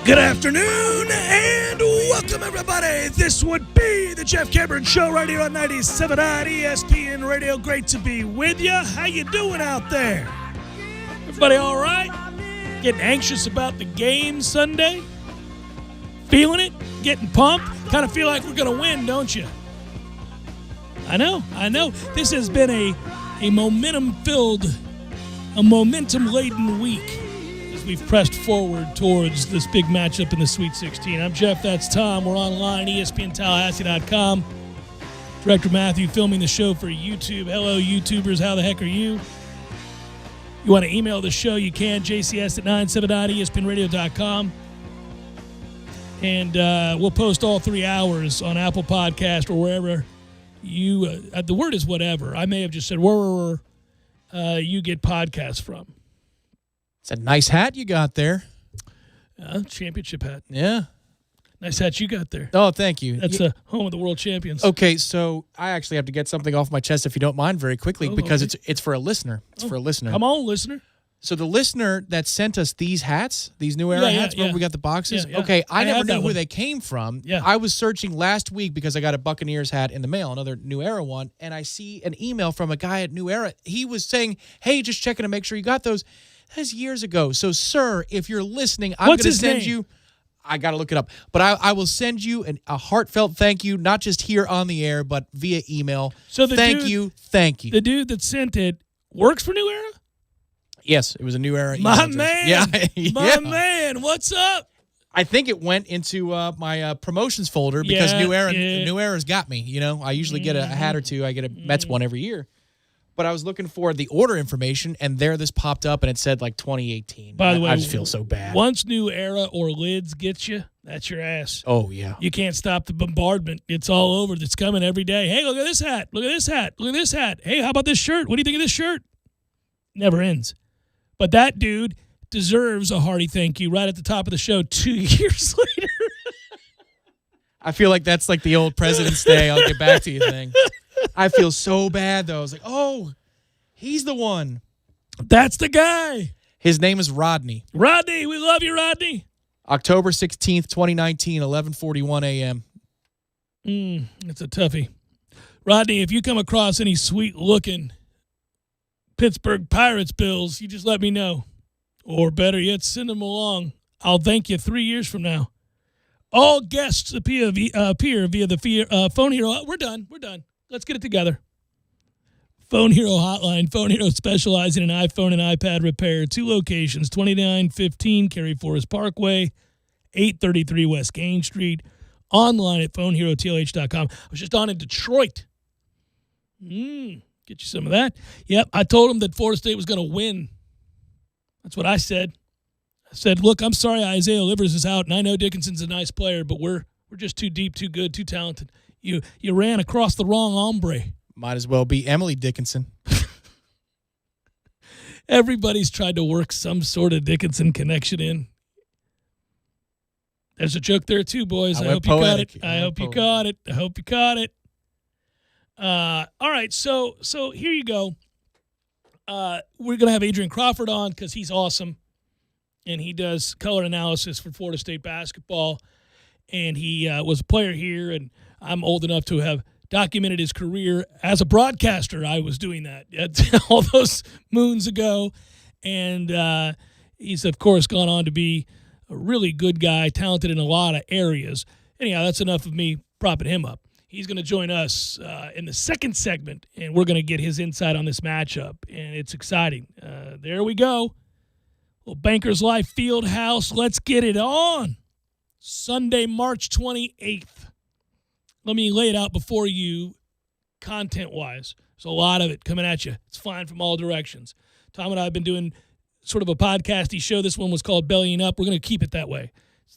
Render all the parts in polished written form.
Good afternoon and welcome, everybody. This would be the Jeff Cameron Show right here on 97.9 ESPN Radio. Great to be with you. How you doing out there? Everybody all right? Getting anxious about the game Sunday? Feeling it? Getting pumped? Kind of feel like we're going to win, don't you? I know. This has been a momentum-filled, a momentum-laden week. We've pressed forward towards this big matchup in the Sweet 16. I'm Jeff, that's Tom. We're online, ESPNTallahassee.com. Director Matthew filming the show for YouTube. Hello, YouTubers. How the heck are you? You want to email the show, you can, jcs at 979ESPNradio.com. And we'll post all 3 hours on Apple Podcast or wherever you, the word is whatever. I may have just said wherever you get podcasts from. It's a nice hat you got there. Championship hat. Yeah. Nice hat you got there. Oh, thank you. That's the home of the world champions. Okay, so I actually have to get something off my chest, if you don't mind, very quickly, because okay. it's for a listener. It's for a listener. Come on, listener. So the listener that sent us these hats, these New Era hats, where we got the boxes, okay, I never knew where they came from. Yeah. I was searching last week because I got a Buccaneers hat in the mail, another New Era one, and I see an email from a guy at New Era. He was saying, hey, just checking to make sure you got those. That's years ago. So, sir, if you're listening, I'm going to send you. I got to look it up. But I will send you a heartfelt thank you, not just here on the air, but via email. So thank you. The dude that sent it works for New Era? Yes, it was a New Era. My man. Yeah. My man. What's up? I think it went into my promotions folder because New Era's got me. You know, I usually get a hat or two. I get a Mets one every year. But I was looking for the order information, and there this popped up, and it said, 2018. By the way, I just feel so bad. Once New Era or Lids gets you, that's your ass. Oh, yeah. You can't stop the bombardment. It's all over. It's coming every day. Hey, look at this hat. Look at this hat. Look at this hat. Hey, how about this shirt? What do you think of this shirt? Never ends. But that dude deserves a hearty thank you right at the top of the show 2 years later. I feel like that's like the old President's Day, I'll get back to you thing. I feel so bad, though. I was like, oh, he's the one. That's the guy. His name is Rodney. Rodney, we love you, Rodney. October 16th, 2019, 11:41 a.m. It's a toughie. Rodney, if you come across any sweet-looking Pittsburgh Pirates bills, you just let me know. Or better yet, send them along. I'll thank you 3 years from now. All guests appear via the Phone Hero. We're done. Let's get it together. Phone Hero Hotline. Phone Hero specializing in iPhone and iPad repair. 2 locations, 2915 Cary Forest Parkway, 833 West Gain Street. Online at phoneherotlh.com. I was just on in Detroit. Get you some of that. Yep, I told him that Florida State was going to win. That's what I said. I said, look, I'm sorry Isaiah Livers is out, and I know Dickinson's a nice player, but we're just too deep, too good, too talented. You ran across the wrong hombre. Might as well be Emily Dickinson. Everybody's tried to work some sort of Dickinson connection in. There's a joke there too, boys. I hope you caught it. I hope you caught it. All right, so here you go. We're going to have Adrian Crawford on because he's awesome, and he does color analysis for Florida State basketball, and he was a player here, and I'm old enough to have documented his career as a broadcaster. I was doing that all those moons ago. And he's, of course, gone on to be a really good guy, talented in a lot of areas. Anyhow, that's enough of me propping him up. He's going to join us in the second segment, and we're going to get his insight on this matchup. And it's exciting. There we go. Well, Bankers Life Fieldhouse, let's get it on. Sunday, March 28th. Let me lay it out before you content-wise. There's a lot of it coming at you. It's flying from all directions. Tom and I have been doing sort of a podcasty show. This one was called Bellying Up. We're going to keep it that way.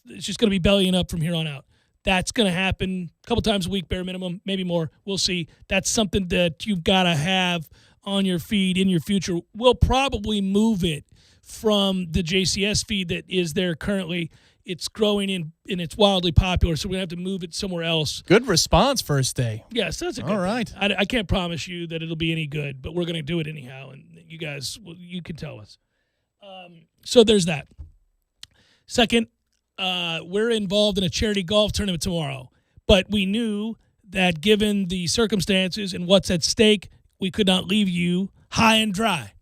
It's just going to be Bellying Up from here on out. That's going to happen a couple times a week, bare minimum, maybe more. We'll see. That's something that you've got to have on your feed in your future. We'll probably move it from the JCS feed that is there currently. It's growing and it's wildly popular, so we're going to have to move it somewhere else. Good response first day. Yes, that's a good All right. I can't promise you that it'll be any good, but we're going to do it anyhow, and you guys, you can tell us. So there's that. Second, we're involved in a charity golf tournament tomorrow. But we knew that given the circumstances and what's at stake, we could not leave you high and dry.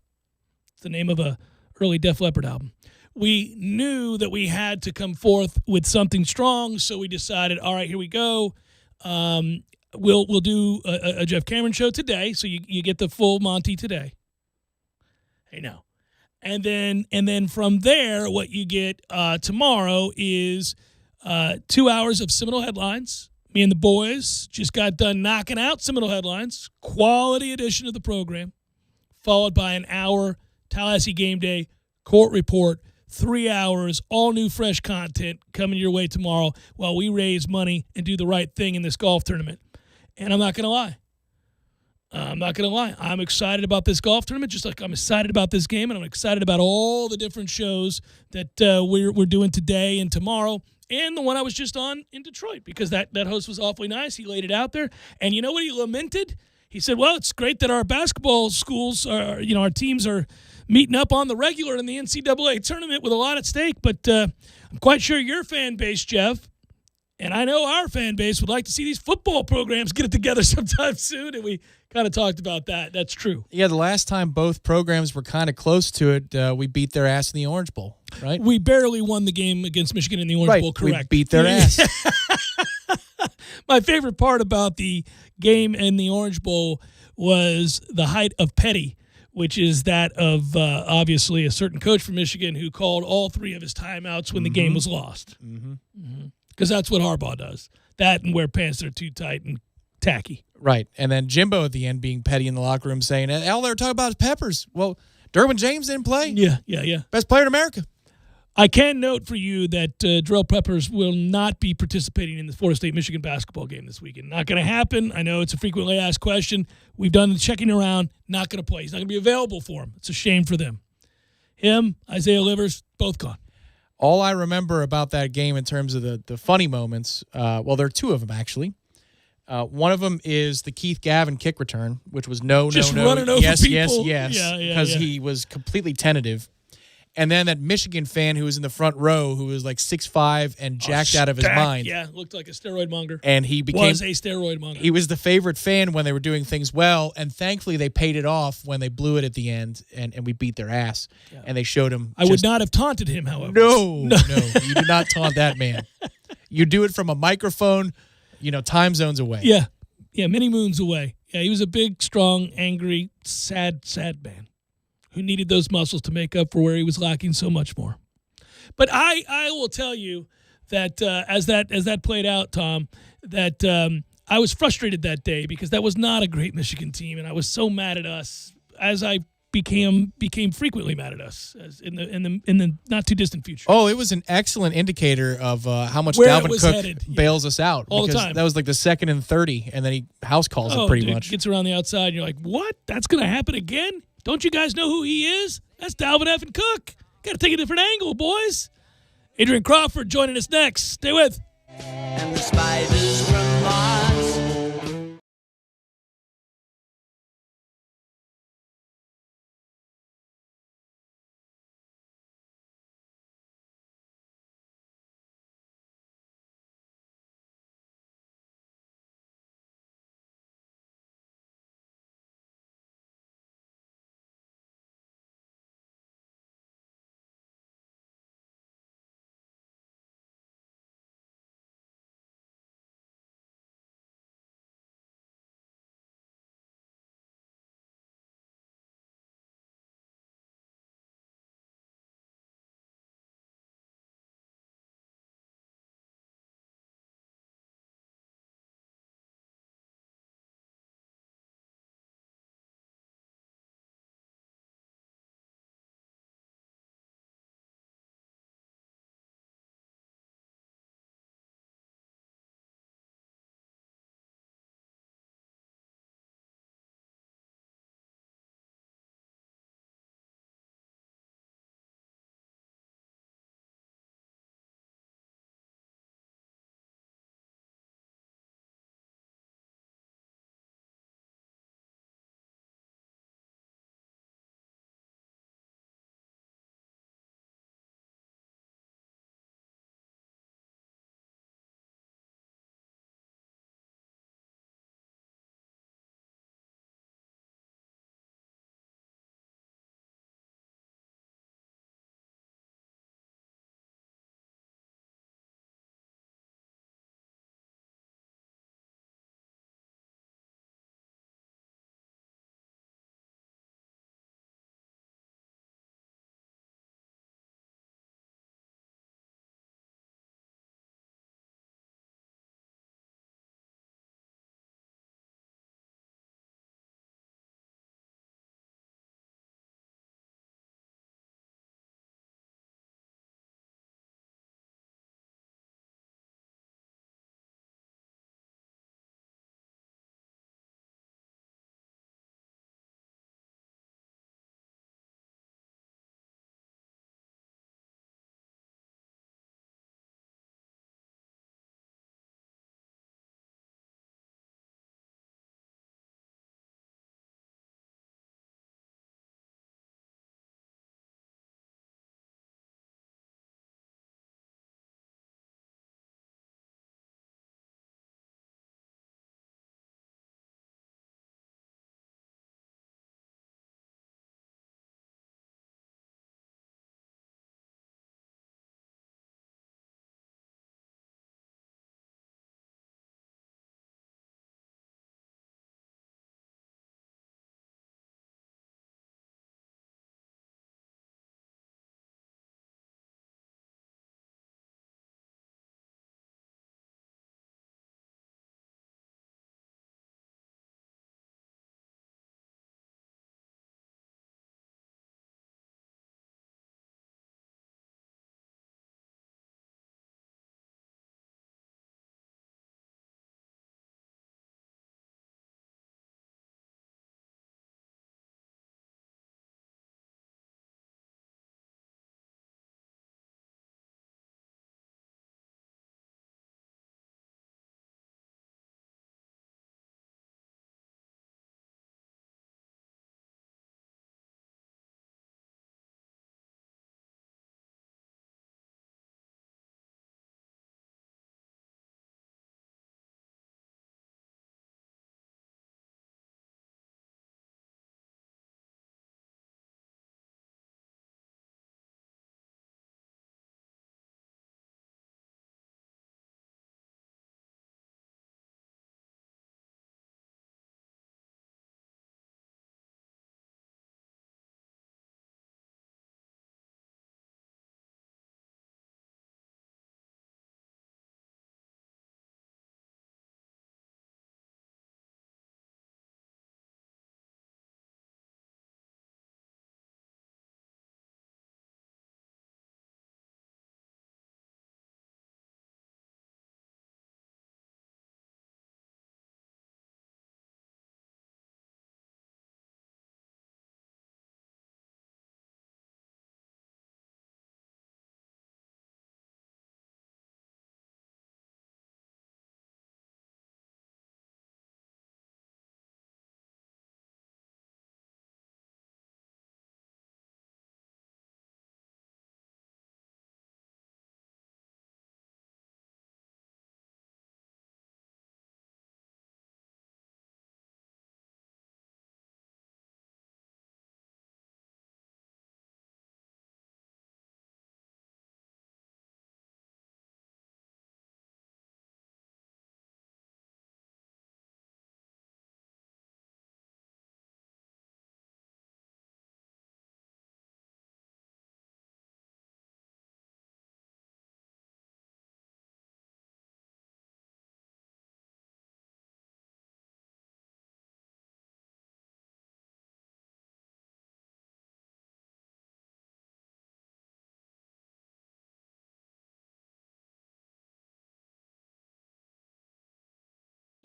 It's the name of a early Def Leppard album. We knew that we had to come forth with something strong, so we decided, all right, here we go. We'll do a Jeff Cameron show today, so you get the full Monty today. Hey, no. And then from there, what you get tomorrow is 2 hours of Seminole headlines. Me and the boys just got done knocking out Seminole headlines. Quality edition of the program, followed by an hour Tallahassee Game Day court report. 3 hours, all new fresh content coming your way tomorrow while we raise money and do the right thing in this golf tournament. And I'm not going to lie. I'm excited about this golf tournament, just like I'm excited about this game, and I'm excited about all the different shows that we're doing today and tomorrow, and the one I was just on in Detroit, because that host was awfully nice. He laid it out there. And you know what he lamented? He said, well, it's great that our basketball schools are, our teams are meeting up on the regular in the NCAA tournament with a lot at stake, but I'm quite sure your fan base, Jeff, and I know our fan base would like to see these football programs get it together sometime soon, and we kind of talked about that. That's true. Yeah, the last time both programs were kind of close to it, we beat their ass in the Orange Bowl, right? We barely won the game against Michigan in the Orange Bowl, correct. We beat their ass. My favorite part about the game in the Orange Bowl was the height of petty, which is that of obviously a certain coach from Michigan who called all three of his timeouts when the game was lost. Because that's what Harbaugh does. That and wear pants that are too tight and tacky. Right. And then Jimbo at the end being petty in the locker room saying, all they were talking about is Peppers. Well, Derwin James didn't play. Yeah. Best player in America. I can note for you that Darrell Peppers will not be participating in the Florida State-Michigan basketball game this weekend. Not going to happen. I know it's a frequently asked question. We've done the checking around. Not going to play. He's not going to be available for him. It's a shame for them. Him, Isaiah Livers, both gone. All I remember about that game in terms of the funny moments, well, there are two of them, actually. One of them is the Keith Gavin kick return, which was just running over people. Yes, because he was completely tentative. And then that Michigan fan who was in the front row who was like 6'5" and jacked out of his mind. Yeah, looked like a steroid monger. And he was a steroid monger. He was the favorite fan when they were doing things well, and thankfully they paid it off when they blew it at the end, and we beat their ass. Yeah. And they showed him. I would not have taunted him, however. No, you do not taunt that man. You do it from a microphone, time zones away. Yeah, many moons away. Yeah, he was a big, strong, angry, sad man who needed those muscles to make up for where he was lacking so much more. But I will tell you that as that played out, Tom, that I was frustrated that day because that was not a great Michigan team, and I was so mad at us, as I became frequently mad at us in the not too distant future. Oh, it was an excellent indicator of how much Dalvin Cook bails us out all the time. That was like the 2nd and 30, and then he house calls it pretty much. Gets around the outside, and you're like, what? That's going to happen again? Don't you guys know who he is? That's Dalvin effing Cook. Got to take a different angle, boys. Adrian Crawford joining us next. Stay with. And the spiders from Mars.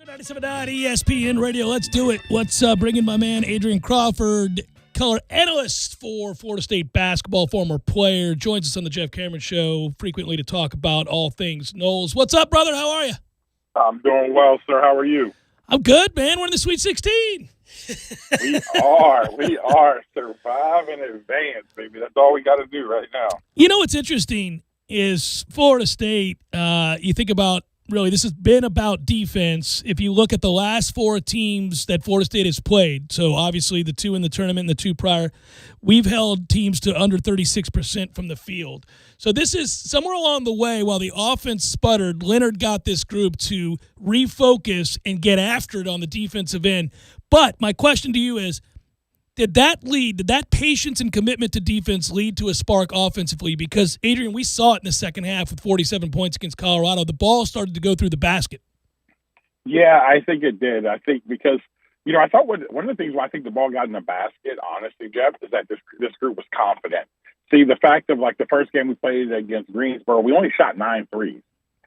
97.9 ESPN Radio. Let's do it. Let's bring in my man, Adrian Crawford, color analyst for Florida State basketball, former player. Joins us on the Jeff Cameron Show frequently to talk about all things Noles. What's up, brother? How are you? I'm doing well, sir. How are you? I'm good, man. We're in the Sweet 16. We are surviving in advance, baby. That's all we got to do right now. You know what's interesting is Florida State, you think about, really, this has been about defense. If you look at the last four teams that Florida State has played, so obviously the two in the tournament and the two prior, we've held teams to under 36% from the field. So this is somewhere along the way, while the offense sputtered, Leonard got this group to refocus and get after it on the defensive end. But my question to you is, did that patience and commitment to defense lead to a spark offensively? Because, Adrian, we saw it in the second half with 47 points against Colorado. The ball started to go through the basket. Yeah, I think it did. I think because, I thought one of the things why I think the ball got in the basket, honestly, Jeff, is that this group was confident. See, the fact of, like, the first game we played against Greensboro, we only shot 9 threes.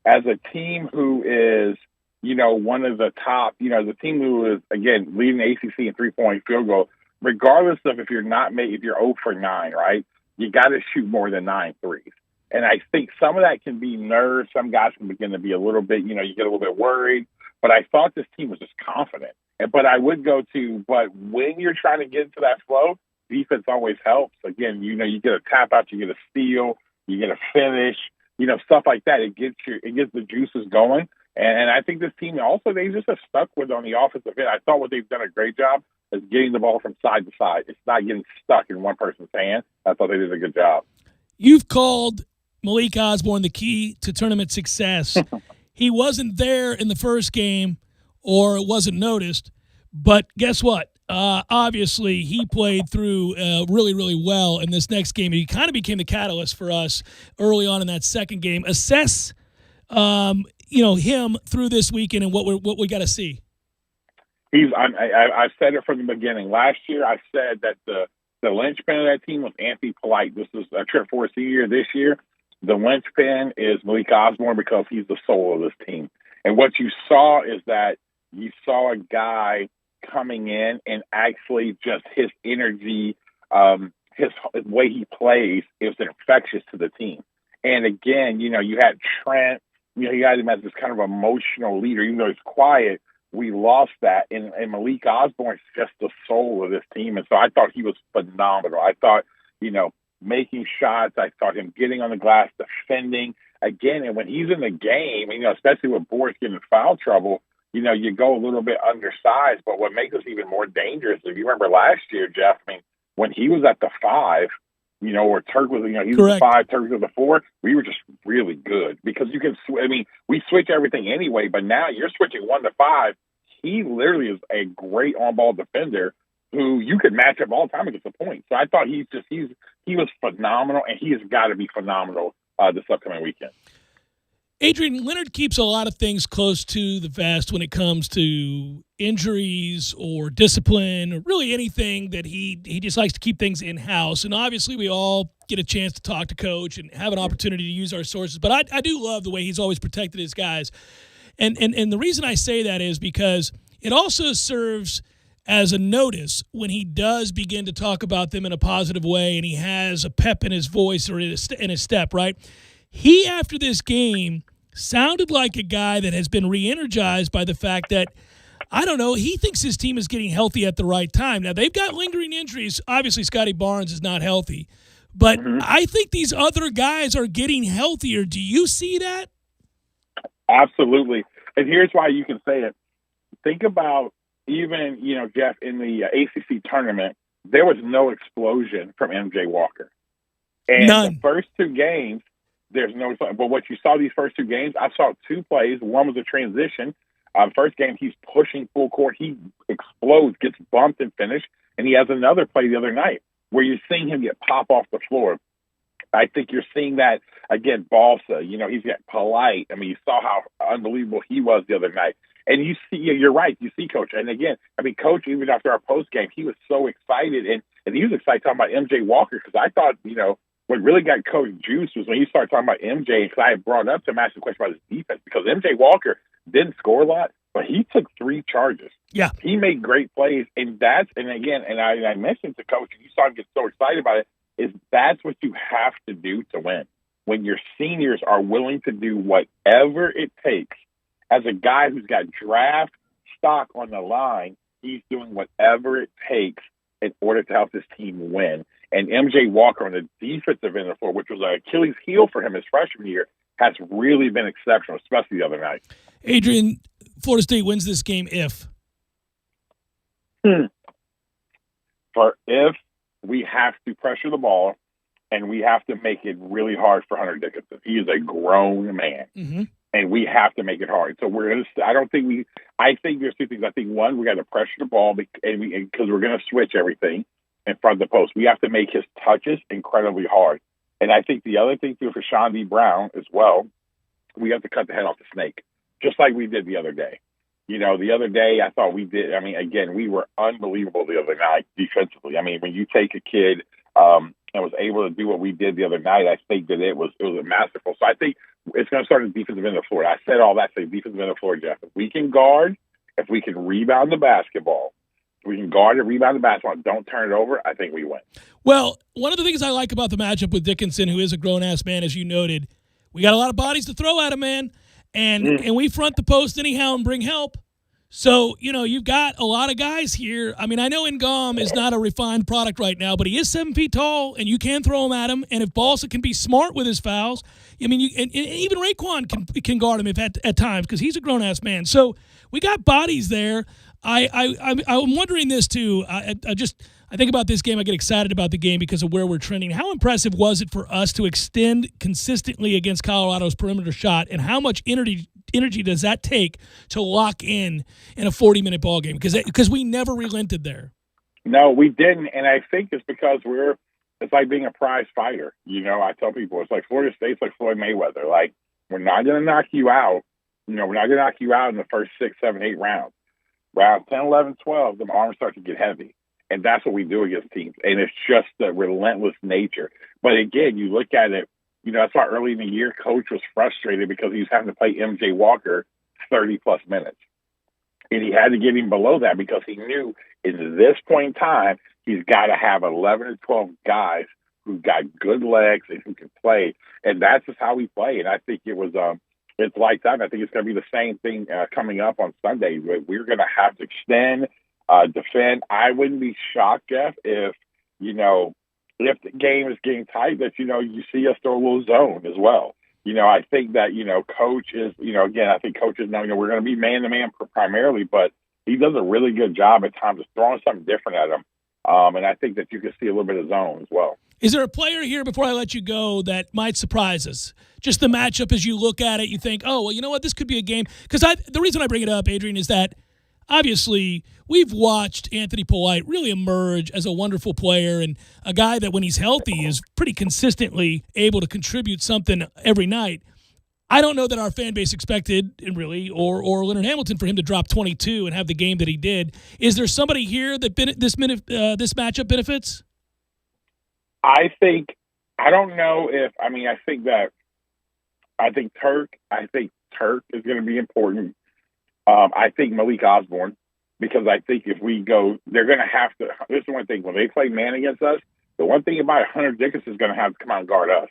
As a team who is, one of the top, as a team who is, again, leading the ACC in three-point field goal, regardless of if you're 0 for 9, right, you got to shoot more than 9 threes. And I think some of that can be nerves. Some guys can begin to be a little bit, you get a little bit worried. But I thought this team was just confident. But I would but when you're trying to get into that flow, defense always helps. Again, you get a tap out, you get a steal, you get a finish, stuff like that. It gets the juices going. And I think this team also, they just have stuck with on the offensive end. I thought what they've done a great job is getting the ball from side to side. It's not getting stuck in one person's hand. I thought they did a good job. You've called Malik Osborne the key to tournament success. He wasn't there in the first game, or it wasn't noticed, but guess what? Obviously, he played through really, really well in this next game. He kind of became the catalyst for us early on in that second game. Assess him through this weekend and what we got to see. I've said it from the beginning. Last year, I said that the linchpin of that team was Anthony Polite. This is a trip for a senior. This year, the linchpin is Malik Osborne because he's the soul of this team. And what you saw is that you saw a guy coming in and actually just his energy, his way he plays is infectious to the team. And again, you had Trent. You had him as this kind of emotional leader, even though he's quiet. We lost that, and Malik Osborne is just the soul of this team. And so I thought he was phenomenal. I thought, making shots. I thought him getting on the glass, defending. Again, and when he's in the game, especially with Boris getting in foul trouble, you go a little bit undersized. But what makes us even more dangerous, if you remember last year, Jeff, when he was at the 5, or Turk was, he was the 5, Turk was the 4, we were just really good because you can, we switch everything anyway, but now you're switching 1 to 5. He literally is a great on-ball defender who you could match up all the time against the point. So I thought he was phenomenal, and he has got to be phenomenal this upcoming weekend. Adrian, Leonard keeps a lot of things close to the vest when it comes to injuries or discipline or really anything that he just likes to keep things in-house. And obviously we all get a chance to talk to Coach and have an opportunity to use our sources. But I do love the way he's always protected his guys. And the reason I say that is because it also serves as a notice when he does begin to talk about them in a positive way and he has a pep in his voice or in his step, right? He, after this game, sounded like a guy that has been re-energized by the fact that, I don't know, he thinks his team is getting healthy at the right time. Now, they've got lingering injuries. Obviously, Scotty Barnes is not healthy. But I think these other guys are getting healthier. Do you see that? Absolutely. And here's why you can say it. Think about even, Jeff, in the ACC tournament, there was no explosion from MJ Walker. And None. The first 2 games, there's no – but what you saw these first 2 games, I saw 2 plays. One was a transition. First game, he's pushing full court. He explodes, gets bumped and finished. And he has another play the other night where you're seeing him get pop off the floor. I think you're seeing that, again, Balsa. He's got Polite. You saw how unbelievable he was the other night. And you see, you're right. You see Coach. And again, Coach, even after our post game, he was so excited. And he was excited talking about MJ Walker because I thought, what really got Coach juice was when he started talking about MJ, because I had brought up to him, asking a question about his defense, because MJ Walker didn't score a lot, but he took 3 charges. Yeah. He made great plays, and I mentioned to Coach, and you saw him get so excited about it, is that's what you have to do to win. When your seniors are willing to do whatever it takes, as a guy who's got draft stock on the line, he's doing whatever it takes in order to help this team win. And MJ Walker on the defensive end of the floor, which was an Achilles heel for him his freshman year, has really been exceptional, especially the other night. Adrian, Florida State wins this game if we have to pressure the ball and we have to make it really hard for Hunter Dickinson. He is a grown man, and we have to make it hard. So we're going to. I think there's 2 things. I think one, we got to pressure the ball because we're going to switch everything in front of the post. We have to make his touches incredibly hard. And I think the other thing too for Sean D. Brown as well, we have to cut the head off the snake, just like we did the other day. You know, the other day I thought we did. I mean, again, we were unbelievable the other night defensively. I mean, when you take a kid and was able to do what we did the other night, I think that it was a masterful. So I think it's going to start at defensive end of the floor. I said all that, say defensive end of the floor, Jeff. If we can guard, if we can rebound the basketball, if we can guard and rebound the basketball and don't turn it over, I think we win. Well, one of the things I like about the matchup with Dickinson, who is a grown-ass man, as you noted, we got a lot of bodies to throw at him, man. And we front the post anyhow and bring help. So, you know, you've got a lot of guys here. I mean, I know Ngom is not a refined product right now, but he is 7 feet tall, and you can throw him at him. And if Balsa can be smart with his fouls, I mean, and even Raekwon can guard him at times because he's a grown-ass man. So we got bodies there. I'm wondering this, too. I think about this game. I get excited about the game because of where we're trending. How impressive was it for us to extend consistently against Colorado's perimeter shot, and how much energy does that take to lock in a 40-minute ball game? Because we never relented there. No, we didn't, and I think it's because it's like being a prize fighter. You know, I tell people it's like Florida State's like Floyd Mayweather. Like, we're not going to knock you out. You know, we're not going to knock you out in the first 6, 7, 8 rounds. Round 10, 11, 12, the arms start to get heavy. And that's what we do against teams. And it's just the relentless nature. But again, you look at it, you know, that's why early in the year, Coach was frustrated because he was having to play MJ Walker 30-plus minutes. And he had to get him below that because he knew in this point in time, he's got to have 11 or 12 guys who've got good legs and who can play. And that's just how we play. And I think it was it's like that. I think it's going to be the same thing coming up on Sunday. We're going to have to extend, defend. I wouldn't be shocked, Jeff, if the game is getting tight, that, you see us throw a little zone as well. I think that, Coach is, again, I think Coach is now, we're going to be man-to-man primarily, but he does a really good job at times of throwing something different at him. And I think that you can see a little bit of zone as well. Is there a player here, before I let you go, that might surprise us? Just the matchup, as you look at it, you think, oh, well, you know what, this could be a game. Because the reason I bring it up, Adrian, is that obviously we've watched Anthony Polite really emerge as a wonderful player and a guy that when he's healthy is pretty consistently able to contribute something every night. I don't know that our fan base expected, really, or Leonard Hamilton, for him to drop 22 and have the game that he did. Is there somebody here that this matchup benefits? I think Turk is going to be important. I think Malik Osborne, because I think if we go, they're going to have to. This is one thing, when they play man against us, the one thing about Hunter Dickinson is going to have to come out and guard us.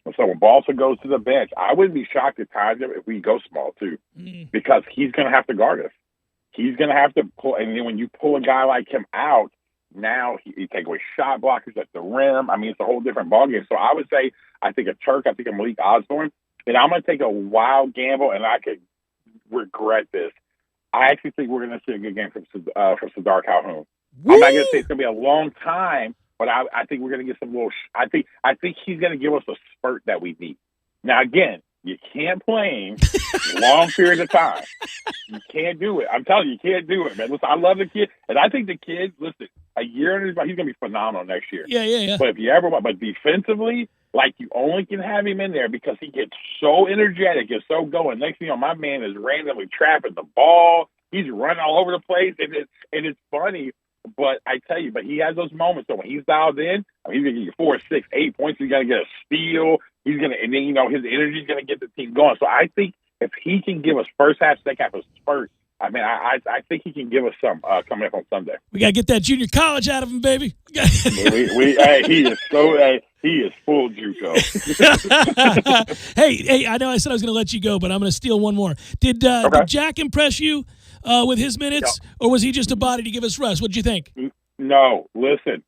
And so when Balsa goes to the bench, I wouldn't be shocked at times if we go small too, because he's going to have to guard us. He's going to have to pull, and then when you pull a guy like him out, now he take away shot blockers at the rim. I mean, it's a whole different ballgame. So I would say, I think a Turk, I think a Malik Osborne, and I'm going to take a wild gamble, and I could regret this. I actually think we're going to see a good game from Sardar Calhoun. Woo! I'm not going to say it's going to be a long time, but I think we're going to get some little. I think he's going to give us a spurt that we need. Now, again, you can't play him long period of time. You can't do it. I'm telling you, you can't do it, man. Listen, I love the kid, and I think the kid. Listen, a year in his body, he's going to be phenomenal next year. Yeah. But but defensively, like, you only can have him in there because he gets so energetic and so going. Next thing you know, my man is randomly trapping the ball. He's running all over the place, and it's funny. But I tell you, he has those moments. So when he's dialed in, he's going to get you 4, 6, 8 points. He's going to get a steal. He's going to, and then his energy is going to get the team going. So I think if he can give us first half, second half a spurt, I mean, I think he can give us some coming up on Sunday. We got to get that junior college out of him, baby. He is so he is full JUCO. hey, I know I said I was going to let you go, but I'm going to steal one more. Did Jack impress you with his minutes, or was he just a body to give us rest? What did you think? No, listen.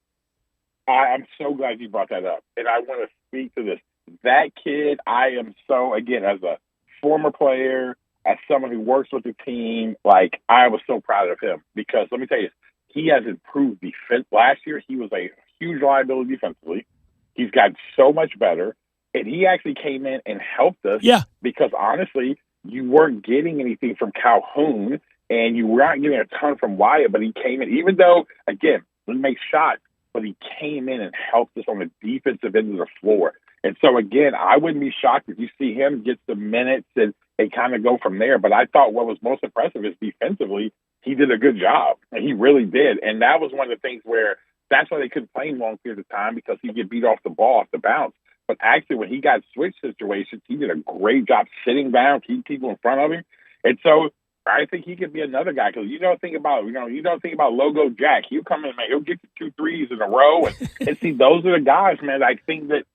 I'm so glad you brought that up, and I want to speak to this. That kid, I am so, again, as a former player, as someone who works with the team, like, I was so proud of him because, let me tell you, he has improved defense. Last year, he was a huge liability defensively. He's gotten so much better, and he actually came in and helped us because, honestly, you weren't getting anything from Calhoun, and you weren't getting a ton from Wyatt, but he came in, even though, again, didn't make shots, but he came in and helped us on the defensive end of the floor. And so, again, I wouldn't be shocked if you see him get the minutes and they kind of go from there. But I thought what was most impressive is defensively, he did a good job. And he really did. And that was one of the things where that's why they couldn't play him long periods of time because he'd get beat off the ball, off the bounce. But actually, when he got switch situations, he did a great job sitting down, keeping people in front of him. And so I think he could be another guy because you don't think about Logo Jack. He'll come in, man. He'll get you 2 threes in a row, and see those are the guys, man. I think that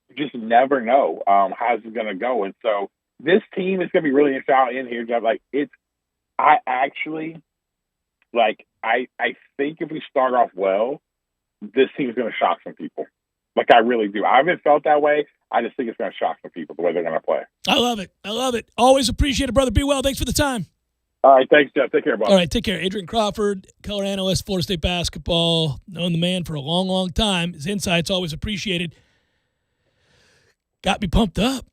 you just never know how it's going to go, and so this team is going to be really interesting in here, Jeff. Like I think if we start off well, this team is going to shock some people. Like I really do. I haven't felt that way. I just think it's going to shock some people the way they're going to play. I love it. Always appreciate it, brother. Be well. Thanks for the time. All right, thanks, Jeff. Take care, boss. All right, take care. Adrian Crawford, color analyst, Florida State basketball, known the man for a long, long time. His insights always appreciated. Got me pumped up.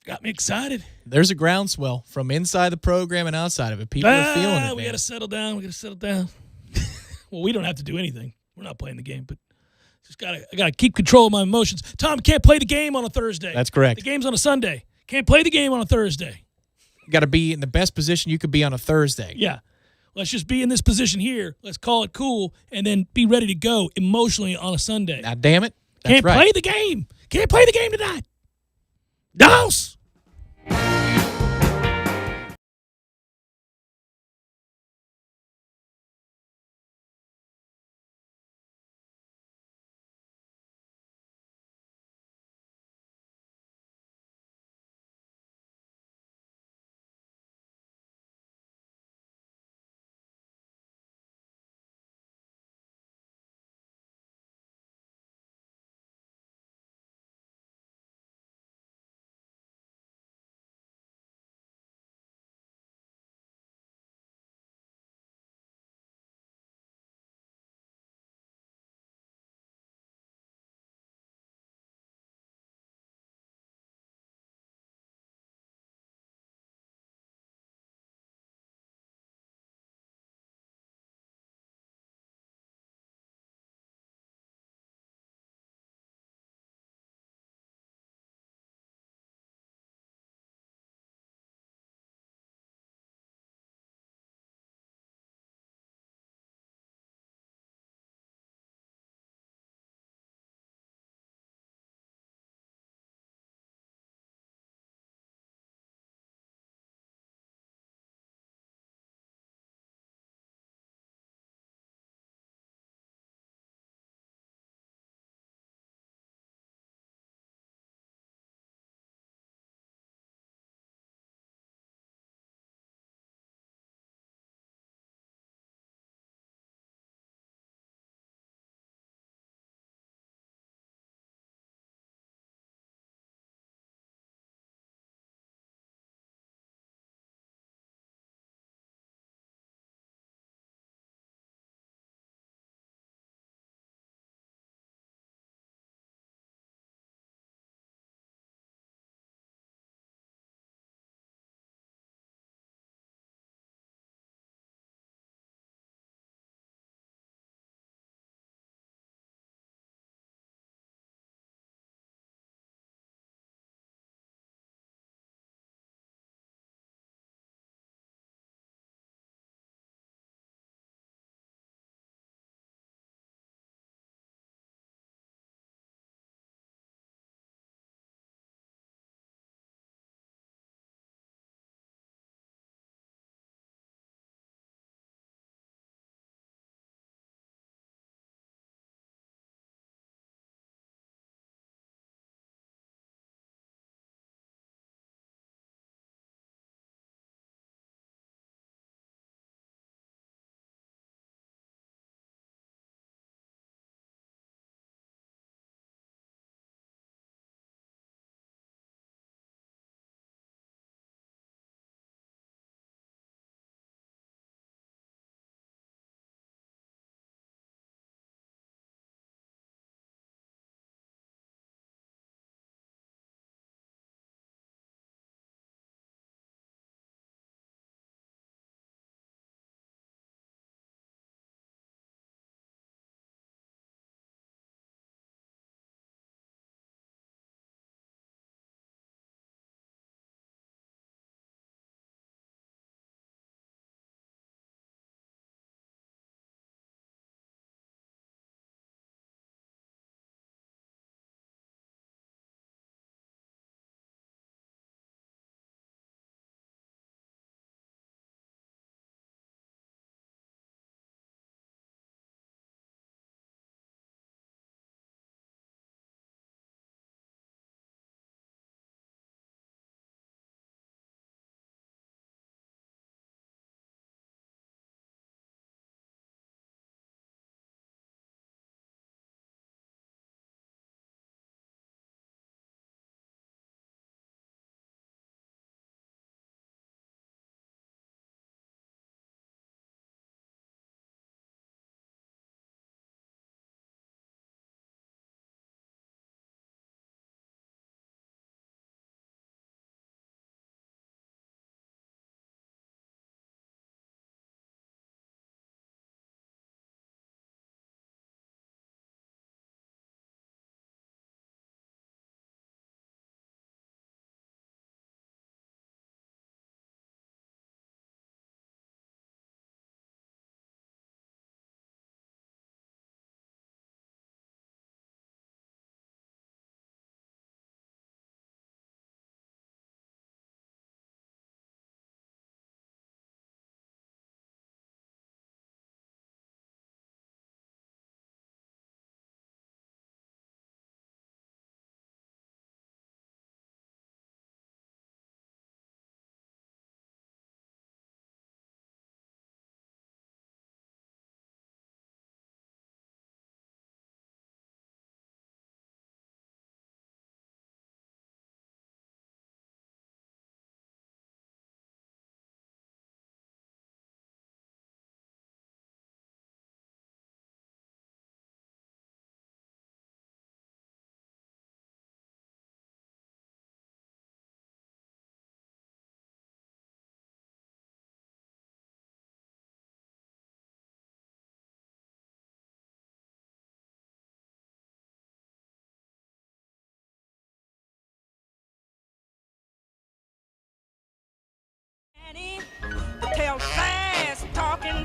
Got me excited. There's a groundswell from inside the program and outside of it. People are feeling it. We got to settle down. Well, we don't have to do anything. We're not playing the game, but I gotta keep control of my emotions. Tom, can't play the game on a Thursday. That's correct. The game's on a Sunday. Can't play the game on a Thursday. You got to be in the best position you could be on a Thursday. Yeah. Let's just be in this position here. Let's call it cool and then be ready to go emotionally on a Sunday. Now, damn it. Can't play the game. Can't play the game tonight. Dose!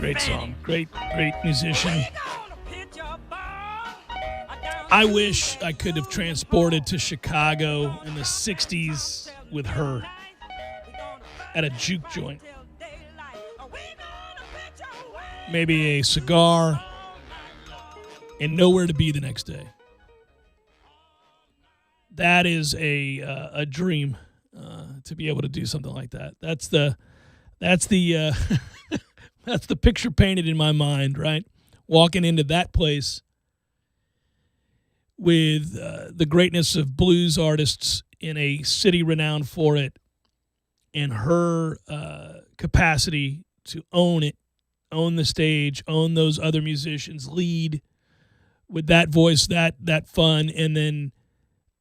Great song. Great musician. I wish I could have transported to Chicago in the 60s with her at a juke joint. Maybe a cigar and nowhere to be the next day. That is a dream to be able to do something like that. That's the that's the picture painted in my mind, right? Walking into that place with the greatness of blues artists in a city renowned for it, and her capacity to own it, own the stage, own those other musicians, lead with that voice, that fun, and then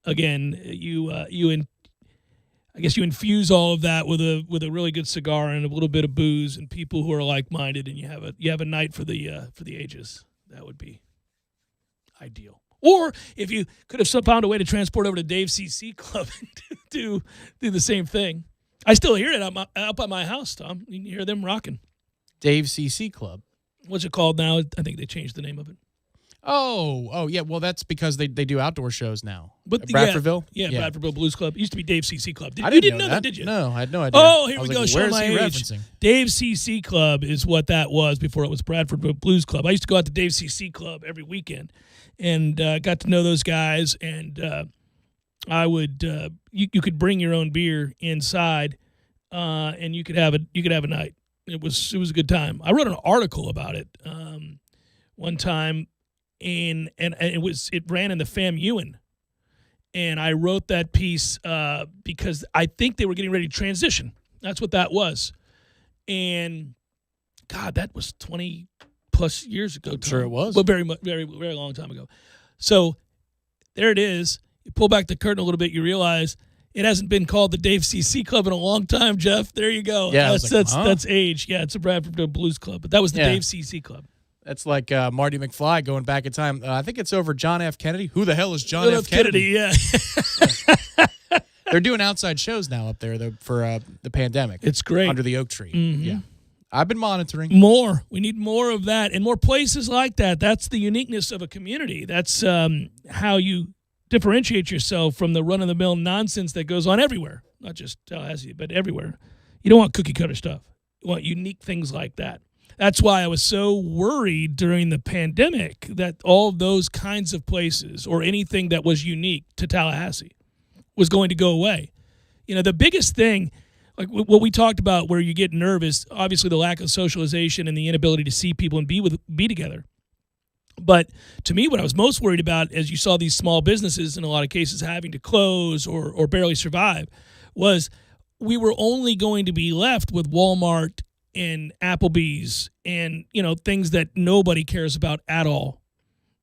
again, I guess you infuse all of that with a really good cigar and a little bit of booze and people who are like-minded, and you have a night for the ages. That would be ideal. Or if you could have found a way to transport over to Dave CC Club and do the same thing. I still hear it up at my house, Tom. You can hear them rocking. Dave CC Club. What's it called now? I think they changed the name of it. Oh, yeah. Well, that's because they do outdoor shows now. But Bradfordville? Yeah, Bradfordville Blues Club. It used to be Dave CC Club. You didn't know that, did you? No, I had no idea. Oh, here we go. Like, Show my age. Referencing? Dave CC Club is what that was before it was Bradfordville Blues Club. I used to go out to Dave CC Club every weekend and got to know those guys. And I would you could bring your own beer inside, and you could have a night. It was a good time. I wrote an article about it one time. And it ran in the FAMU, and I wrote that piece because I think they were getting ready to transition. That's what that was, and God, that was 20 plus years ago. I'm sure it was, but very very long time ago. So there it is. You pull back the curtain a little bit, you realize it hasn't been called the Dave CC Club in a long time, Jeff. There you go. Yeah, that's age. Yeah, it's a Bradford Blues Club, but that was the Dave CC Club. That's like Marty McFly going back in time. I think it's over John F. Kennedy. Who the hell is John F. Kennedy? Yeah. They're doing outside shows now up there for the pandemic. It's great. Under the oak tree. Mm-hmm. Yeah. I've been monitoring. More. We need more of that and more places like that. That's the uniqueness of a community. That's how you differentiate yourself from the run-of-the-mill nonsense that goes on everywhere, not just Tallahassee, but everywhere. You don't want cookie-cutter stuff. You want unique things like that. That's why I was so worried during the pandemic that all of those kinds of places or anything that was unique to Tallahassee was going to go away. You know, the biggest thing, like what we talked about where you get nervous, obviously the lack of socialization and the inability to see people and be together. But to me, what I was most worried about, as you saw these small businesses in a lot of cases having to close or barely survive, was we were only going to be left with Walmart and Applebee's and, you know, things that nobody cares about at all,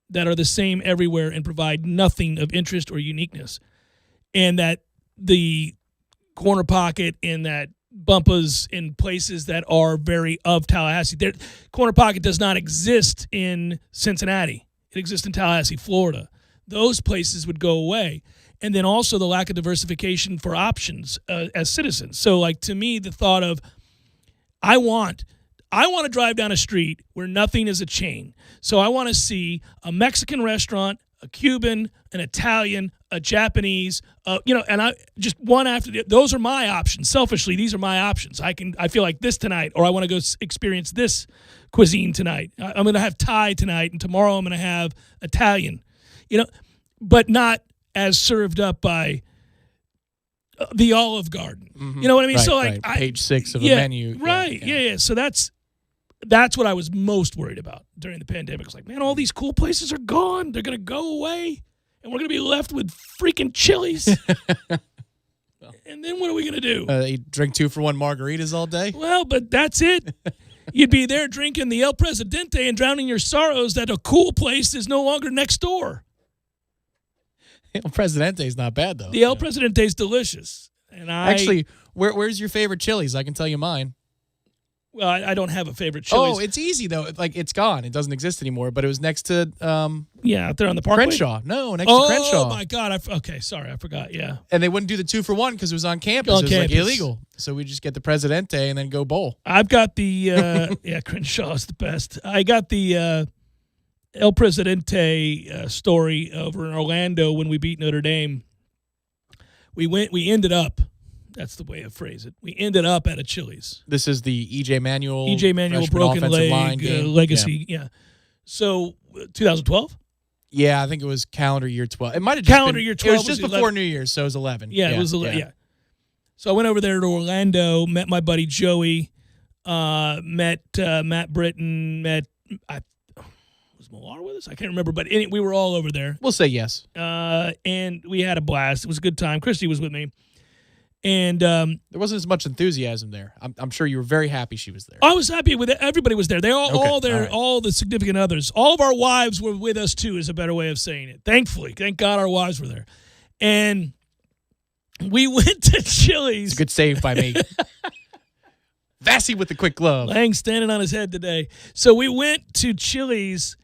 that are the same everywhere and provide nothing of interest or uniqueness. And that the Corner Pocket and that Bumpa's in places that are very of Tallahassee. Corner Pocket does not exist in Cincinnati. It exists in Tallahassee, Florida. Those places would go away. And then also the lack of diversification for options as citizens. So, like, to me, the thought of, I want to drive down a street where nothing is a chain. So I want to see a Mexican restaurant, a Cuban, an Italian, a Japanese, and I just one after the. Those are my options. Selfishly, these are my options. I feel like this tonight, or I want to go experience this cuisine tonight. I'm going to have Thai tonight, and tomorrow I'm going to have Italian. But not as served up by the Olive Garden. Mm-hmm. You know what I mean? Right, so like page 6 of the menu. Right. Yeah. So that's what I was most worried about during the pandemic. It's like, man, all these cool places are gone. They're going to go away. And we're going to be left with freaking Chili's. And then what are we going to do? You drink 2-for-1 margaritas all day? Well, but that's it. You'd be there drinking the El Presidente and drowning your sorrows that a cool place is no longer next door. El Presidente is not bad, though. The El Presidente is delicious. And Actually, where's your favorite Chili's? I can tell you mine. Well, I don't have a favorite Chili's. Oh, it's easy though. Like it's gone. It doesn't exist anymore. But it was next to out there on the Parkway. Crenshaw. No, next to Crenshaw. Oh my God! Okay, sorry, I forgot. Yeah, and they wouldn't do the 2-for-1 because it was on campus. It was like illegal. So we just get the Presidente and then go bowl. I've got the Crenshaw is the best. I got the El Presidente story over in Orlando when we beat Notre Dame. We ended up. That's the way I phrase it. We ended up at a Chili's. This is the E.J. Manuel broken leg legacy. Yeah. So 2012. Yeah, I think it was calendar year 12. It might have just been, year 12. It was just before New Year's, so it was 11. Yeah, it was 11. Yeah. So I went over there to Orlando, met my buddy Joey, met Matt Britton, was Millar with us? I can't remember, but we were all over there. We'll say yes. And we had a blast. It was a good time. Christy was with me. And there wasn't as much enthusiasm there. I'm sure you were very happy she was there. I was happy with it. Everybody was there. They all there. Right. All the significant others. All of our wives were with us too. Is a better way of saying it. Thankfully, thank God, our wives were there. And we went to Chili's. It's a good save by me. Vassy with the quick glove. Lang standing on his head today. So we went to Chili's.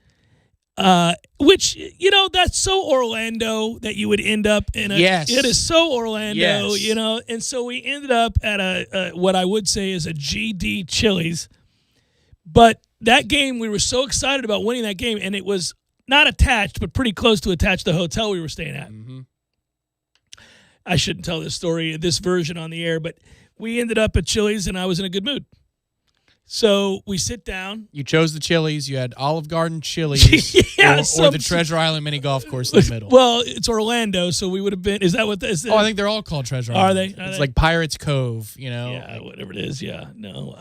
Which, that's so Orlando that you would end up in a. Yes. It is so Orlando, and so we ended up at a what I would say is a GD Chili's. But that game, we were so excited about winning that game, and it was not attached, but pretty close to attached to the hotel we were staying at. Mm-hmm. I shouldn't tell this story, this version on the air, but we ended up at Chili's, and I was in a good mood. So we sit down. You chose the Chili's. You had Olive Garden Chili's or the Treasure Island mini golf course in the middle. Well, it's Orlando, so we would have been. Is that what this is? Oh, I think they're all called Treasure Island. Are they? It's like Pirates Cove, Yeah, whatever it is. Yeah, no.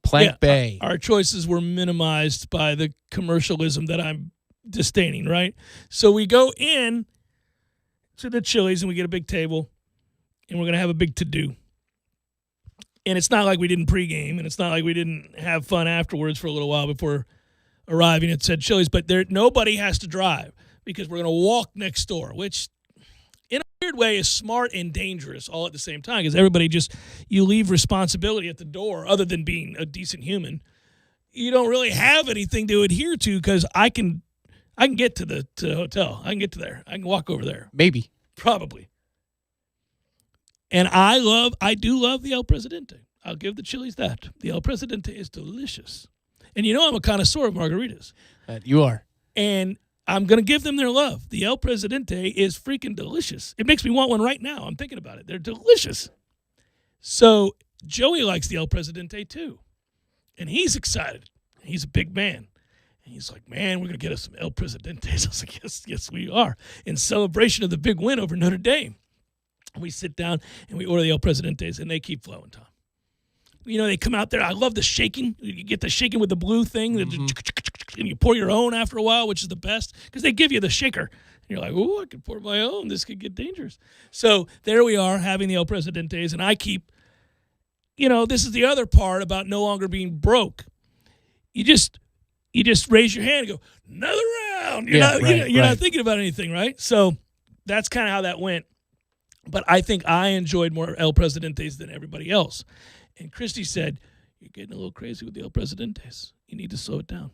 Plank Bay. Our choices were minimized by the commercialism that I'm disdaining, right? So we go in to the Chili's and we get a big table, and we're going to have a big to-do. And it's not like we didn't pregame, and it's not like we didn't have fun afterwards for a little while before arriving at said Chili's. But nobody has to drive because we're going to walk next door, which in a weird way is smart and dangerous all at the same time because everybody you leave responsibility at the door other than being a decent human. You don't really have anything to adhere to because I can get to the hotel. I can get to there. I can walk over there. Maybe. Probably. And I do love the El Presidente. I'll give the Chili's that. The El Presidente is delicious. And I'm a connoisseur of margaritas. You are. And I'm going to give them their love. The El Presidente is freaking delicious. It makes me want one right now. I'm thinking about it. They're delicious. So Joey likes the El Presidente too. And he's excited. He's a big man. And he's like, man, we're going to get us some El Presidentes. I was like, yes, we are. In celebration of the big win over Notre Dame. We sit down and we order the El Presidentes, and they keep flowing, Tom. They come out there. I love the shaking. You get the shaking with the blue thing, and you pour your own after a while, which is the best because they give you the shaker. And you're like, oh, I could pour my own. This could get dangerous. So there we are having the El Presidentes, and I keep, this is the other part about no longer being broke. You just raise your hand and go, another round. You're not thinking about anything, right? So that's kind of how that went. But I think I enjoyed more El Presidentes than everybody else. And Christy said, you're getting a little crazy with the El Presidentes. You need to slow it down.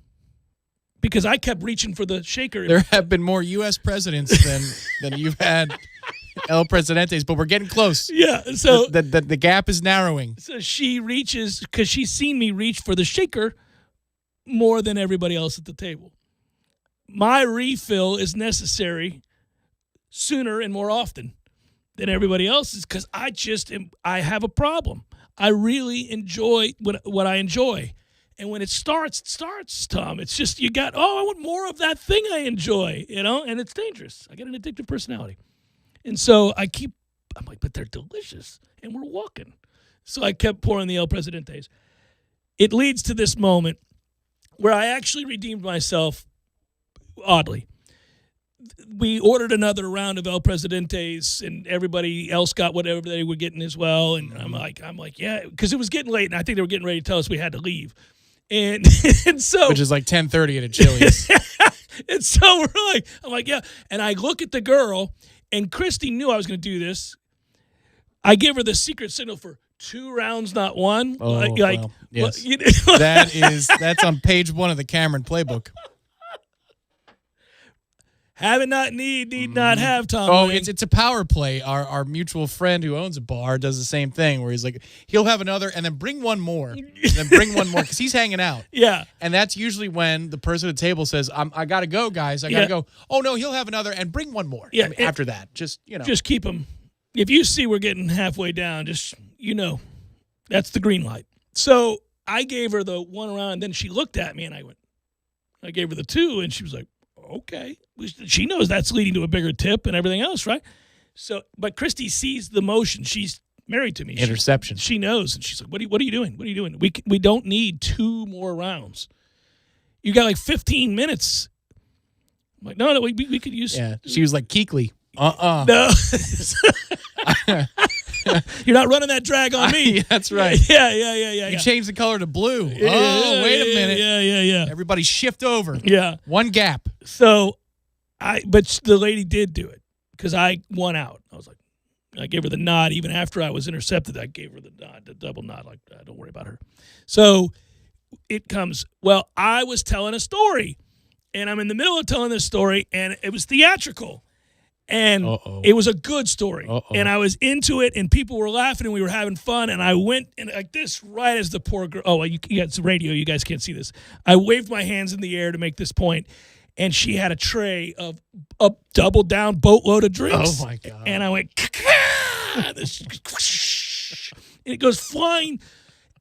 Because I kept reaching for the shaker. There have been more U.S. presidents than you've had El Presidentes, but we're getting close. Yeah. So the gap is narrowing. So she reaches, because she's seen me reach for the shaker more than everybody else at the table. My refill is necessary sooner and more often than everybody else's because I have a problem. I really enjoy what I enjoy. And when it starts, Tom. It's just I want more of that thing I enjoy, and it's dangerous. I get an addictive personality. And so I'm like, but they're delicious, and we're walking. So I kept pouring the El Presidentes. It leads to this moment where I actually redeemed myself, oddly. We ordered another round of El Presidentes, and everybody else got whatever they were getting as well. And I'm like, yeah, because it was getting late, and I think they were getting ready to tell us we had to leave. And so, which is like 10:30 at a Chili's. And so I'm like, yeah. And I look at the girl, and Christy knew I was going to do this. I give her the secret signal for 2 rounds, not one. Oh, well, yes. That's on page 1 of the Cameron playbook. Have it not need not have, Tom. Oh, it's a power play. Our mutual friend who owns a bar does the same thing where he's like, he'll have another and then bring one more. And then bring one more because he's hanging out. Yeah. And that's usually when the person at the table says, I got to go, guys. I got to go. Oh, no, he'll have another and bring one more. Yeah. I mean, after that, just keep them. If you see we're getting halfway down, just, that's the green light. So I gave her the 1 round, and then she looked at me, and I gave her the 2, and she was like, okay. She knows that's leading to a bigger tip and everything else, right? So, but Christy sees the motion. She's married to me. Interception. She knows, and she's like, "What are you doing? What are you doing? We don't need 2 more rounds. You got like 15 minutes." I'm like, no, we could use. Yeah, she was like Keekly. No, you're not running that drag on me. That's right. Yeah. You changed the color to blue. Wait a minute. Yeah. Everybody shift over. Yeah. One gap. So, but the lady did do it because I won out. I gave her the nod even after I was intercepted. I gave her the nod, the double nod. Like, don't worry about her. So it comes. Well, I was telling a story, and I'm in the middle of telling this story, and it was theatrical. And it was a good story. And I was into it, and people were laughing, and we were having fun. And I went and like this right as the poor girl. Oh, you got some radio. You guys can't see this. I waved my hands in the air to make this point, and she had a tray of a double down boatload of drinks. Oh my God! And I went, and it goes flying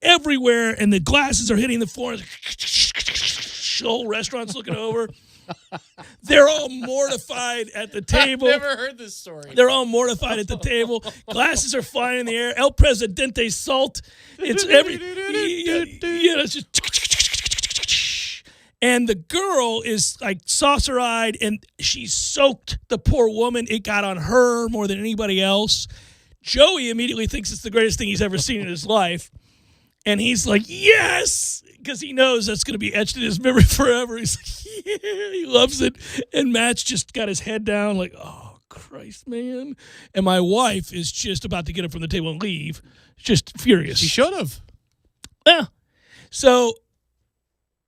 everywhere, and the glasses are hitting the floor. The whole restaurant's looking over. They're all mortified at the table. I've never heard this story. They're all mortified at the table. Glasses are flying in the air. El Presidente salt. It's it's just. And the girl is like saucer-eyed, and she soaked the poor woman. It got on her more than anybody else. Joey immediately thinks it's the greatest thing he's ever seen in his life. And he's like, yes, because he knows that's going to be etched in his memory forever. He's like, yeah, he loves it. And Matt's just got his head down like, oh, Christ, man. And my wife is just about to get up from the table and leave, just furious. She should have. Yeah. So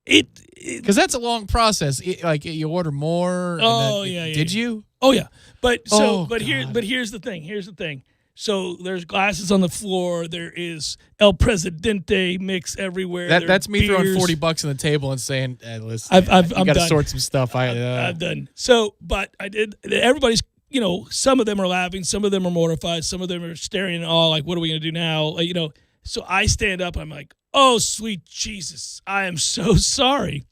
because that's a long process. Like you order more. Oh, and yeah. Did you? Oh, yeah. But here's the thing. So there's glasses on the floor. There is El Presidente mix everywhere. That's me throwing $40 on the table and saying, hey, "Listen, I'm got to sort some stuff." I'm done. So, but I did. Everybody's, some of them are laughing, some of them are mortified, some of them are staring in awe, like, "What are we gonna do now?" So I stand up. I'm like, "Oh, sweet Jesus, I am so sorry,"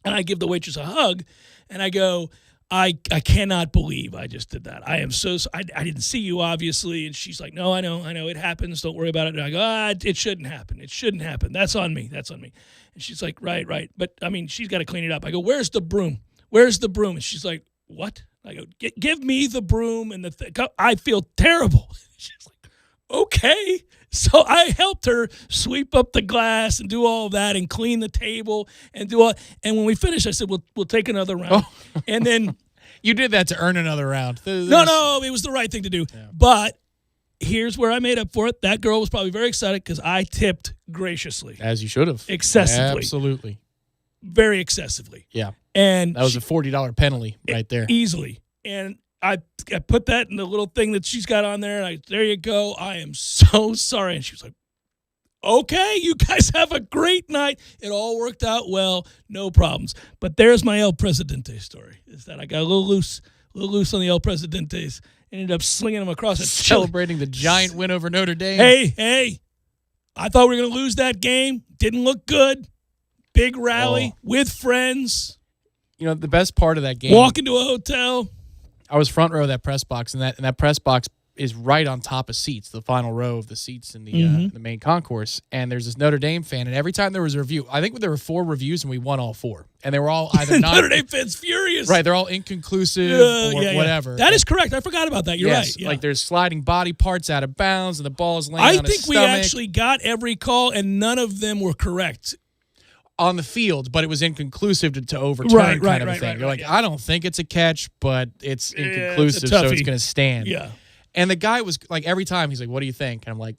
and I give the waitress a hug, and I go, I cannot believe I just did that. I am so I didn't see you, obviously. And she's like, no, I know. It happens. Don't worry about it. And I go, it shouldn't happen. It shouldn't happen. That's on me. And she's like, right. But, I mean, she's got to clean it up. I go, where's the broom? And she's like, what? I go, give me the broom and the I feel terrible. She's like, okay. So I helped her sweep up the glass and do all of that and clean the table and do all. And when we finished, I said, we'll take another round. And then you did that to earn another round. No, it was the right thing to do. Yeah. But here's where I made up for it. That girl was probably very excited because I tipped graciously. As you should have. Excessively. Absolutely. Very excessively. Yeah. And that was a $40 penalty right there. Easily. And I put that in the little thing that she's got on there, and there you go. I am so sorry. And she was like, okay, you guys have a great night. It all worked out well, no problems. But there's my El Presidente story, is that I got a little loose on the El Presidentes, ended up slinging them across a celebrating the giant win over Notre Dame. Hey, I thought we were going to lose that game. Didn't look good. Big rally with friends. The best part of that game. Walk into a hotel. I was front row of that press box, and that press box is right on top of seats, the final row of the seats in the main concourse. And there's this Notre Dame fan, and every time there was a review, I think there were 4 reviews, and we won all 4. And they were all either not Notre Dame fans furious, right? They're all inconclusive or whatever. That is correct. I forgot about that. You're right. Yeah. Like there's sliding body parts out of bounds, and the ball is laying on his stomach. I think we actually got every call, and none of them were correct. On the field, but it was inconclusive to overturn kind of a thing. You're like, I don't think it's a catch, but it's inconclusive, so it's going to stand. Yeah. And the guy was like, every time he's like, what do you think? And I'm like,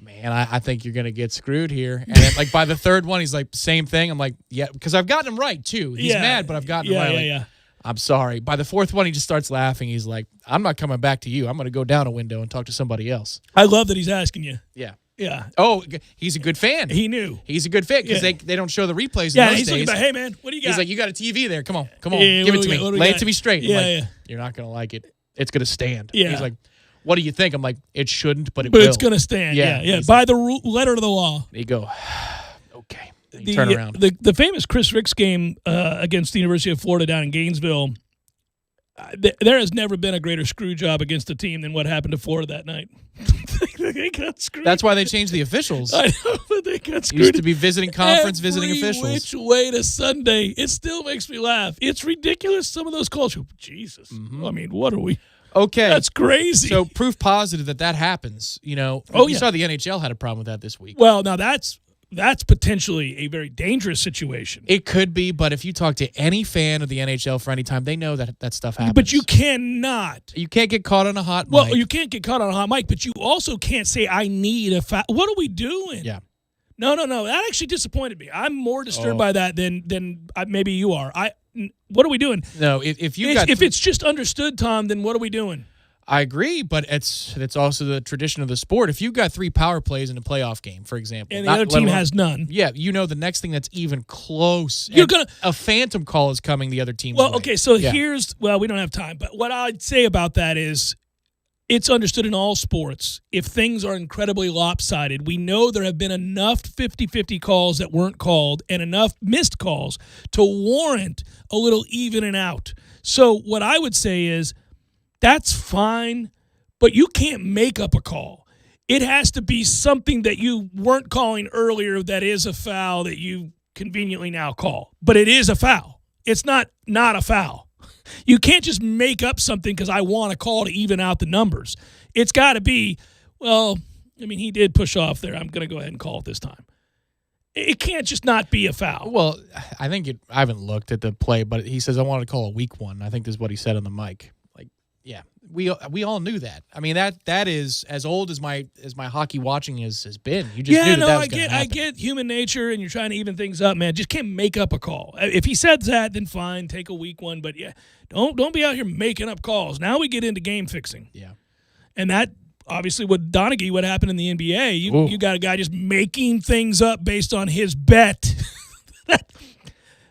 Man, I think you're going to get screwed here. And then, like, by the third one, he's like, same thing. I'm like, yeah, because I've gotten him right, too. He's mad, but I've gotten him right. Yeah. I'm sorry. By the fourth one, he just starts laughing. He's like, I'm not coming back to you. I'm going to go down a window and talk to somebody else. I love that he's asking you. Yeah. Yeah. Oh, he's a good fan. He knew. He's a good fan because they don't show the replays Yeah, in those he's days. looking about, hey, man, what do you got? He's like, you got a TV there. Come on. Yeah, Give it to me. Lay it to me straight. Yeah, I'm like, yeah. You're not going to like it. It's going to stand. Yeah. He's like, what do you think? I'm like, it shouldn't, but it But will. it's going to stand. Yeah. He's By the letter of the law. They go, okay. You turn around. The famous Chris Ricks game against the University of Florida down in Gainesville, there has never been a greater screw job against a team than what happened to Florida that night. They got screwed. That's why they changed the officials. I know, but they got screwed. Used to be visiting conference, visiting officials. Which way to Sunday? It still makes me laugh. It's ridiculous. Some of those calls. Jesus. I mean, what are we? Okay. That's crazy. So proof positive that happens. You know, you saw the NHL had a problem with that this week. Well, now that's potentially a very dangerous situation. It could be, but if you talk to any fan of the NHL for any time, they know that stuff happens. But you cannot. You can't get caught on a hot mic. Well, you can't get caught on a hot mic, but you also can't say, I need a foul. What are we doing? Yeah. No. That actually disappointed me. I'm more disturbed by that than maybe you are. What are we doing? No, if it's just understood, Tom, then what are we doing? I agree, but it's also the tradition of the sport. If you've got 3 power plays in a playoff game, for example, and the other team has none, the next thing that's even close, a phantom call is coming the other team's way. Okay, so here's we don't have time, but what I'd say about that is it's understood in all sports. If things are incredibly lopsided, we know there have been enough 50-50 calls that weren't called and enough missed calls to warrant a little even and out. So what I would say is, that's fine, but you can't make up a call. It has to be something that you weren't calling earlier that is a foul that you conveniently now call. But it is a foul. It's not a foul. You can't just make up something because I want a call to even out the numbers. It's got to be, he did push off there. I'm going to go ahead and call it this time. It can't just not be a foul. Well, I haven't looked at the play, but he says, I wanted to call a weak one. I think this is what he said on the mic. Yeah, we all knew that. I mean, that is as old as my hockey watching has been. You just knew that was going to happen. I get human nature, and you're trying to even things up, man. Just can't make up a call. If he said that, then fine, take a weak one. But don't be out here making up calls. Now we get into game fixing. Yeah, and that obviously what happened in the NBA. You got a guy just making things up based on his bet.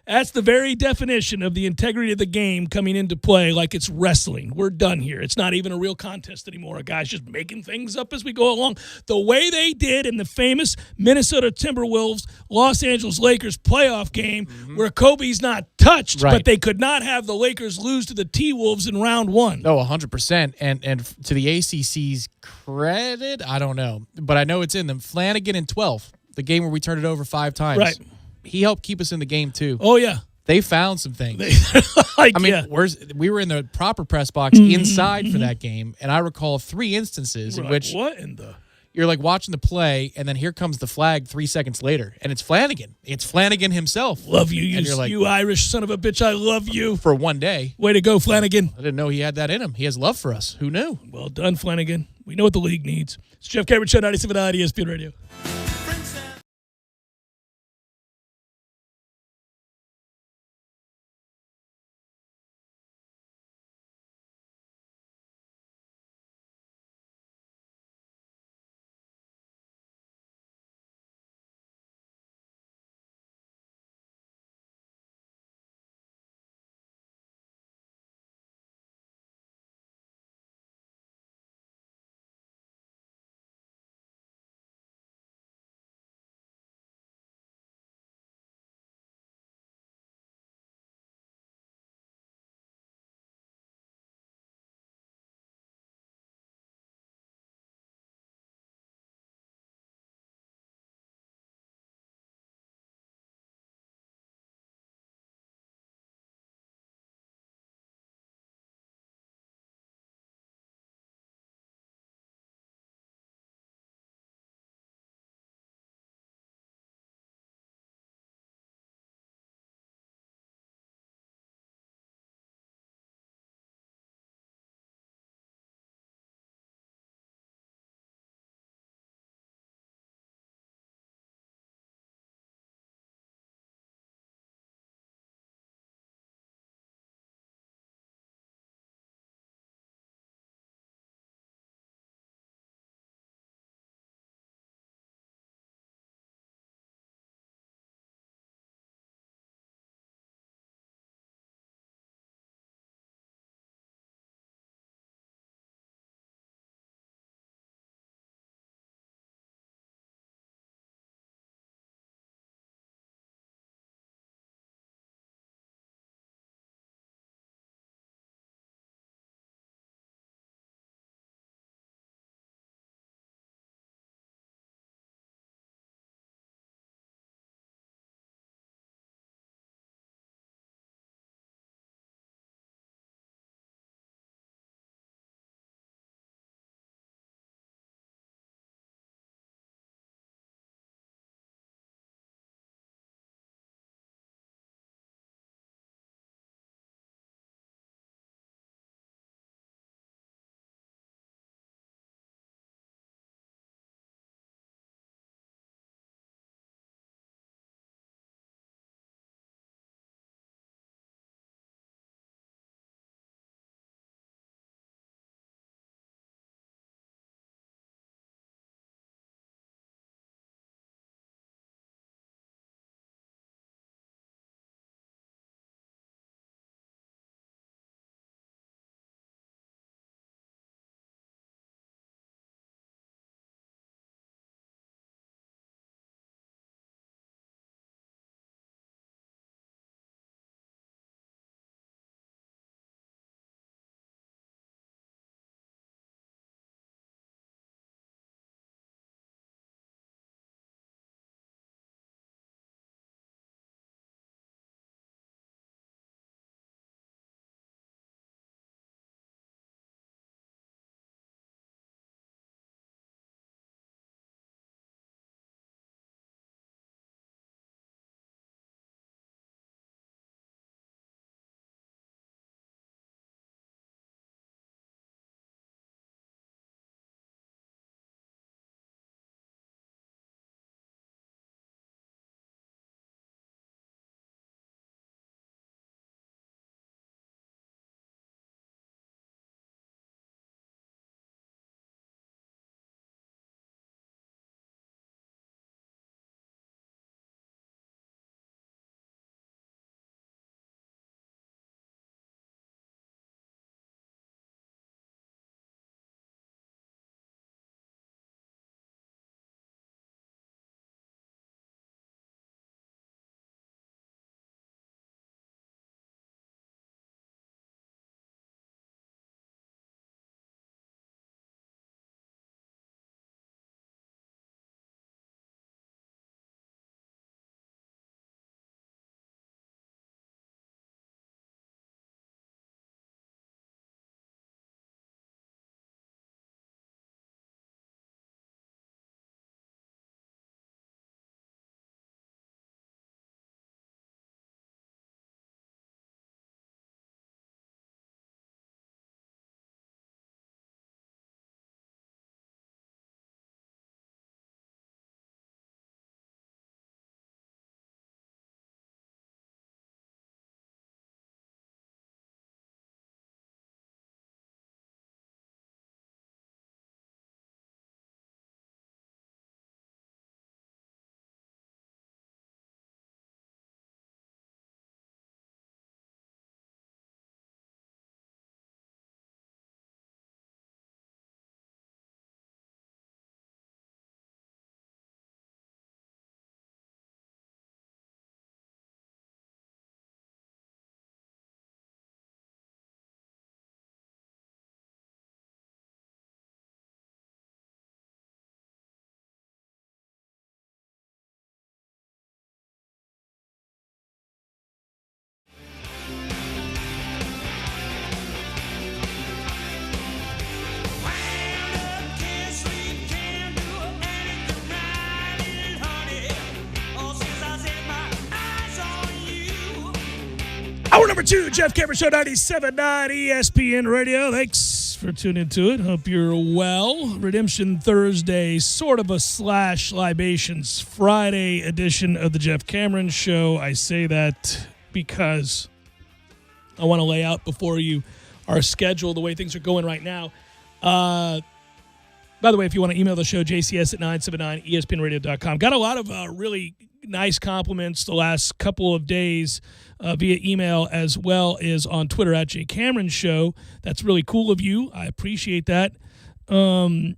That's the very definition of the integrity of the game coming into play like it's wrestling. We're done here. It's not even a real contest anymore. A guy's just making things up as we go along. The way they did in the famous Minnesota Timberwolves, Los Angeles Lakers playoff game where Kobe's not touched, but they could not have the Lakers lose to the T-Wolves in round 1. No, 100%. And to the ACC's credit, I don't know. But I know it's in them. Flanagan in 12, the game where we turned it over 5 times. Right. He helped keep us in the game, too. Oh, yeah. They found some things. We were in the proper press box inside for that game, and I recall 3 instances in which what in the... You're like watching the play, and then here comes the flag 3 seconds later, and it's Flanagan. It's Flanagan himself. Love you, you Irish son of a bitch. I love you. For one day. Way to go, Flanagan. I didn't know he had that in him. He has love for us. Who knew? Well done, Flanagan. We know what the league needs. It's Jeff Cameron Show, 97.9 ESPN Radio. Hour number 2, Jeff Cameron Show, 97.9 ESPN Radio. Thanks for tuning into it. Hope you're well. Redemption Thursday, sort of a / Libations Friday edition of the Jeff Cameron Show. I say that because I want to lay out before you our schedule, the way things are going right now. By the way, if you want to email the show, jcs at 979espnradio.com. Got a lot of really nice compliments the last couple of days via email, as well as on Twitter at jcameronshow. That's really cool of you. I appreciate that. And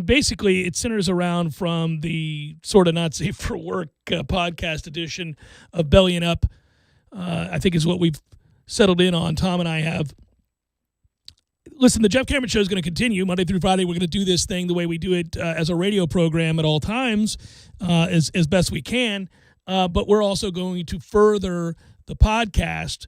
basically it centers around from the sort of not safe for work podcast edition of Bellying Up. I think is what we've settled in on. Tom and I have. Listen, the Jeff Cameron Show is going to continue Monday through Friday. We're going to do this thing the way we do it as a radio program at all times, as best we can. But we're also going to further the podcast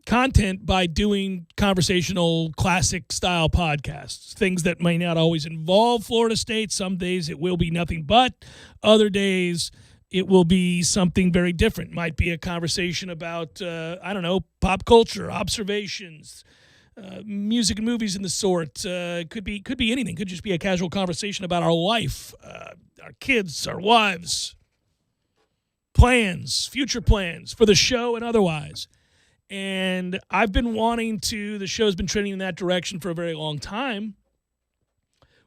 content by doing conversational, classic-style podcasts, things that may not always involve Florida State. Some days it will be nothing but. Other days it will be something very different. Might be a conversation about, pop culture, observations, music and movies and the sort. Could be anything. Could just be a casual conversation about our life, our kids, our wives, plans, future plans for the show and otherwise. And I've been the show's been trending in that direction for a very long time.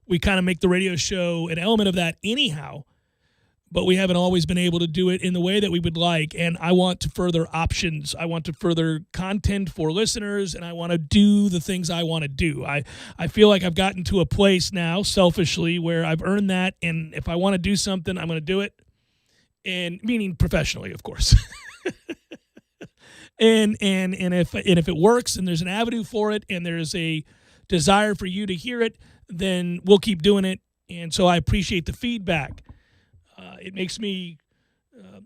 We kind of make the radio show an element of that anyhow, but we haven't always been able to do it in the way that we would like. And I want to further options. I want to further content for listeners, and I want to do the things I want to do. I feel like I've gotten to a place now, selfishly, where I've earned that, and if I want to do something, I'm going to do it, and meaning professionally, of course. and if it works and there's an avenue for it and there's a desire for you to hear it, then we'll keep doing it. And so I appreciate the feedback. It makes me,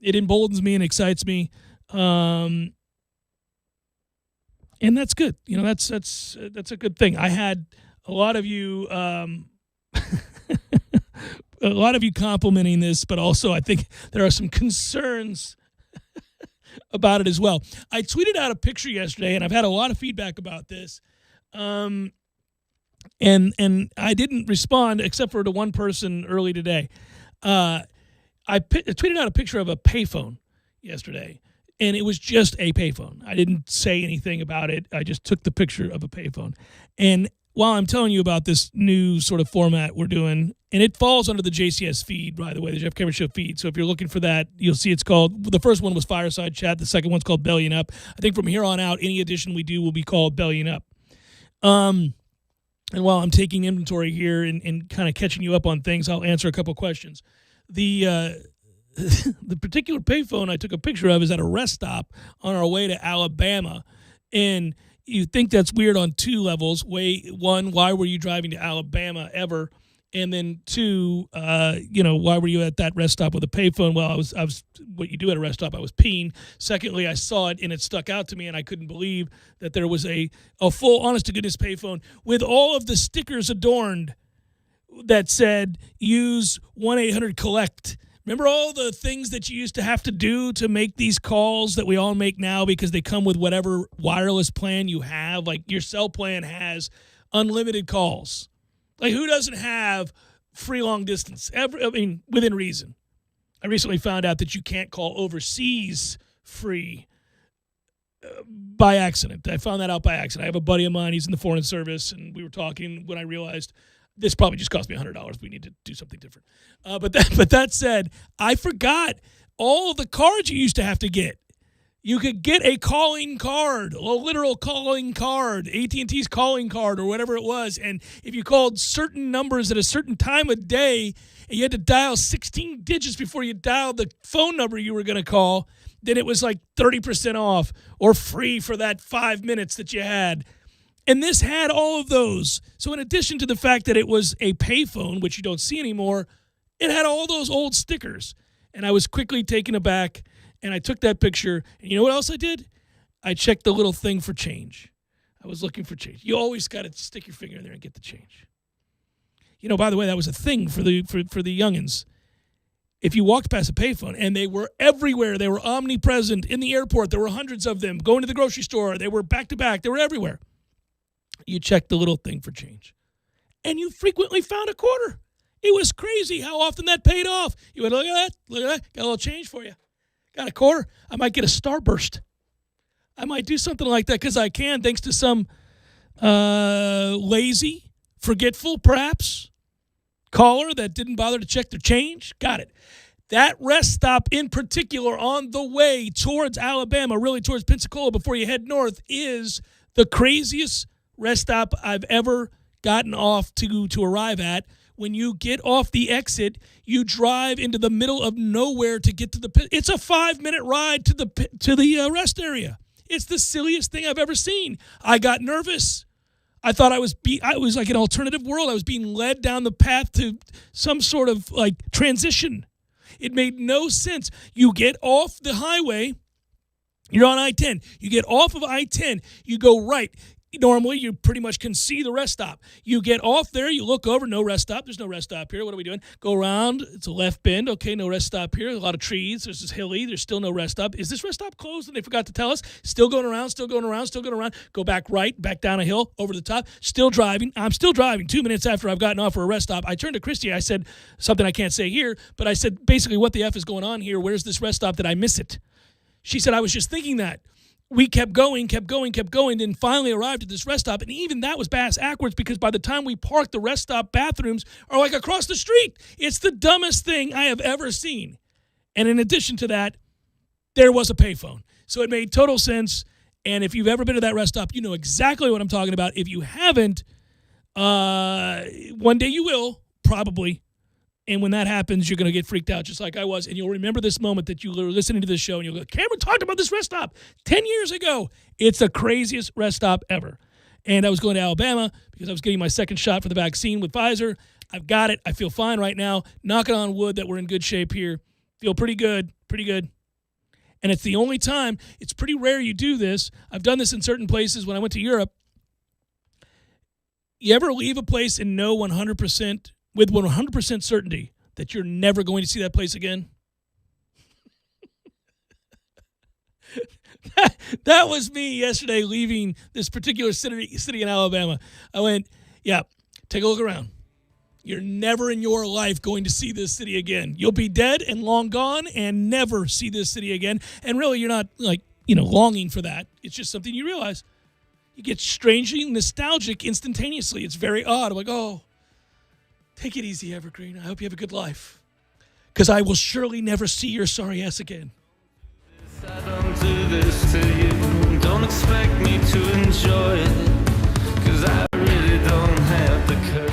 it emboldens me and excites me, and that's good. You know, that's a good thing. I had a lot of you, complimenting this, but also I think there are some concerns about it as well. I tweeted out a picture yesterday, and I've had a lot of feedback about this, and I didn't respond except for to one person early today. I tweeted out a picture of a payphone yesterday, and it was just a payphone. I didn't say anything about it. I just took the picture of a payphone. And while I'm telling you about this new sort of format we're doing, and it falls under the JCS feed, by the way, the Jeff Cameron Show feed. So if you're looking for that, you'll see it's called, the first one was Fireside Chat. The second one's called Bellying Up. I think from here on out, any edition we do will be called Bellying Up. And while I'm taking inventory here and kind of catching you up on things, I'll answer a couple questions. The particular payphone I took a picture of is at a rest stop on our way to Alabama, and you think that's weird on two levels. One, why were you driving to Alabama ever? And then two, why were you at that rest stop with a payphone? Well, I was what you do at a rest stop. I was peeing. Secondly, I saw it and it stuck out to me, and I couldn't believe that there was a full, honest to goodness payphone with all of the stickers adorned that said use 1-800-COLLECT. Remember all the things that you used to have to do to make these calls that we all make now because they come with whatever wireless plan you have? Like your cell plan has unlimited calls. Like who doesn't have free long distance? Within reason. I recently found out that you can't call overseas free by accident. I found that out by accident. I have a buddy of mine. He's in the Foreign Service, and we were talking when I realized this probably just cost me $100. We need to do something different. But that said, I forgot all of the cards you used to have to get. You could get a calling card, a literal calling card, AT&T's calling card or whatever it was. And if you called certain numbers at a certain time of day and you had to dial 16 digits before you dialed the phone number you were going to call, then it was like 30% off or free for that 5 minutes that you had. And this had all of those. So in addition to the fact that it was a payphone, which you don't see anymore, it had all those old stickers. And I was quickly taken aback, and I took that picture. And you know what else I did? I checked the little thing for change. I was looking for change. You always got to stick your finger in there and get the change. You know, by the way, that was a thing for the youngins. if you walked past a payphone, and they were everywhere, they were omnipresent in the airport, there were hundreds of them, going to the grocery store, they were back to back, they were everywhere. You checked the little thing for change, and you frequently found a quarter. It was crazy how often that paid off. You went, look at that, got a little change for you. Got a quarter. I might get a Starburst. I might do something like that because I can, thanks to some lazy, forgetful, perhaps, caller that didn't bother to check their change. Got it. That rest stop in particular on the way towards Alabama, really towards Pensacola before you head north, is the craziest rest stop I've ever gotten off to arrive at. When you get off the exit, you drive into the middle of nowhere to get to the. It's a 5-minute ride to the rest area. It's the silliest thing I've ever seen. I got nervous. I thought I was like an alternative world. I was being led down the path to some sort of like transition. It made no sense. You get off the highway. You're on I-10. You get off of I-10. You go right. Normally, you pretty much can see the rest stop. You get off there, you look over, no rest stop. There's no rest stop here. What are we doing? Go around. It's a left bend. Okay, no rest stop here. A lot of trees. This is hilly. There's still no rest stop. Is this rest stop closed? And they forgot to tell us. Still going around, still going around, still going around. Go back right, back down a hill, over the top. Still driving. I'm still driving. 2 minutes after I've gotten off for a rest stop, I turned to Christy. I said something I can't say here, but I said, basically, what the F is going on here? Where's this rest stop? Did I miss it? She said, I was just thinking that. We kept going, then finally arrived at this rest stop. And even that was backwards because by the time we parked, the rest stop bathrooms are like across the street. It's the dumbest thing I have ever seen. And in addition to that, there was a payphone. So it made total sense. And if you've ever been to that rest stop, you know exactly what I'm talking about. If you haven't, one day you will, probably. And when that happens, you're going to get freaked out just like I was. And you'll remember this moment that you were listening to this show and you'll go, Cameron talked about this rest stop 10 years ago. It's the craziest rest stop ever. And I was going to Alabama because I was getting my second shot for the vaccine with Pfizer. I've got it. I feel fine right now. Knocking on wood that we're in good shape here. Feel pretty good. And it's the only time, it's pretty rare you do this. I've done this in certain places when I went to Europe. You ever leave a place and know 100% with 100% certainty that you're never going to see that place again? That was me yesterday leaving this particular city in Alabama. I went, yeah, take a look around. You're never in your life going to see this city again. You'll be dead and long gone and never see this city again. And really, you're not longing for that. It's just something you realize. You get strangely nostalgic instantaneously. It's very odd. I'm like, oh, take it easy, Evergreen. I hope you have a good life. Because I will surely never see your sorry ass again. I don't do this to you. Don't expect me to enjoy it. Because I really don't have the courage.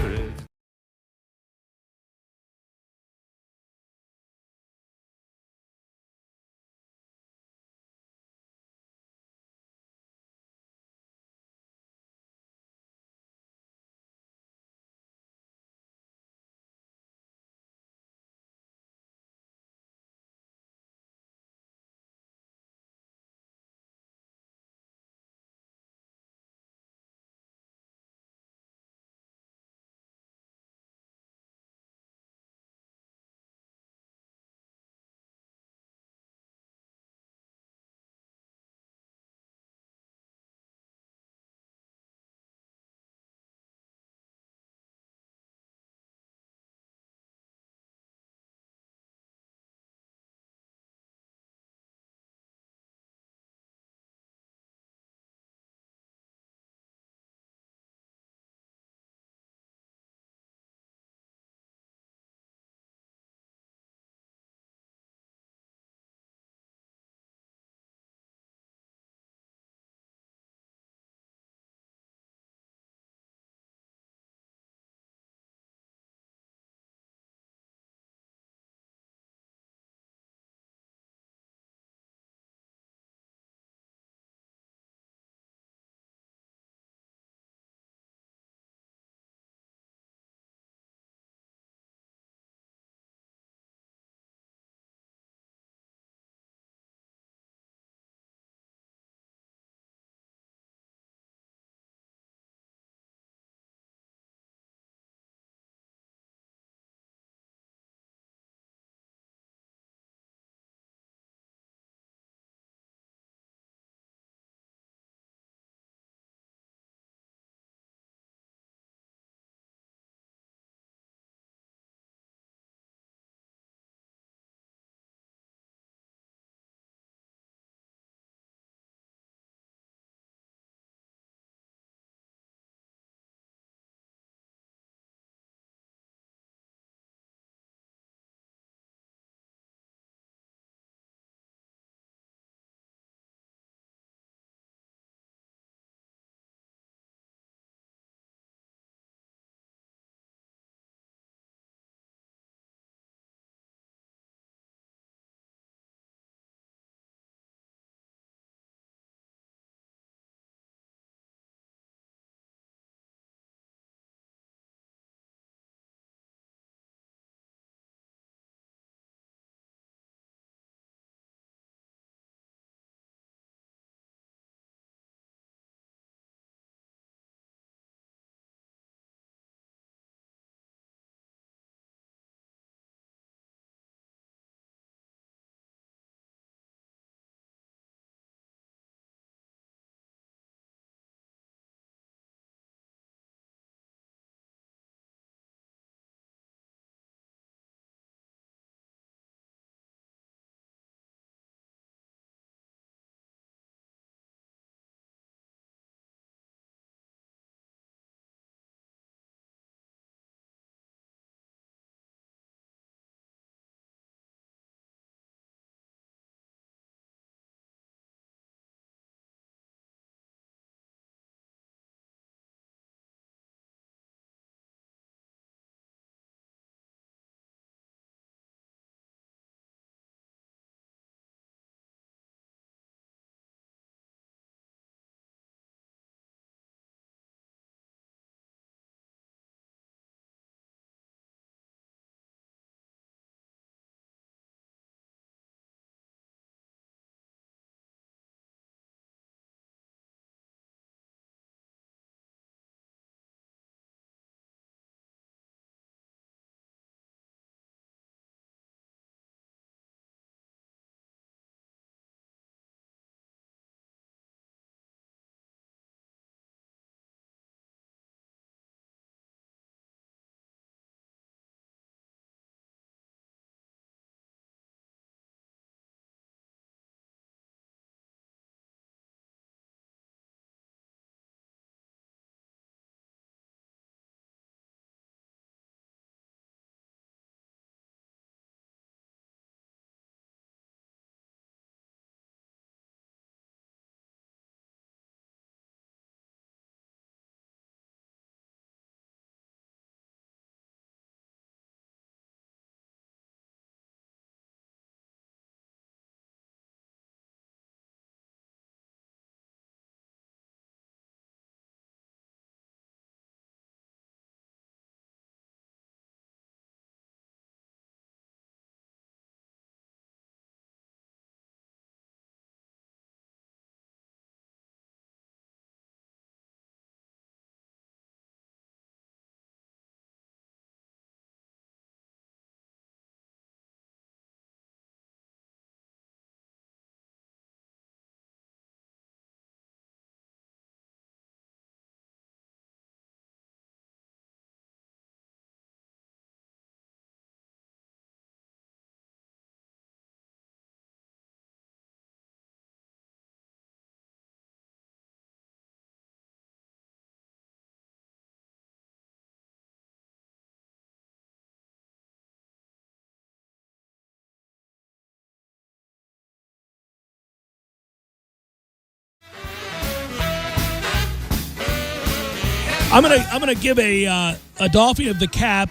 I'm gonna give a doffing of the cap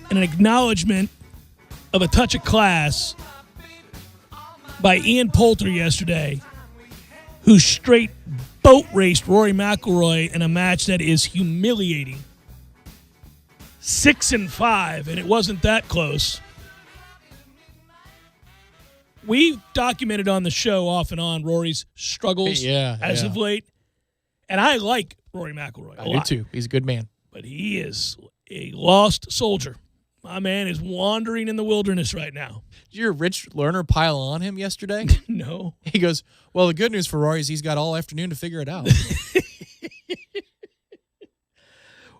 and an acknowledgement of a touch of class by Ian Poulter yesterday, who straight boat raced Rory McIlroy in a match that is humiliating. 6-5, and it wasn't that close. We've documented on the show off and on Rory's struggles as of late, and I like Rory McIlroy a lot. I do too. He's a good man. But he is a lost soldier. My man is wandering in the wilderness right now. Did your Rich Lerner pile on him yesterday? No. He goes, well, the good news for Rory is he's got all afternoon to figure it out.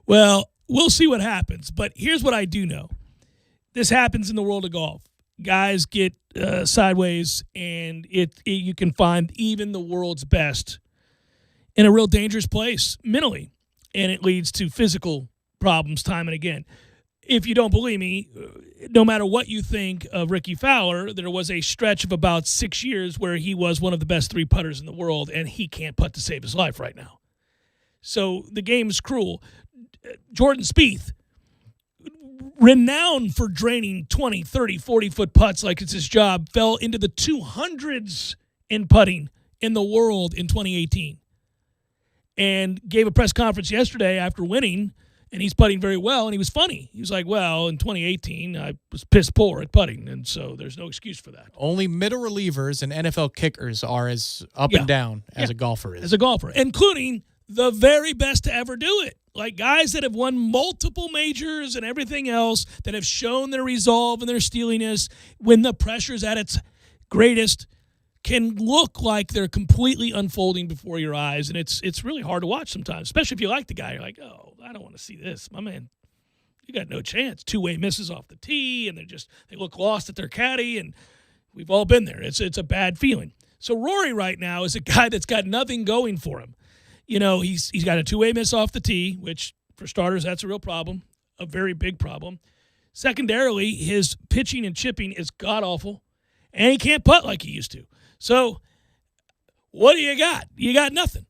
Well, we'll see what happens. But here's what I do know. This happens in the world of golf. Guys get sideways, and you can find even the world's best in a real dangerous place mentally, and it leads to physical problems time and again. If you don't believe me, no matter what you think of Ricky Fowler, there was a stretch of about 6 years where he was one of the best 3 putters in the world, and he can't putt to save his life right now. So the game is cruel. Jordan Spieth, renowned for draining 20, 30, 40-foot putts like it's his job, fell into the 200s in putting in the world in 2018 and gave a press conference yesterday after winning. And he's putting very well, and he was funny. He was like, well, in 2018, I was piss poor at putting, and so there's no excuse for that. Only middle relievers and NFL kickers are as up and down as a golfer is. As a golfer, including the very best to ever do it. Like guys that have won multiple majors and everything else, that have shown their resolve and their steeliness when the pressure's at its greatest, can look like they're completely unfolding before your eyes, and it's really hard to watch sometimes, especially if you like the guy. You're like, oh, I don't want to see this. My man, you got no chance. 2-way misses off the tee, and they look lost at their caddy, and we've all been there. It's a bad feeling. So Rory right now is a guy that's got nothing going for him. You know, he's got a 2-way miss off the tee, which for starters, that's a real problem, a very big problem. Secondarily, his pitching and chipping is god-awful, and he can't putt like he used to. So what do you got? You got nothing.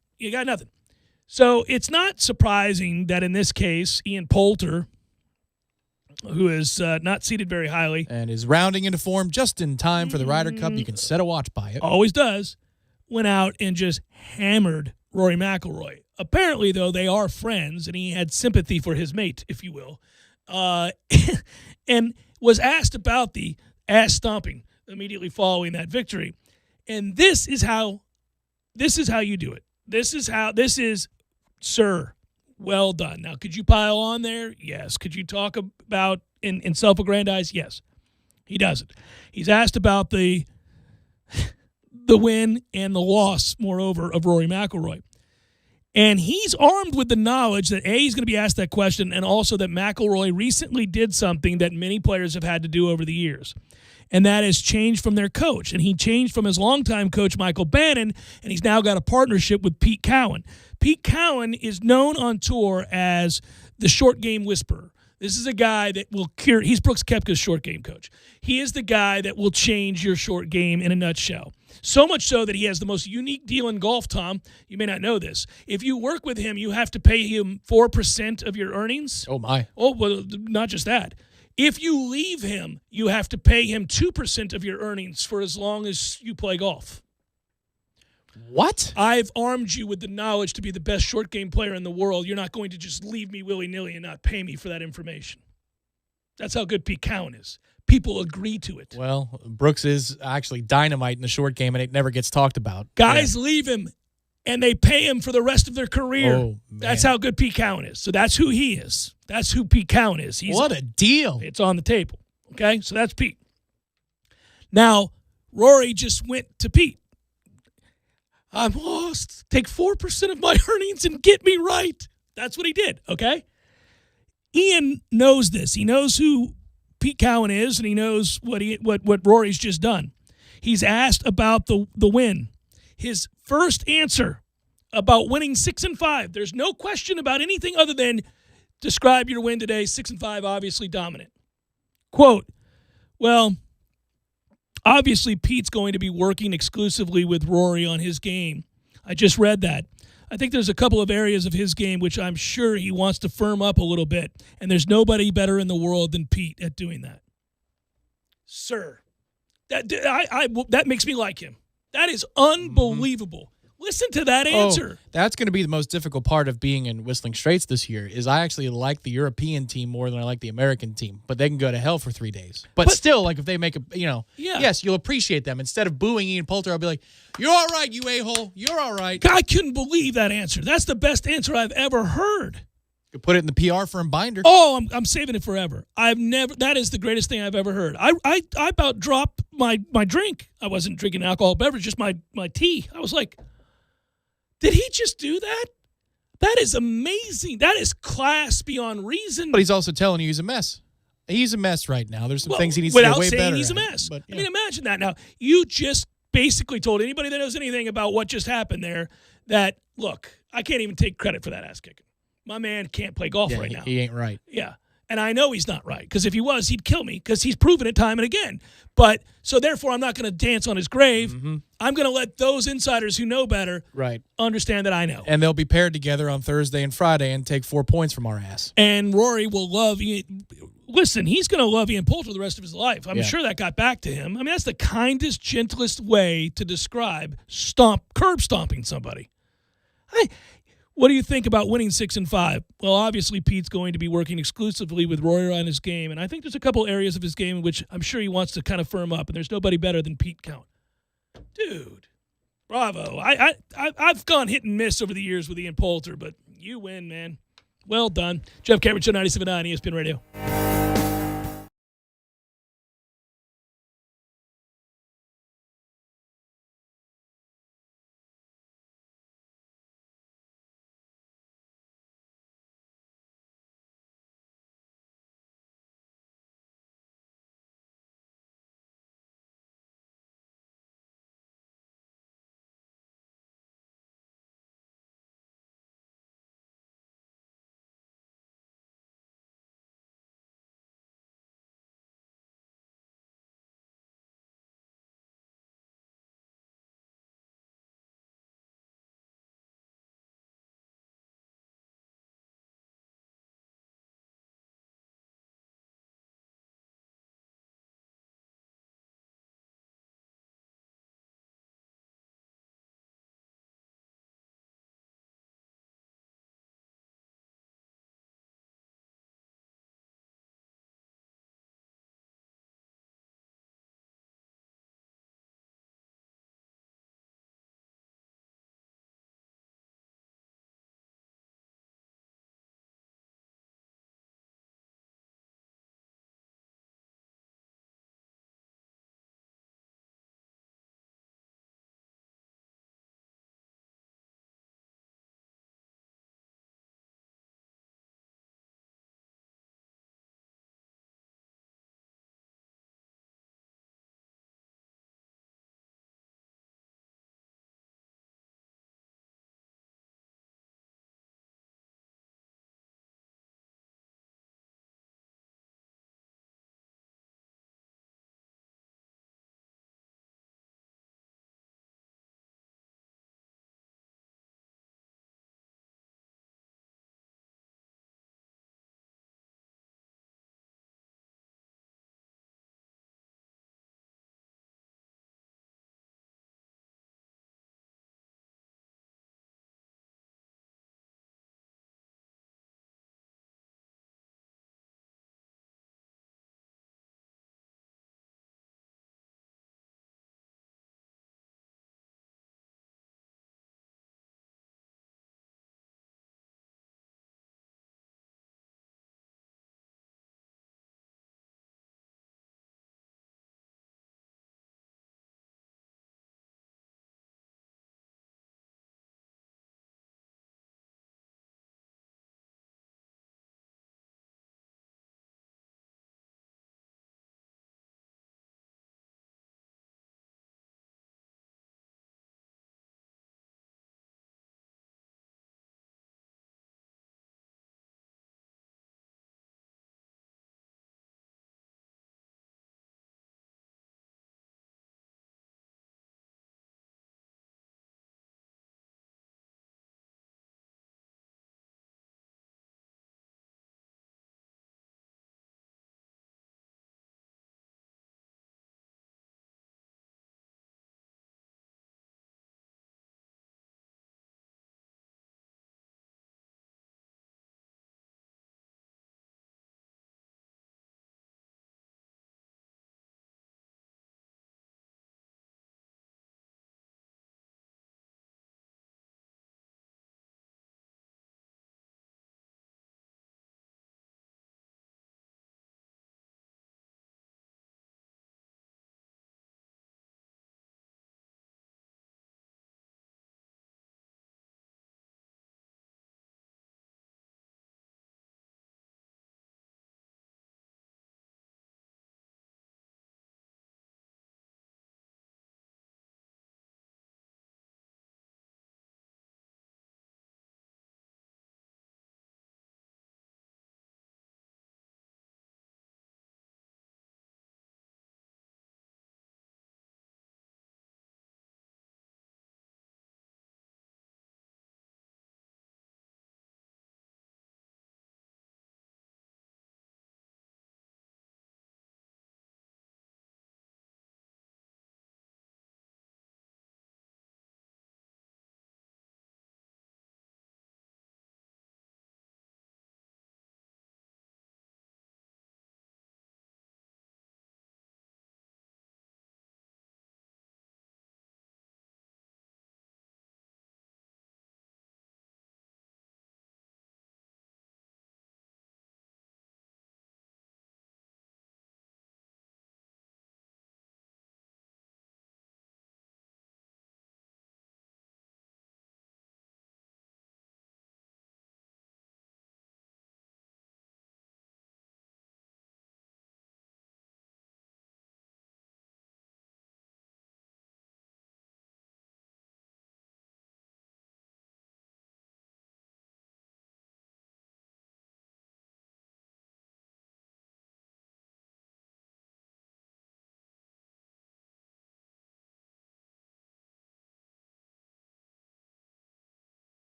So it's not surprising that in this case, Ian Poulter, who is not seated very highly. And is rounding into form just in time for the Ryder Cup. You can set a watch by it. Always does. Went out and just hammered Rory McIlroy. Apparently, though, they are friends, and he had sympathy for his mate, if you will, and was asked about the ass stomping immediately following that victory. And this is how you do it. This is, sir, well done. Now, could you pile on there? Yes. Could you talk about and self-aggrandize? Yes. He doesn't. He's asked about the win and the loss, moreover, of Rory McIlroy. And he's armed with the knowledge that, A, he's going to be asked that question, and also that McIlroy recently did something that many players have had to do over the years. And that is change from their coach. And he changed from his longtime coach, Michael Bannon, and he's now got a partnership with Pete Cowan. Pete Cowan is known on tour as the short game whisperer. This is a guy that will cure. He's Brooks Koepka's short game coach. He is the guy that will change your short game in a nutshell. So much so that he has the most unique deal in golf, Tom. You may not know this. If you work with him, you have to pay him 4% of your earnings. Oh, my. Oh, well, not just that. If you leave him, you have to pay him 2% of your earnings for as long as you play golf. What? I've armed you with the knowledge to be the best short game player in the world. You're not going to just leave me willy-nilly and not pay me for that information. That's how good Pete Cowan is. People agree to it. Well, Brooks is actually dynamite in the short game, and it never gets talked about. Guys leave him, and they pay him for the rest of their career. Oh, man. That's how good Pete Cowan is. So that's who he is. That's who Pete Cowan is. What a deal. It's on the table. Okay? So that's Pete. Now, Rory just went to Pete. I'm lost. Take 4% of my earnings and get me right. That's what he did, okay? Ian knows this. He knows who Pete Cowan is, and he knows what Rory's just done. He's asked about the win. His first answer about winning 6-5. There's no question about anything other than describe your win today. 6-5, obviously dominant. Quote, well, obviously Pete's going to be working exclusively with Rory on his game. I just read that. I think there's a couple of areas of his game which I'm sure he wants to firm up a little bit, and there's nobody better in the world than Pete at doing that. Sir, that makes me like him. That is unbelievable. Mm-hmm. Listen to that answer. That's going to be the most difficult part of being in Whistling Straits this year is I actually like the European team more than I like the American team, but they can go to hell for 3 days. But still, like if they make yes, you'll appreciate them. Instead of booing Ian Poulter, I'll be like, you're all right, you a-hole. You're all right. I couldn't believe that answer. That's the best answer I've ever heard. You put it in the PR firm binder. Oh, I'm saving it forever. That is the greatest thing I've ever heard. I about dropped my drink. I wasn't drinking alcohol beverage, just my tea. I was like, did he just do that? That is amazing. That is class beyond reason. But he's also telling you he's a mess. He's a mess right now. There's some things he needs to get way better. Without saying he's a mess. But, I mean, imagine that. Now, you just basically told anybody that knows anything about what just happened there that, look, I can't even take credit for that ass kicking. My man can't play golf right now. He ain't right. Yeah. And I know he's not right, because if he was, he'd kill me, because he's proven it time and again. But so therefore, I'm not going to dance on his grave. Mm-hmm. I'm going to let those insiders who know better understand that I know. And they'll be paired together on Thursday and Friday and take 4 points from our ass. And Rory will love Ian. Listen, he's going to love Ian Poulter the rest of his life. I'm sure that got back to him. I mean, that's the kindest, gentlest way to describe curb stomping somebody. What do you think about winning 6 and 5? Well, obviously, Pete's going to be working exclusively with Rory on his game, and I think there's a couple areas of his game in which I'm sure he wants to kind of firm up, and there's nobody better than Pete Count. Dude, bravo. I've gone hit and miss over the years with Ian Poulter, but you win, man. Well done. Jeff Cameron, Show 97.9 ESPN Radio.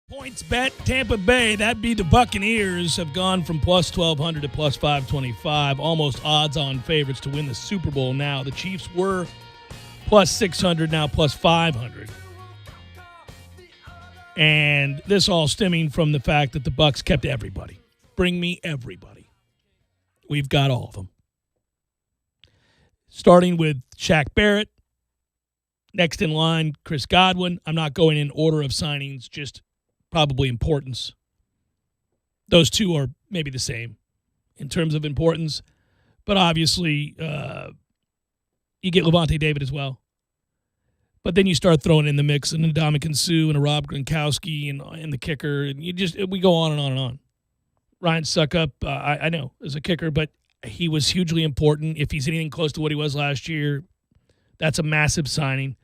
Points bet Tampa Bay, that'd be the Buccaneers, have gone from plus 1,200 to plus 525, almost odds-on favorites to win the Super Bowl now. The Chiefs were plus 600, now plus 500. And this all stemming from the fact that the Bucs kept everybody. Bring me everybody. We've got all of them. Starting with Shaq Barrett. Next in line, Chris Godwin. I'm not going in order of signings, just probably importance. Those two are maybe the same in terms of importance. But obviously, you get Levante David as well. But then you start throwing in the mix and Ndamukong Suh and a Rob Gronkowski and the kicker. And we go on and on and on. Ryan Suckup, I know, is a kicker, but he was hugely important. If he's anything close to what he was last year, that's a massive signing.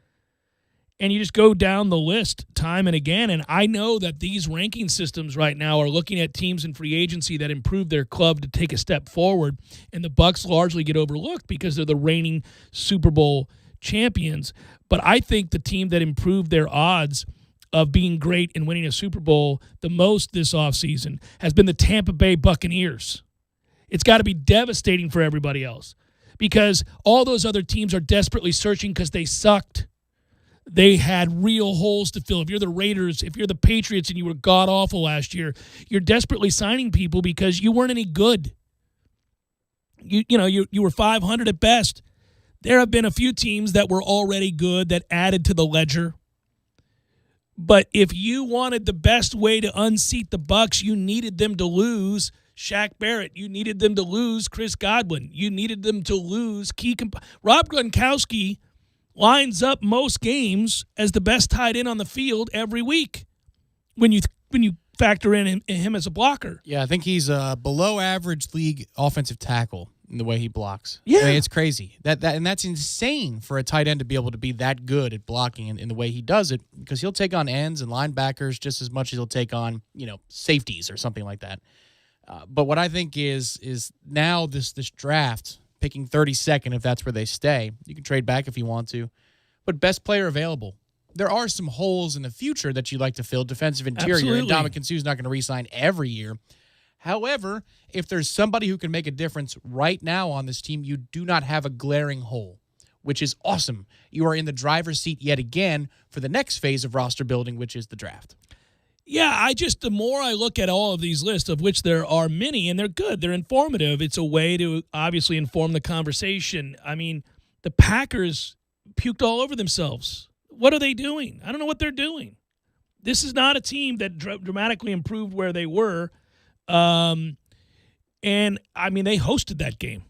And you just go down the list time and again. And I know that these ranking systems right now are looking at teams in free agency that improve their club to take a step forward. And the Bucs largely get overlooked because they're the reigning Super Bowl champions. But I think the team that improved their odds of being great and winning a Super Bowl the most this offseason has been the Tampa Bay Buccaneers. It's got to be devastating for everybody else because all those other teams are desperately searching because they sucked. They had real holes to fill. If you're the Raiders, if you're the Patriots and you were god-awful last year, you're desperately signing people because you weren't any good. You were 500 at best. There have been a few teams that were already good that added to the ledger. But if you wanted the best way to unseat the Bucs, you needed them to lose Shaq Barrett. You needed them to lose Chris Godwin. You needed them to lose Rob Gronkowski lines up most games as the best tight end on the field every week when you factor in him as a blocker. Yeah, I think he's a below average league offensive tackle in the way he blocks. Yeah. I mean, it's crazy. And that's insane for a tight end to be able to be that good at blocking in the way he does it because he'll take on ends and linebackers just as much as he'll take on, safeties or something like that. But what I think is now this draft, picking 32nd if that's where they stay. You can trade back if you want to. But best player available. There are some holes in the future that you'd like to fill. Defensive interior. Absolutely. And Ndamukong Suh's not going to re-sign every year. However, if there's somebody who can make a difference right now on this team, you do not have a glaring hole, which is awesome. You are in the driver's seat yet again for the next phase of roster building, which is the draft. Yeah, the more I look at all of these lists, of which there are many, and they're good, they're informative, it's a way to obviously inform the conversation. I mean, the Packers puked all over themselves. What are they doing? I don't know what they're doing. This is not a team that dramatically improved where they were. And, I mean, they hosted that game.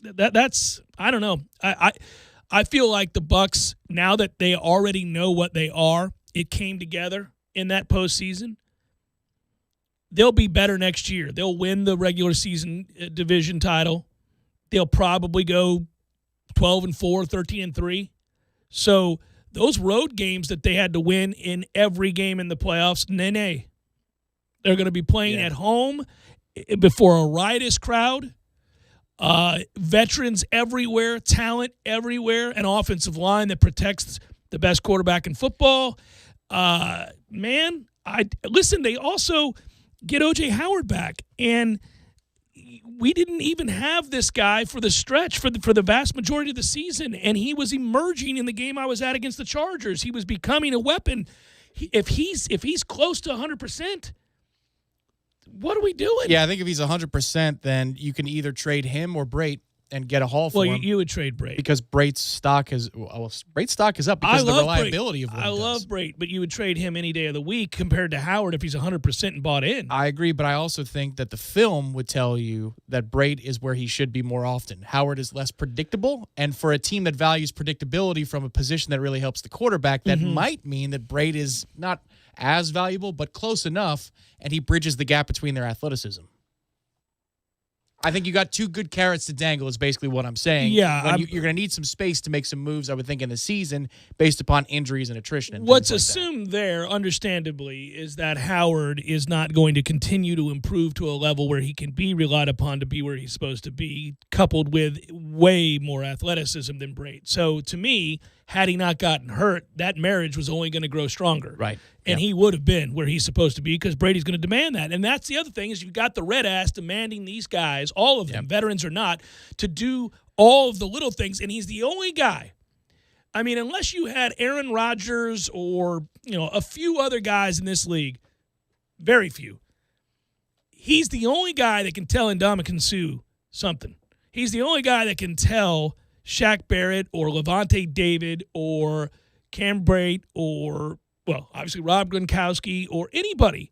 That's I don't know. I feel like the Bucs, now that they already know what they are, it came together in that postseason. They'll be better next year. They'll win the regular season division title. They'll probably go 12-4, 13-3. So those road games that they had to win in every game in the playoffs, nay. They're going to be playing at home before a riotous crowd. Veterans everywhere, talent everywhere, an offensive line that protects the best quarterback in football. They also get O.J. Howard back, and we didn't even have this guy for the stretch for the vast majority of the season, and he was emerging in the game I was at against the Chargers. He was becoming a weapon. If he's close to 100%, what are we doing? Yeah, I think if he's 100%, then you can either trade him or Brate and get a haul for him. Well, you would trade Brate. Because Brate's stock is up because of the reliability of what he does. I love Brate, but you would trade him any day of the week compared to Howard if he's 100% and bought in. I agree, but I also think that the film would tell you that Brate is where he should be more often. Howard is less predictable, and for a team that values predictability from a position that really helps the quarterback, that might mean that Brate is not as valuable, but close enough, and he bridges the gap between their athleticism. I think you got two good carrots to dangle is basically what I'm saying. Yeah. You're going to need some space to make some moves, I would think, in the season based upon injuries and attrition. And what's assumed there, understandably, is that Howard is not going to continue to improve to a level where he can be relied upon to be where he's supposed to be, coupled with way more athleticism than Brate. So, to me, had he not gotten hurt, that marriage was only going to grow stronger. Right. And he would have been where he's supposed to be because Brady's going to demand that. And that's the other thing is you've got the red ass demanding these guys, all of them, veterans or not, to do all of the little things. And he's the only guy. I mean, unless you had Aaron Rodgers or, a few other guys in this league, very few, he's the only guy that can tell Ndamukong Suh something. He's the only guy that can tell Shaq Barrett or Levante David or Cam Brate or, well, obviously Rob Gronkowski or anybody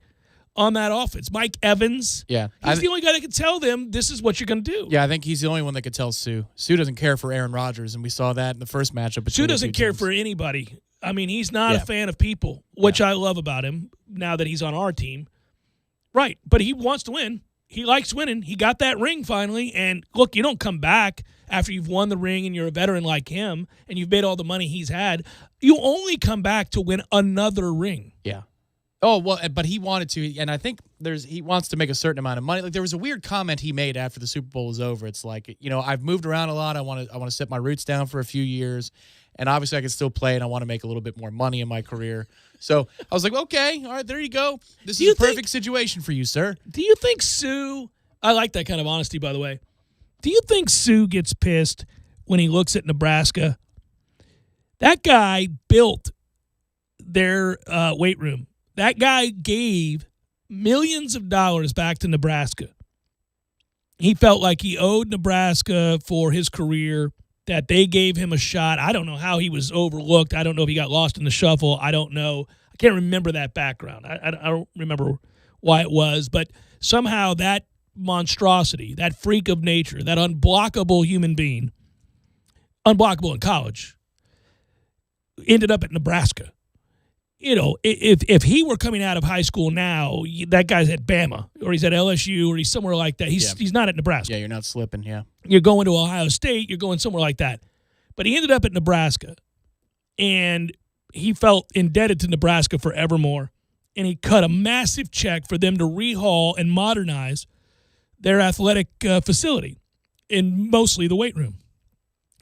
on that offense. Mike Evans. Yeah. He's the only guy that can tell them this is what you're going to do. Yeah, I think he's the only one that could tell Suh. Suh doesn't care for Aaron Rodgers, and we saw that in the first matchup. Suh doesn't care for anybody. I mean, he's not a fan of people, which I love about him now that he's on our team. Right, but he wants to win. He likes winning. He got that ring finally. And, look, you don't come back after you've won the ring and you're a veteran like him and you've made all the money he's had. You only come back to win another ring. Yeah. Oh, well, but he wanted to, and I think he wants to make a certain amount of money. Like there was a weird comment he made after the Super Bowl was over. It's like, I've moved around a lot. I want to set my roots down for a few years, and obviously I can still play, and I want to make a little bit more money in my career. So I was like, okay, all right, there you go. This is a perfect situation for you, sir. Do you think Suh? I like that kind of honesty, by the way. Do you think Suh gets pissed when he looks at Nebraska? That guy built their weight room. That guy gave millions of dollars back to Nebraska. He felt like he owed Nebraska for his career, that they gave him a shot. I don't know how he was overlooked. I don't know if he got lost in the shuffle. I don't know. I can't remember that background. I don't remember why it was, but somehow that monstrosity, that freak of nature, that unblockable human being, unblockable in college, ended up at Nebraska. If he were coming out of high school now, that guy's at Bama or he's at LSU or he's somewhere like that. He's not at Nebraska. Yeah, you're not slipping, yeah. You're going to Ohio State. You're going somewhere like that. But he ended up at Nebraska, and he felt indebted to Nebraska forevermore, and he cut a massive check for them to rehaul and modernize their athletic facility, and mostly the weight room.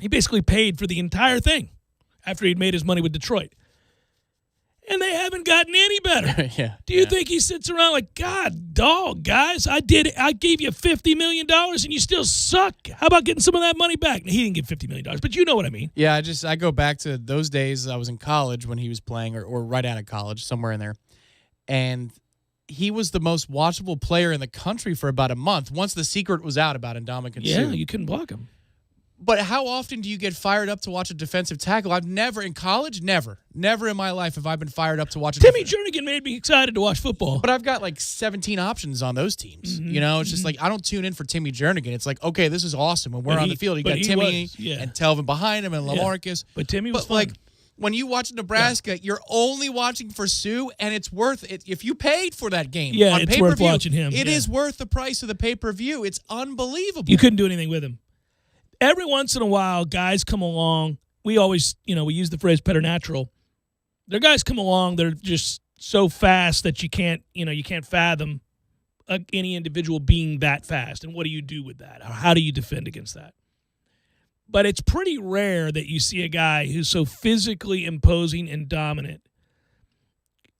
He basically paid for the entire thing after he'd made his money with Detroit. And they haven't gotten any better. Do you think he sits around like, God, dog, guys, I gave you $50 million and you still suck. How about getting some of that money back? He didn't get $50 million, but you know what I mean. Yeah, I go back to those days I was in college when he was playing or right out of college, somewhere in there. And he was the most watchable player in the country for about a month once the secret was out about Ndamukong Suh. Yeah, you couldn't block him. But how often do you get fired up to watch a defensive tackle? I've never, in college, never in my life have I been fired up to watch a Timmy Jernigan made me excited to watch football. But I've got like 17 options on those teams. Mm-hmm. It's just like I don't tune in for Timmy Jernigan. It's like, okay, this is awesome. When we're on the field, you got Timmy and Telvin behind him and LaMarcus. But Timmy was fun. Like, when you watch Nebraska, you're only watching for Suh, and it's worth it. If you paid for that game on it's worth watching him. It is worth the price of the pay-per-view. It's unbelievable. You couldn't do anything with him. Every once in a while, guys come along. We always, we use the phrase preternatural. Their guys come along. They're just so fast that you can't fathom any individual being that fast. And what do you do with that? How do you defend against that? But it's pretty rare that you see a guy who's so physically imposing and dominant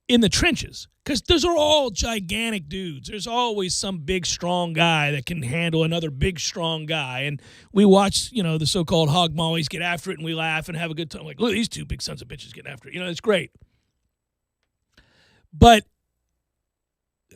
in the trenches, because those are all gigantic dudes. There's always some big, strong guy that can handle another big, strong guy. And we watch, the so-called hog mollies get after it, and we laugh and have a good time. Like, look, these two big sons of bitches getting after it. It's great. But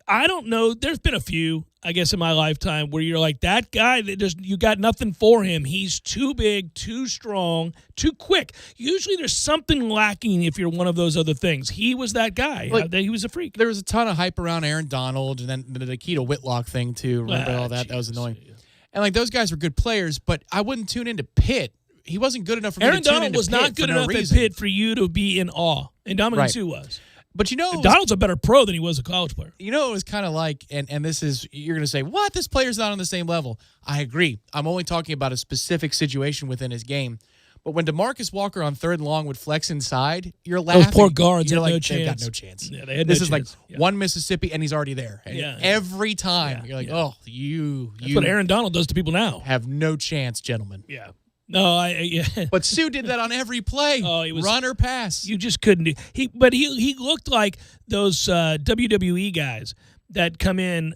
I don't know. There's been a few, I guess, in my lifetime where you're like, that guy, you got nothing for him. He's too big, too strong, too quick. Usually there's something lacking if you're one of those other things. He was that guy. He was a freak. There was a ton of hype around Aaron Donald and then the Nikita Whitlock thing, too. Remember all that? That was annoying. Yeah. And, those guys were good players, but I wouldn't tune into Pitt. He wasn't good enough for me to tune into Pitt. Aaron Donald was not good enough at Pitt for you to be in awe. And Ndamukong Suh was. But Donald's a better pro than he was a college player. It was kind of like, and this is, you're going to say, what? This player's not on the same level. I agree. I'm only talking about a specific situation within his game. But when DeMarcus Walker on 3rd and long would flex inside, you're laughing. Those poor guards had no chance. They've got no chance. Yeah, they had this no is chance. Like one Mississippi, and he's already there. And every time, you're like, oh, That's what Aaron Donald does to people now. Have no chance, gentlemen. Yeah. No, yeah. But Sue did that on every play. Oh, he was run or pass. You just couldn't do. He looked like those WWE guys that come in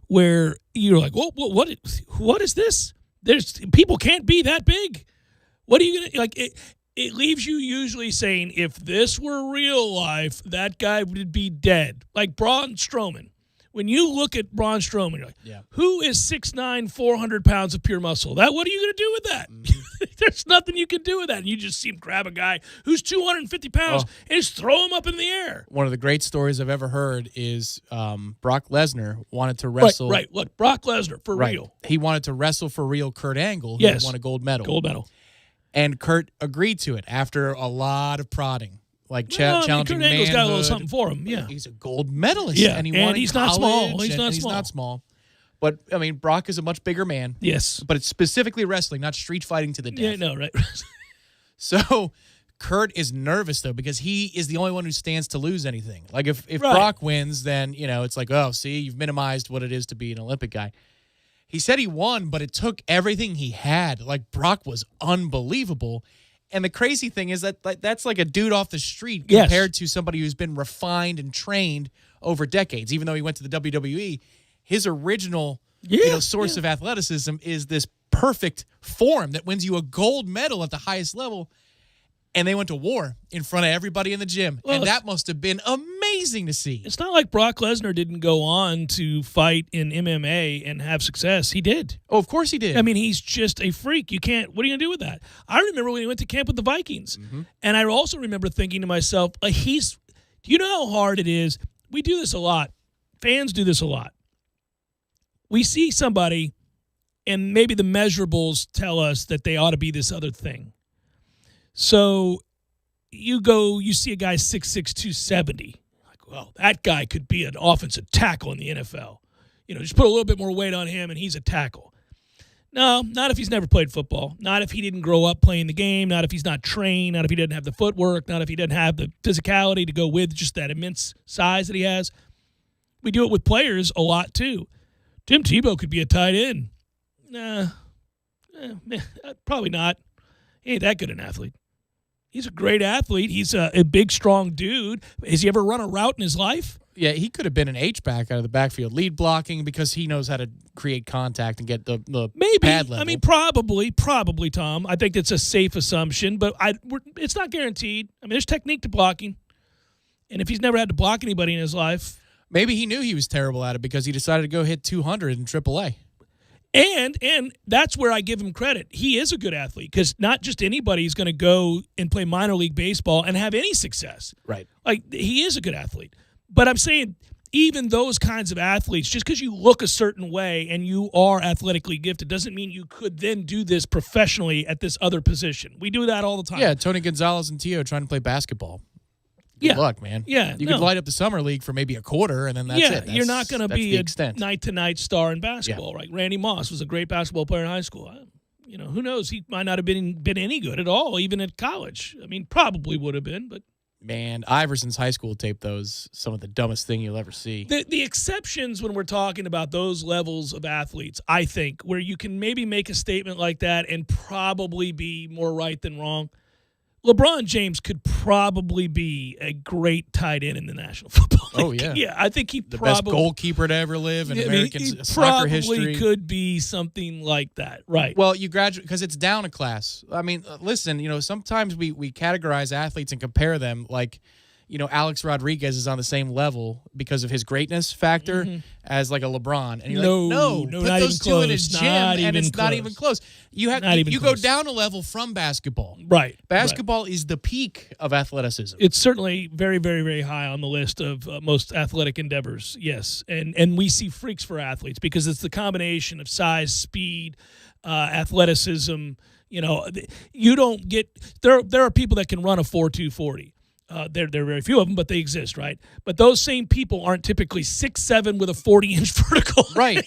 where you're like, what is this? There's people can't be that big. What are you gonna like? It leaves you usually saying, if this were real life, that guy would be dead. Like Braun Strowman. When you look at Braun Strowman, you're like, who is 6'9", 400 pounds of pure muscle? What are you going to do with that? Mm-hmm. There's nothing you can do with that. And you just see him grab a guy who's 250 pounds and just throw him up in the air. One of the great stories I've ever heard is Brock Lesnar wanted to wrestle. Right. Look, Brock Lesnar, for real. He wanted to wrestle for real Kurt Angle, who won a gold medal. Gold medal. And Kurt agreed to it after a lot of prodding. Like challenging Kurt Angle's got a little something for him. Yeah, he's a gold medalist. Yeah, and he won he's college, not small. He's not small. But I mean, Brock is a much bigger man. Yes, but it's specifically wrestling, not street fighting to the death. Yeah, no, right. So Kurt is nervous though because he is the only one who stands to lose anything. Like if Brock wins, then it's like, oh, see, you've minimized what it is to be an Olympic guy. He said he won, but it took everything he had. Like Brock was unbelievable. And the crazy thing is that that's like a dude off the street compared to somebody who's been refined and trained over decades. Even though he went to the WWE, his original source of athleticism is this perfect form that wins you a gold medal at the highest level. And they went to war in front of everybody in the gym. Well, and that must have been amazing to see. It's not like Brock Lesnar didn't go on to fight in MMA and have success. He did. Oh, of course he did. I mean, he's just a freak. What are you going to do with that? I remember when he went to camp with the Vikings. And I also remember thinking to myself, do you know how hard it is? We do this a lot. Fans do this a lot. We see somebody, and maybe the measurables tell us that they ought to be this other thing. So you see a guy 6'6", 270. Like, well, that guy could be an offensive tackle in the NFL. Just put a little bit more weight on him and he's a tackle. No, not if he's never played football. Not if he didn't grow up playing the game. Not if he's not trained. Not if he doesn't have the footwork. Not if he doesn't have the physicality to go with just that immense size that he has. We do it with players a lot too. Tim Tebow could be a tight end. Probably not. He ain't that good an athlete. He's a great athlete. He's a big, strong dude. Has he ever run a route in his life? Yeah, he could have been an H-back out of the backfield, lead blocking because he knows how to create contact and get the pad level. I mean, probably, Tom. I think that's a safe assumption, but it's not guaranteed. I mean, there's technique to blocking. And if he's never had to block anybody in his life. Maybe he knew he was terrible at it because he decided to go hit 200 in AAA. And that's where I give him credit. He is a good athlete because not just anybody is going to go and play minor league baseball and have any success. Right. Like, he is a good athlete. But I'm saying even those kinds of athletes, just because you look a certain way and you are athletically gifted doesn't mean you could then do this professionally at this other position. We do that all the time. Yeah, Tony Gonzalez and Tio trying to play basketball. Good luck, man. Yeah, you could light up the summer league for maybe a quarter, and then that's it. You're not going to be a night-to-night star in basketball, right? Randy Moss was a great basketball player in high school. Who knows? He might not have been any good at all, even at college. I mean, probably would have been, but. Man, Iverson's high school tape, those some of the dumbest thing you'll ever see. The exceptions when we're talking about those levels of athletes, I think, where you can maybe make a statement like that and probably be more right than wrong. LeBron James could probably be a great tight end in the National Football League. Oh, yeah. Yeah, I think he the best goalkeeper to ever live in American soccer history. Probably could be something like that, right? Well, you graduate because it's down a class. I mean, listen, sometimes we categorize athletes and compare them like, Alex Rodriguez is on the same level because of his greatness factor as like a LeBron. And you're no, put those two in a gym and it's not even close. You go down a level from basketball. Right. Basketball is the peak of athleticism. It's certainly very, very, very high on the list of most athletic endeavors, yes. And we see freaks for athletes because it's the combination of size, speed, athleticism. You don't get – there are people that can run a 4.2 40. There are very few of them, but they exist, right? But those same people aren't typically 6'7" with a 40-inch vertical. Right.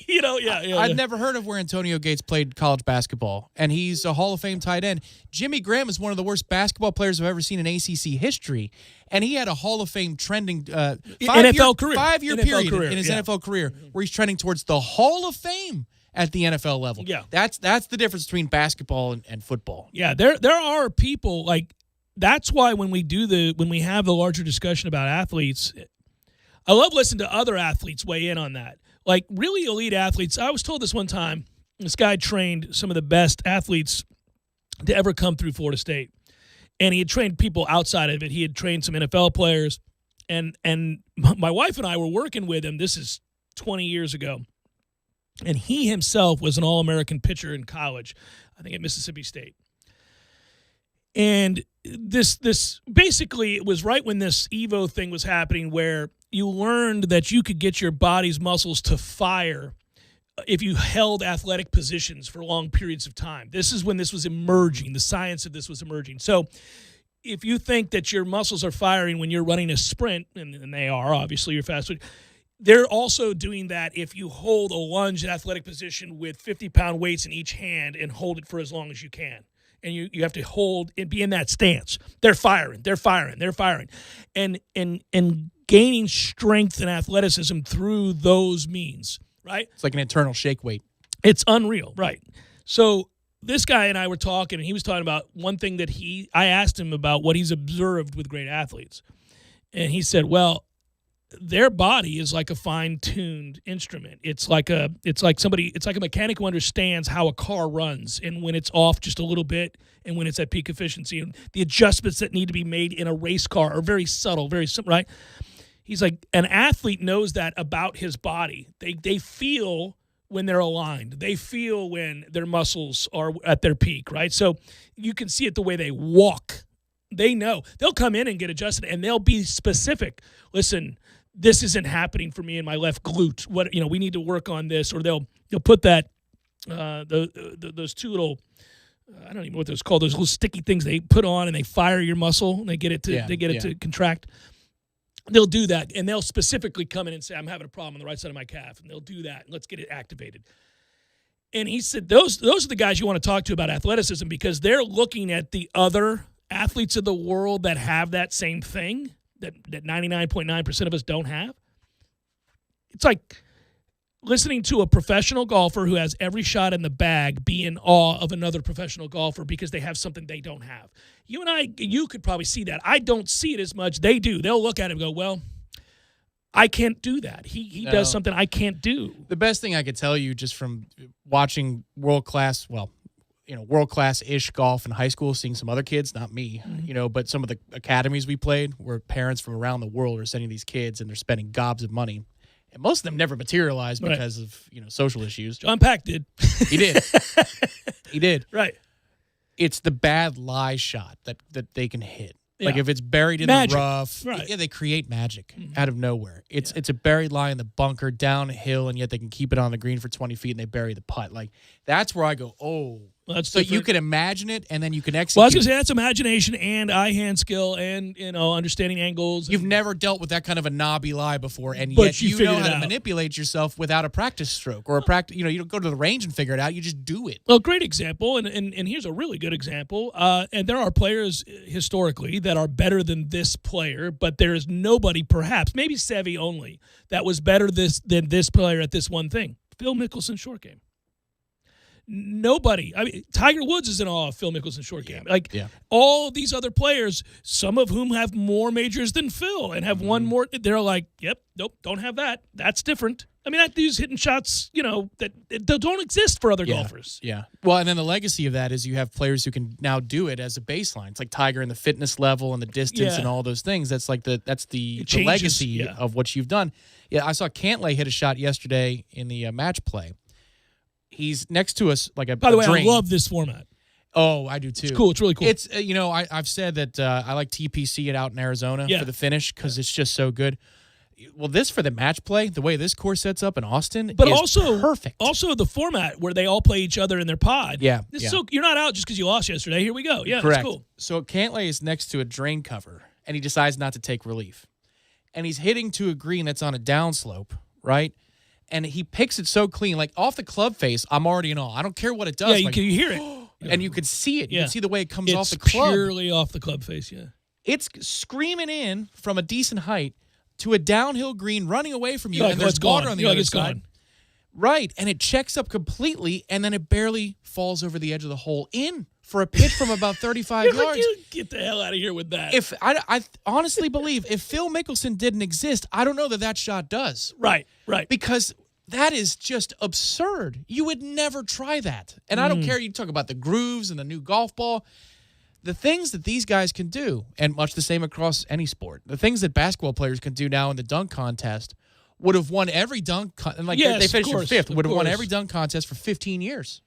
I've never heard of where Antonio Gates played college basketball, and he's a Hall of Fame tight end. Jimmy Graham is one of the worst basketball players I've ever seen in ACC history, and he had a Hall of Fame trending NFL career. 5-year period in his NFL career where he's trending towards the Hall of Fame at the NFL level. Yeah. That's the difference between basketball and football. Yeah, there are people like that's why when we have the larger discussion about athletes, I love listening to other athletes weigh in on that. Like really elite athletes. I was told this one time, this guy trained some of the best athletes to ever come through Florida State. And he had trained people outside of it. He had trained some NFL players. And my wife and I were working with him. This is 20 years ago. And he himself was an All-American pitcher in college, I think at Mississippi State. And this basically, it was right when this Evo thing was happening where you learned that you could get your body's muscles to fire if you held athletic positions for long periods of time. This is when this was emerging. The science of this was emerging. So if you think that your muscles are firing when you're running a sprint, and they are, obviously, you're faster, they're also doing that if you hold a lunge athletic position with 50-pound weights in each hand and hold it for as long as you can. And you have to hold and be in that stance. They're firing. And gaining strength and athleticism through those means, right? It's like an internal shake weight. It's unreal, right? So this guy and I were talking, and he was talking about one thing that I asked him about what he's observed with great athletes. And he said, well, their body is like a fine-tuned instrument. It's like a mechanic who understands how a car runs and when it's off just a little bit and when it's at peak efficiency. And the adjustments that need to be made in a race car are very subtle, very simple, right? He's like, an athlete knows that about his body. They feel when they're aligned. They feel when their muscles are at their peak, right? So you can see it the way they walk. They know. They'll come in and get adjusted, and they'll be specific. Listen, this isn't happening for me in my left glute. We need to work on this. Or they'll put that those two little, I don't even know what those called, those little sticky things they put on and they fire your muscle and they get it to contract. They'll do that, and they'll specifically come in and say, I'm having a problem on the right side of my calf, and they'll do that. Let's get it activated. And he said those are the guys you want to talk to about athleticism because they're looking at the other athletes of the world that have that same thing that 99.9% of us don't have. It's like listening to a professional golfer who has every shot in the bag be in awe of another professional golfer because they have something they don't have. You could probably see that. I don't see it as much. They do. They'll look at it and go, well, I can't do that. He does something I can't do. The best thing I could tell you just from watching world-class-ish golf in high school, seeing some other kids, not me, but some of the academies we played where parents from around the world are sending these kids and they're spending gobs of money. And most of them never materialized because of, social issues. John Pack did. He did. He did. Right. It's the bad lie shot that they can hit. Yeah. Like if it's buried in magic. the rough, right. They create magic out of nowhere. It's a buried lie in the bunker downhill, and yet they can keep it on the green for 20 feet and they bury the putt. Like that's where I go, oh. Well, that's so different. you can imagine it, and then you can execute. Well, I was going to say that's imagination and eye-hand skill and, understanding angles. You've never dealt with that kind of a knobby lie before, and but yet you know how to manipulate yourself without a practice stroke or a practice. You don't go to the range and figure it out. You just do it. Well, great example, and here's a really good example. And there are players historically that are better than this player, but there is nobody, perhaps, maybe Seve only, that was better than this player at this one thing. Phil Mickelson short game. Nobody. I mean, Tiger Woods is in awe of Phil Mickelson short game. All of these other players, some of whom have more majors than Phil and have won more. They're like, yep, nope, don't have that. That's different. I mean, these hitting shots, that don't exist for other golfers. Yeah. Well, and then the legacy of that is you have players who can now do it as a baseline. It's like Tiger and the fitness level and the distance and all those things. That's like the legacy of what you've done. Yeah, I saw Cantlay hit a shot yesterday in the match play. He's next to us like a By the way, drain. I love this format. Oh, I do too. It's cool. It's really cool. It's I've said that I like TPC it out in Arizona for the finish because it's just so good. Well, this for the match play, the way this course sets up in Austin, but is also perfect. Also, the format where they all play each other in their pod. Yeah, So you're not out just because you lost yesterday. Here we go. Yeah, correct. That's cool. So Cantlay is next to a drain cover, and he decides not to take relief, and he's hitting to a green that's on a downslope, right? And he picks it so clean, like off the club face. I'm already in awe. I don't care what it does. Yeah, you hear it, and you can see it. You can see the way it comes off the club. club. It's purely off the club face. Yeah, it's screaming in from a decent height to a downhill green, running away from you, like, and there's water on the other side. Gone. Right, and it checks up completely, and then it barely falls over the edge of the hole in for a pitch from about 35 yards. You get the hell out of here with that. If I honestly believe if Phil Mickelson didn't exist, I don't know that shot does. Right. Because that is just absurd. You would never try that. And I don't care. You talk about the grooves and the new golf ball. The things that these guys can do, and much the same across any sport, the things that basketball players can do now in the dunk contest would have won every dunk. They finished in fifth. Would have won every dunk contest for 15 years.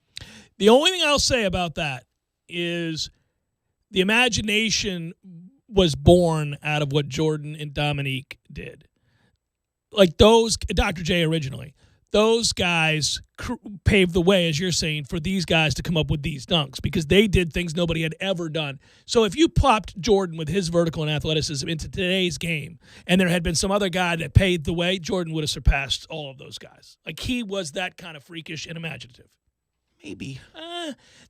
The only thing I'll say about that is the imagination was born out of what Jordan and Dominique did. Like those, Dr. J originally, those guys paved the way, as you're saying, for these guys to come up with these dunks because they did things nobody had ever done. So if you plopped Jordan with his vertical and athleticism into today's game and there had been some other guy that paved the way, Jordan would have surpassed all of those guys. Like he was that kind of freakish and imaginative. Maybe.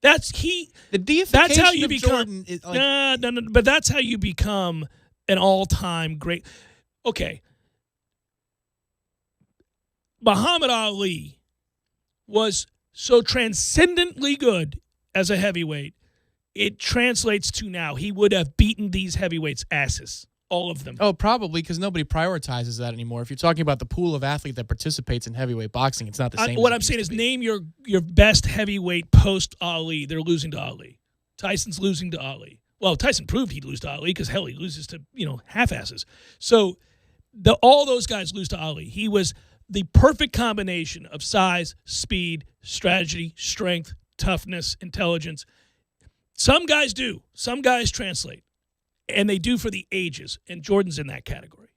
That's how you become. Jordan is like, no, but that's how you become an all-time great. Okay. Muhammad Ali was so transcendently good as a heavyweight, it translates to now he would have beaten these heavyweights' asses, all of them. Oh, probably because nobody prioritizes that anymore. If you're talking about the pool of athlete that participates in heavyweight boxing, it's not the same. What I'm saying is name your best heavyweight post-Ali. They're losing to Ali. Tyson's losing to Ali. Well, Tyson proved he'd lose to Ali because, hell, he loses to, half-asses. So all those guys lose to Ali. He was the perfect combination of size, speed, strategy, strength, toughness, intelligence. Some guys do. Some guys translate. And they do for the ages. And Jordan's in that category.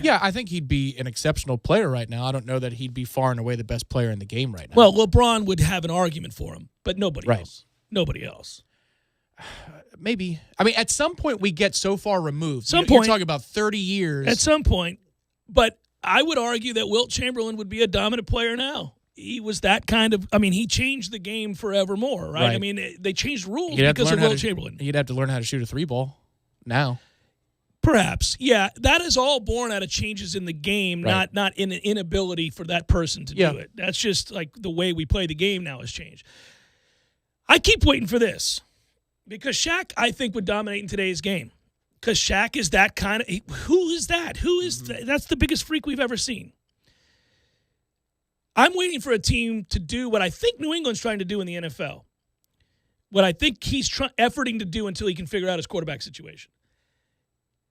Yeah, I think he'd be an exceptional player right now. I don't know that he'd be far and away the best player in the game right now. Well, LeBron would have an argument for him, but nobody else. Nobody else. Maybe. I mean, at some point we get so far removed. You're talking about 30 years. At some point. But I would argue that Wilt Chamberlain would be a dominant player now. He was that kind of – he changed the game forevermore, right? I mean, they changed rules because of Wilt Chamberlain. You'd have to learn how to shoot a three ball now. Perhaps, yeah. That is all born out of changes in the game, not in an inability for that person to do it. That's just like the way we play the game now has changed. I keep waiting for this because Shaq, I think, would dominate in today's game. Because Shaq is that kind of – who is that? That's the biggest freak we've ever seen. I'm waiting for a team to do what I think New England's trying to do in the NFL. What I think he's efforting to do until he can figure out his quarterback situation.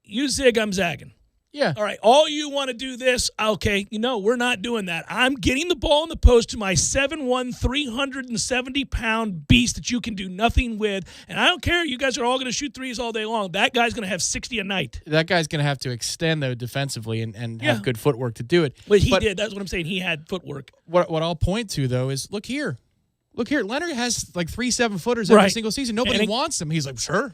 You zig, I'm zagging. Yeah. All right, all you want to do this, okay, we're not doing that. I'm getting the ball in the post to my 7'1", 370-pound beast that you can do nothing with, and I don't care. You guys are all going to shoot threes all day long. That guy's going to have 60 a night. That guy's going to have to extend, though, defensively and have good footwork to do it. But he did. That's what I'm saying. He had footwork. What I'll point to, though, is look here. Leonard has like 3 7-footers every single season. Nobody wants him. He's like, sure.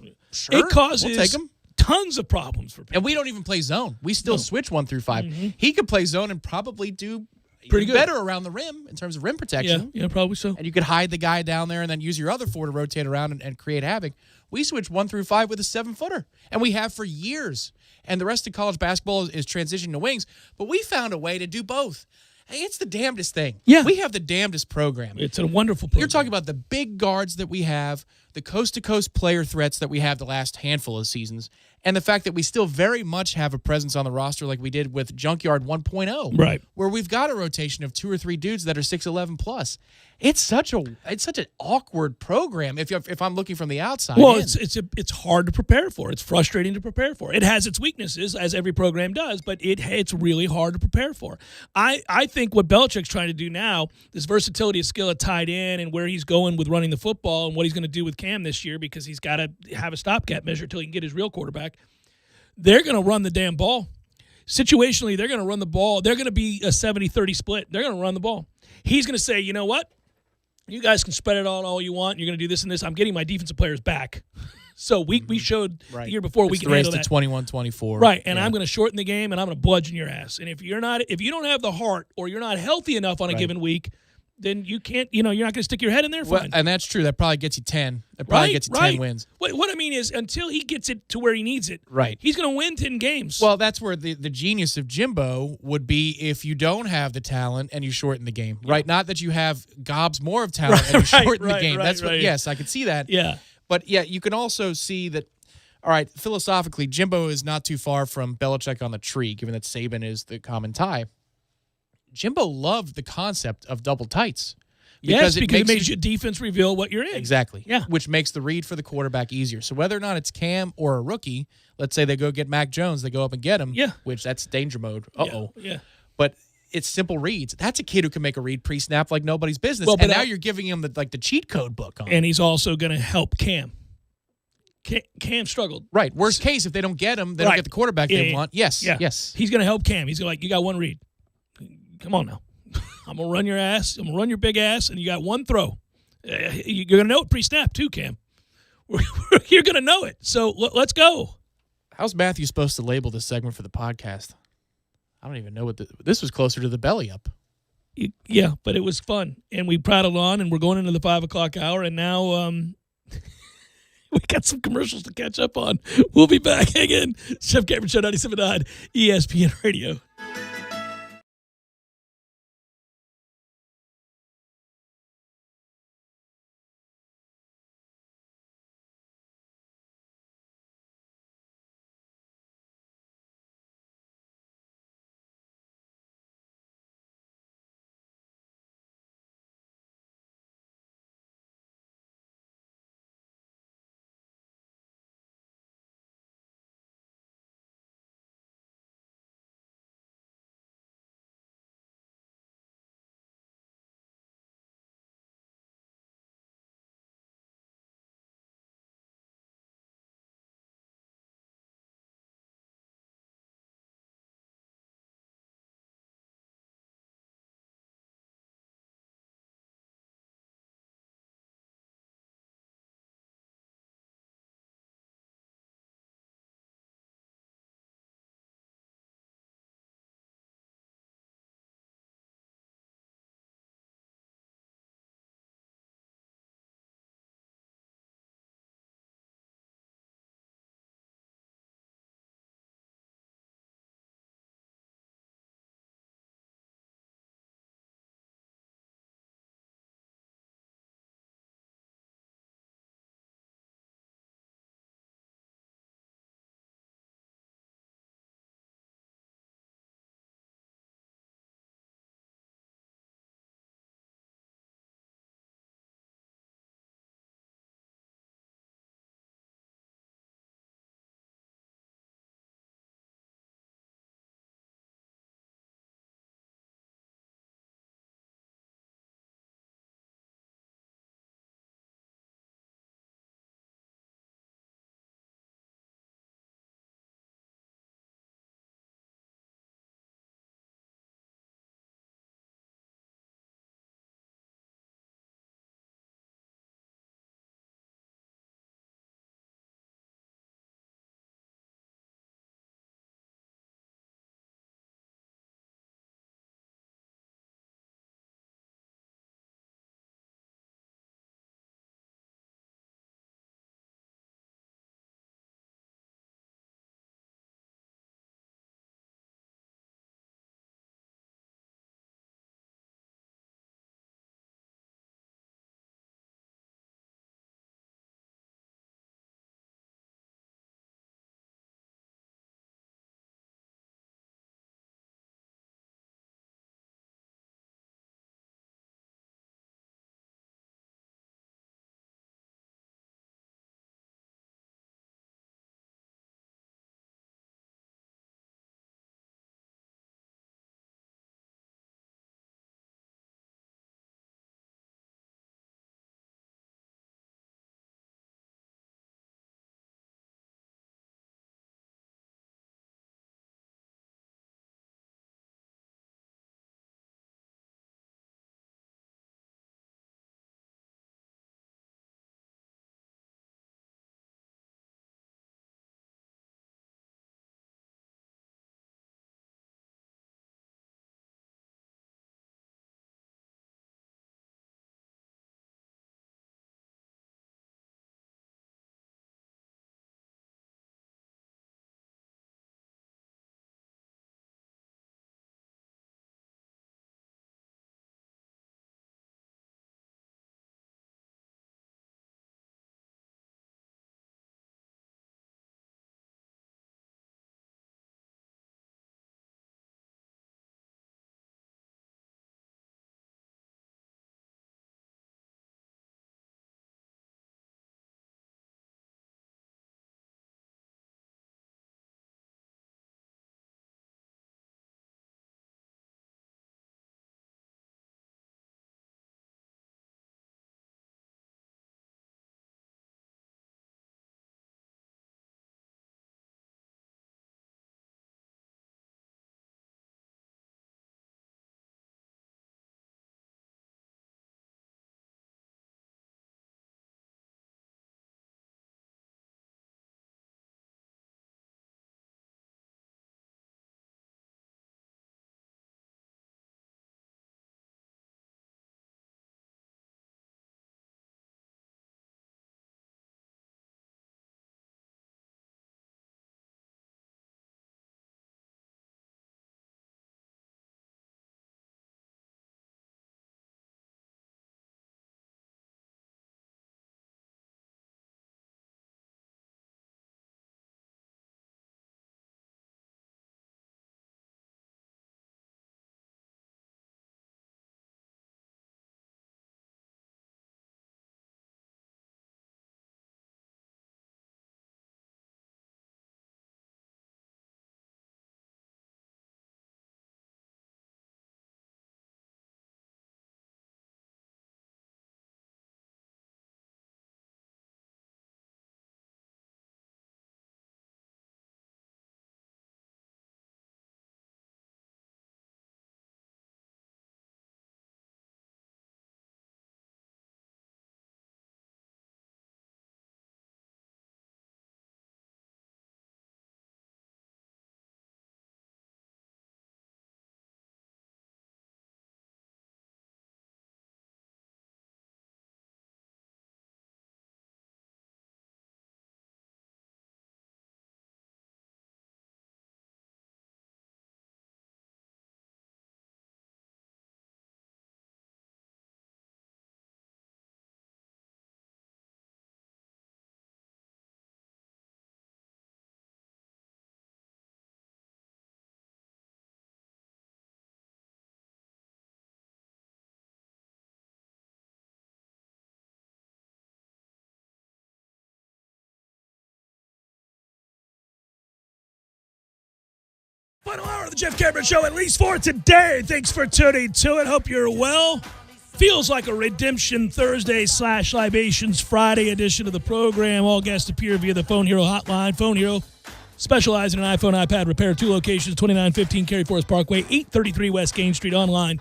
It causes we'll take him. Tons of problems for people. And we don't even play zone. We still switch 1 through 5. Mm-hmm. He could play zone and probably do pretty good better around the rim in terms of rim protection. Yeah, probably so. And you could hide the guy down there and then use your other 4 to rotate around and create havoc. We switch 1 through 5 with a 7-footer, and we have for years. And the rest of college basketball is transitioning to wings, but we found a way to do both. Hey, it's the damnedest thing. Yeah. We have the damnedest program. It's a wonderful program. You're talking about the big guards that we have, the coast-to-coast player threats that we have the last handful of seasons, and the fact that we still very much have a presence on the roster like we did with Junkyard 1.0. Right. Where we've got a rotation of 2 or 3 dudes that are 6'11 plus. It's such an awkward program if I'm looking from the outside. Well, it's hard to prepare for. It's frustrating to prepare for. It has its weaknesses, as every program does, but it's really hard to prepare for. I think what Belichick's trying to do now, this versatility of skill at tight end and where he's going with running the football and what he's going to do with Cam this year because he's got to have a stopgap measure until he can get his real quarterback. They're going to run the damn ball. Situationally, they're going to run the ball. They're going to be a 70-30 split. They're going to run the ball. He's going to say, you know what? You guys can spread it out all you want. You're going to do this and this. I'm getting my defensive players back. So we showed the year before we can handle that. It's the race to 21-24. Right, and I'm going to shorten the game, and I'm going to bludgeon your ass. And if you don't have the heart or you're not healthy enough on a given week, then you can't. You're not going to stick your head in there. Fine. Well, and that's true. That probably gets you 10. That probably gets you 10 wins. What I mean is, until he gets it to where he needs it, right, he's going to win 10 games. Well, that's where the genius of Jimbo would be if you don't have the talent and you shorten the game, right? Not that you have gobs more of talent and you shorten the game. That's what. Yes, I could see that. Yeah. But yeah, you can also see that. All right, philosophically, Jimbo is not too far from Belichick on the tree, given that Saban is the common tie. Jimbo loved the concept of double tights. Because it makes your defense reveal what you're in. Exactly. Yeah. Which makes the read for the quarterback easier. So whether or not it's Cam or a rookie, let's say they go get Mac Jones, they go up and get him. Yeah. Which that's danger mode. Uh-oh. Yeah. But it's simple reads. That's a kid who can make a read pre-snap like nobody's business. Well, and now you're giving him the cheat code book on. And he's also going to help Cam. Cam struggled. Right. Worst case, if they don't get him, they don't get the quarterback they want. Yes. Yeah. Yes. He's going to help Cam. He's like, you got one read. Come on now. I'm going to run your ass. I'm going to run your big ass, and you got one throw. You're going to know it pre-snap too, Cam. You're going to know it. So let's go. How's Matthew supposed to label this segment for the podcast? I don't even know what this was closer to the belly up. Yeah, but it was fun. And we prattled on, and we're going into the 5 o'clock hour, and now we got some commercials to catch up on. We'll be back again. Chef Cameron Show 97.9 ESPN Radio. Final hour of the Jeff Cameron Show, at least for today. Thanks for tuning to it. Hope you're well. Feels like a Redemption Thursday / Libations Friday edition of the program. All guests appear via the Phone Hero hotline. Phone Hero, specializing in iPhone, iPad repair. 2 locations, 2915 Cary Forest Parkway, 833 West Gain Street. Online,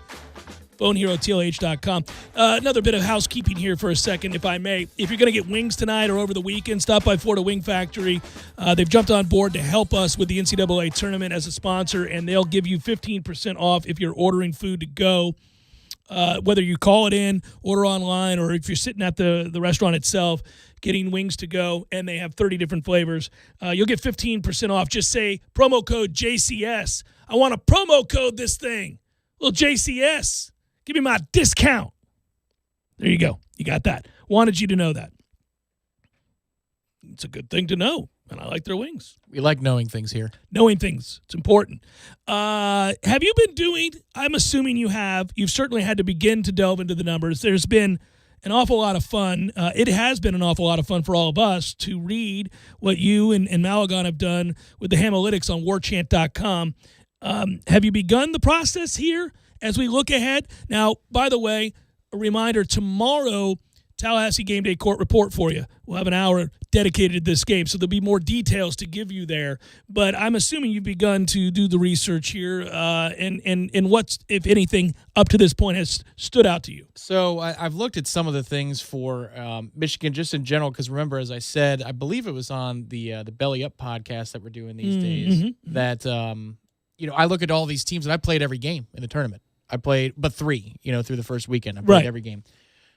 PhoneHeroTLH.com. Another bit of housekeeping here for a second, if I may. If you're going to get wings tonight or over the weekend, stop by Florida Wing Factory. They've jumped on board to help us with the NCAA tournament as a sponsor, and they'll give you 15% off if you're ordering food to go. Whether you call it in, order online, or if you're sitting at the restaurant itself getting wings to go, and they have 30 different flavors, you'll get 15% off. Just say promo code JCS. I want to promo code this thing. Little JCS. Give me my discount. There you go. You got that. Wanted you to know that. It's a good thing to know, and I like their wings. We like knowing things here. Knowing things. It's important. Have you been doing, I'm assuming you have, you've certainly had to begin to delve into the numbers. There's been an awful lot of fun. It has been an awful lot of fun for all of us to read what you and Malagon have done with the Hamalytics on warchant.com. Have you begun the process here as we look ahead? Now, by the way, a reminder, tomorrow, Tallahassee Game Day Court Report for you. We'll have an hour dedicated to this game, so there'll be more details to give you there. But I'm assuming you've begun to do the research here, and what's, if anything, up to this point has stood out to you? So I've looked at some of the things for Michigan just in general, because remember, as I said, I believe it was on the Belly Up podcast that we're doing these days, that I look at all these teams, and I played every game in the tournament. I played but 3, through the first weekend. I played every game.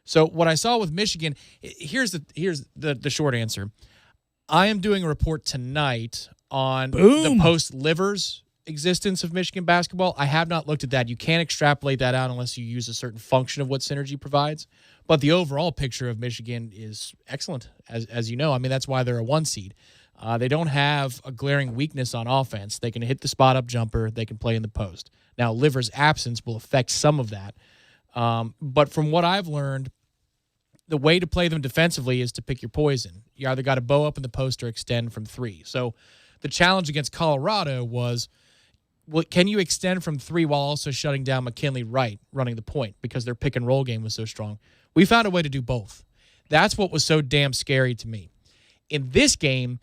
So what I saw with Michigan, here's the short answer. I am doing a report tonight on the post-Livers existence of Michigan basketball. I have not looked at that. You can't extrapolate that out unless you use a certain function of what Synergy provides. But the overall picture of Michigan is excellent, as you know. I mean, that's why they're a 1 seed. They don't have a glaring weakness on offense. They can hit the spot-up jumper. They can play in the post. Now, Livers' absence will affect some of that. But from what I've learned, the way to play them defensively is to pick your poison. You either got to bow up in the post or extend from 3. So the challenge against Colorado was, can you extend from 3 while also shutting down McKinley Wright running the point, because their pick-and-roll game was so strong? We found a way to do both. That's what was so damn scary to me. In this game,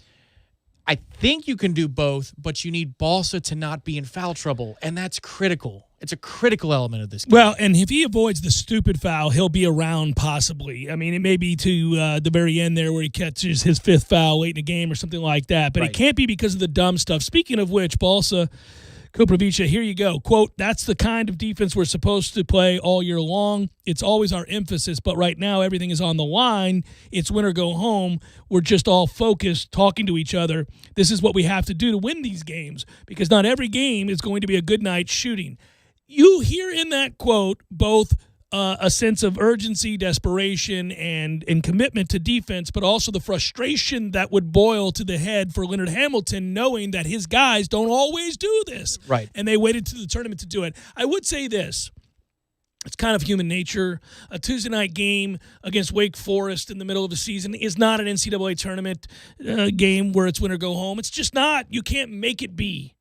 I think you can do both, but you need Balsa to not be in foul trouble, and that's critical. It's a critical element of this game. Well, and if he avoids the stupid foul, he'll be around possibly. I mean, it may be to the very end there where he catches his 5th foul late in the game or something like that, but it can't be because of the dumb stuff. Speaking of which, Balsa, Koprivica, here you go. Quote, "That's the kind of defense we're supposed to play all year long. It's always our emphasis, but right now everything is on the line. It's win or go home. We're just all focused, talking to each other. This is what we have to do to win these games, because not every game is going to be a good night shooting." You hear in that quote both a sense of urgency, desperation, and commitment to defense, but also the frustration that would boil to the head for Leonard Hamilton, knowing that his guys don't always do this. Right. And they waited to the tournament to do it. I would say this. It's kind of human nature. A Tuesday night game against Wake Forest in the middle of the season is not an NCAA tournament game where it's win or go home. It's just not. You can't make it be.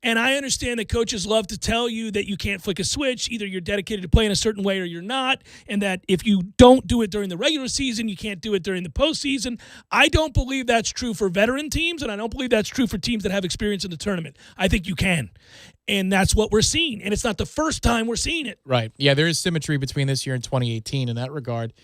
And I understand that coaches love to tell you that you can't flick a switch. Either you're dedicated to playing a certain way or you're not, and that if you don't do it during the regular season, you can't do it during the postseason. I don't believe that's true for veteran teams, and I don't believe that's true for teams that have experience in the tournament. I think you can. And that's what we're seeing. And it's not the first time we're seeing it. Right. Yeah, there is symmetry between this year and 2018 in that regard.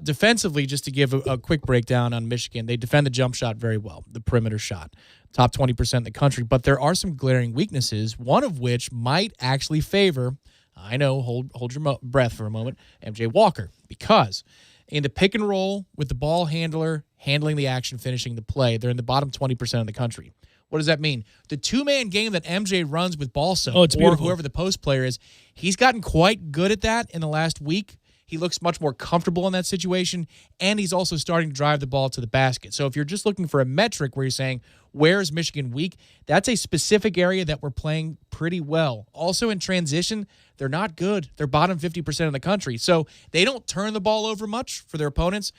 Defensively, just to give a quick breakdown on Michigan, they defend the jump shot very well, the perimeter shot, top 20% in the country. But there are some glaring weaknesses, one of which might actually favor, I know, hold your breath for a moment, MJ Walker, because in the pick and roll with the ball handler, handling the action, finishing the play, they're in the bottom 20% of the country. What does that mean? The 2-man game that MJ runs with Balsa, or whoever the post player is, he's gotten quite good at that in the last week. He looks much more comfortable in that situation, and he's also starting to drive the ball to the basket. So if you're just looking for a metric where you're saying, where is Michigan weak, that's a specific area that we're playing pretty well. Also in transition, they're not good. They're bottom 50% of the country. So they don't turn the ball over much for their opponents.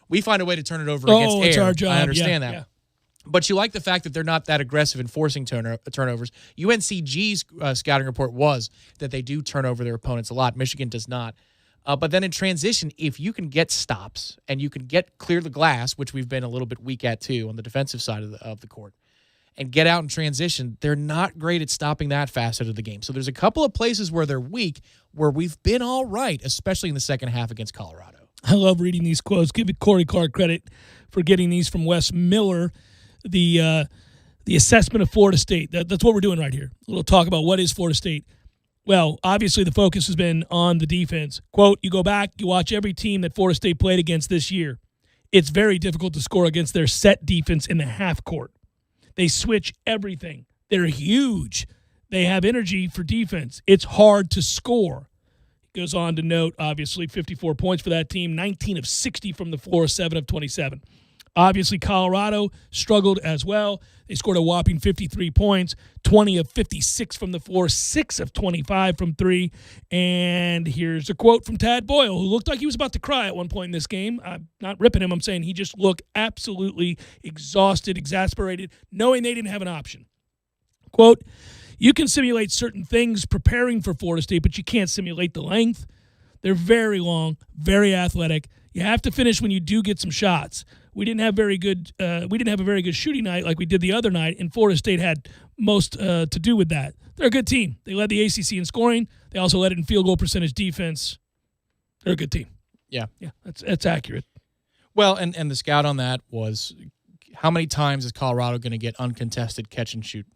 We find a way to turn it over against air. It's our job. I understand that. Yeah. But you like the fact that they're not that aggressive in forcing turnovers. UNCG's scouting report was that they do turn over their opponents a lot. Michigan does not. But then in transition, if you can get stops and you can clear the glass, which we've been a little bit weak at too on the defensive side of the court, and get out in transition, they're not great at stopping that facet of the game. So there's a couple of places where they're weak, where we've been all right, especially in the second half against Colorado. I love reading these quotes. Give Corey Clark credit for getting these from Wes Miller. The assessment of Florida State. That's what we're doing right here. A little talk about what is Florida State. Well, obviously the focus has been on the defense. Quote, you go back, you watch every team that Florida State played against this year. It's very difficult to score against their set defense in the half court. They switch everything. They're huge. They have energy for defense. It's hard to score. He goes on to note, obviously, 54 points for that team, 19 of 60 from the floor, 7 of 27. Obviously, Colorado struggled as well. They scored a whopping 53 points, 20 of 56 from the floor, 6 of 25 from three. And here's a quote from Tad Boyle, who looked like he was about to cry at one point in this game. I'm not ripping him. I'm saying he just looked absolutely exhausted, exasperated, knowing they didn't have an option. Quote, you can simulate certain things preparing for Florida State, but you can't simulate the length. They're very long, very athletic. You have to finish when you do get some shots. We didn't have a very good shooting night like we did the other night, and Florida State had most to do with that. They're a good team. They led the ACC in scoring. They also led it in field goal percentage defense. They're a good team. Yeah, that's accurate. Well, and the scout on that was how many times is Colorado going to get uncontested catch and shoot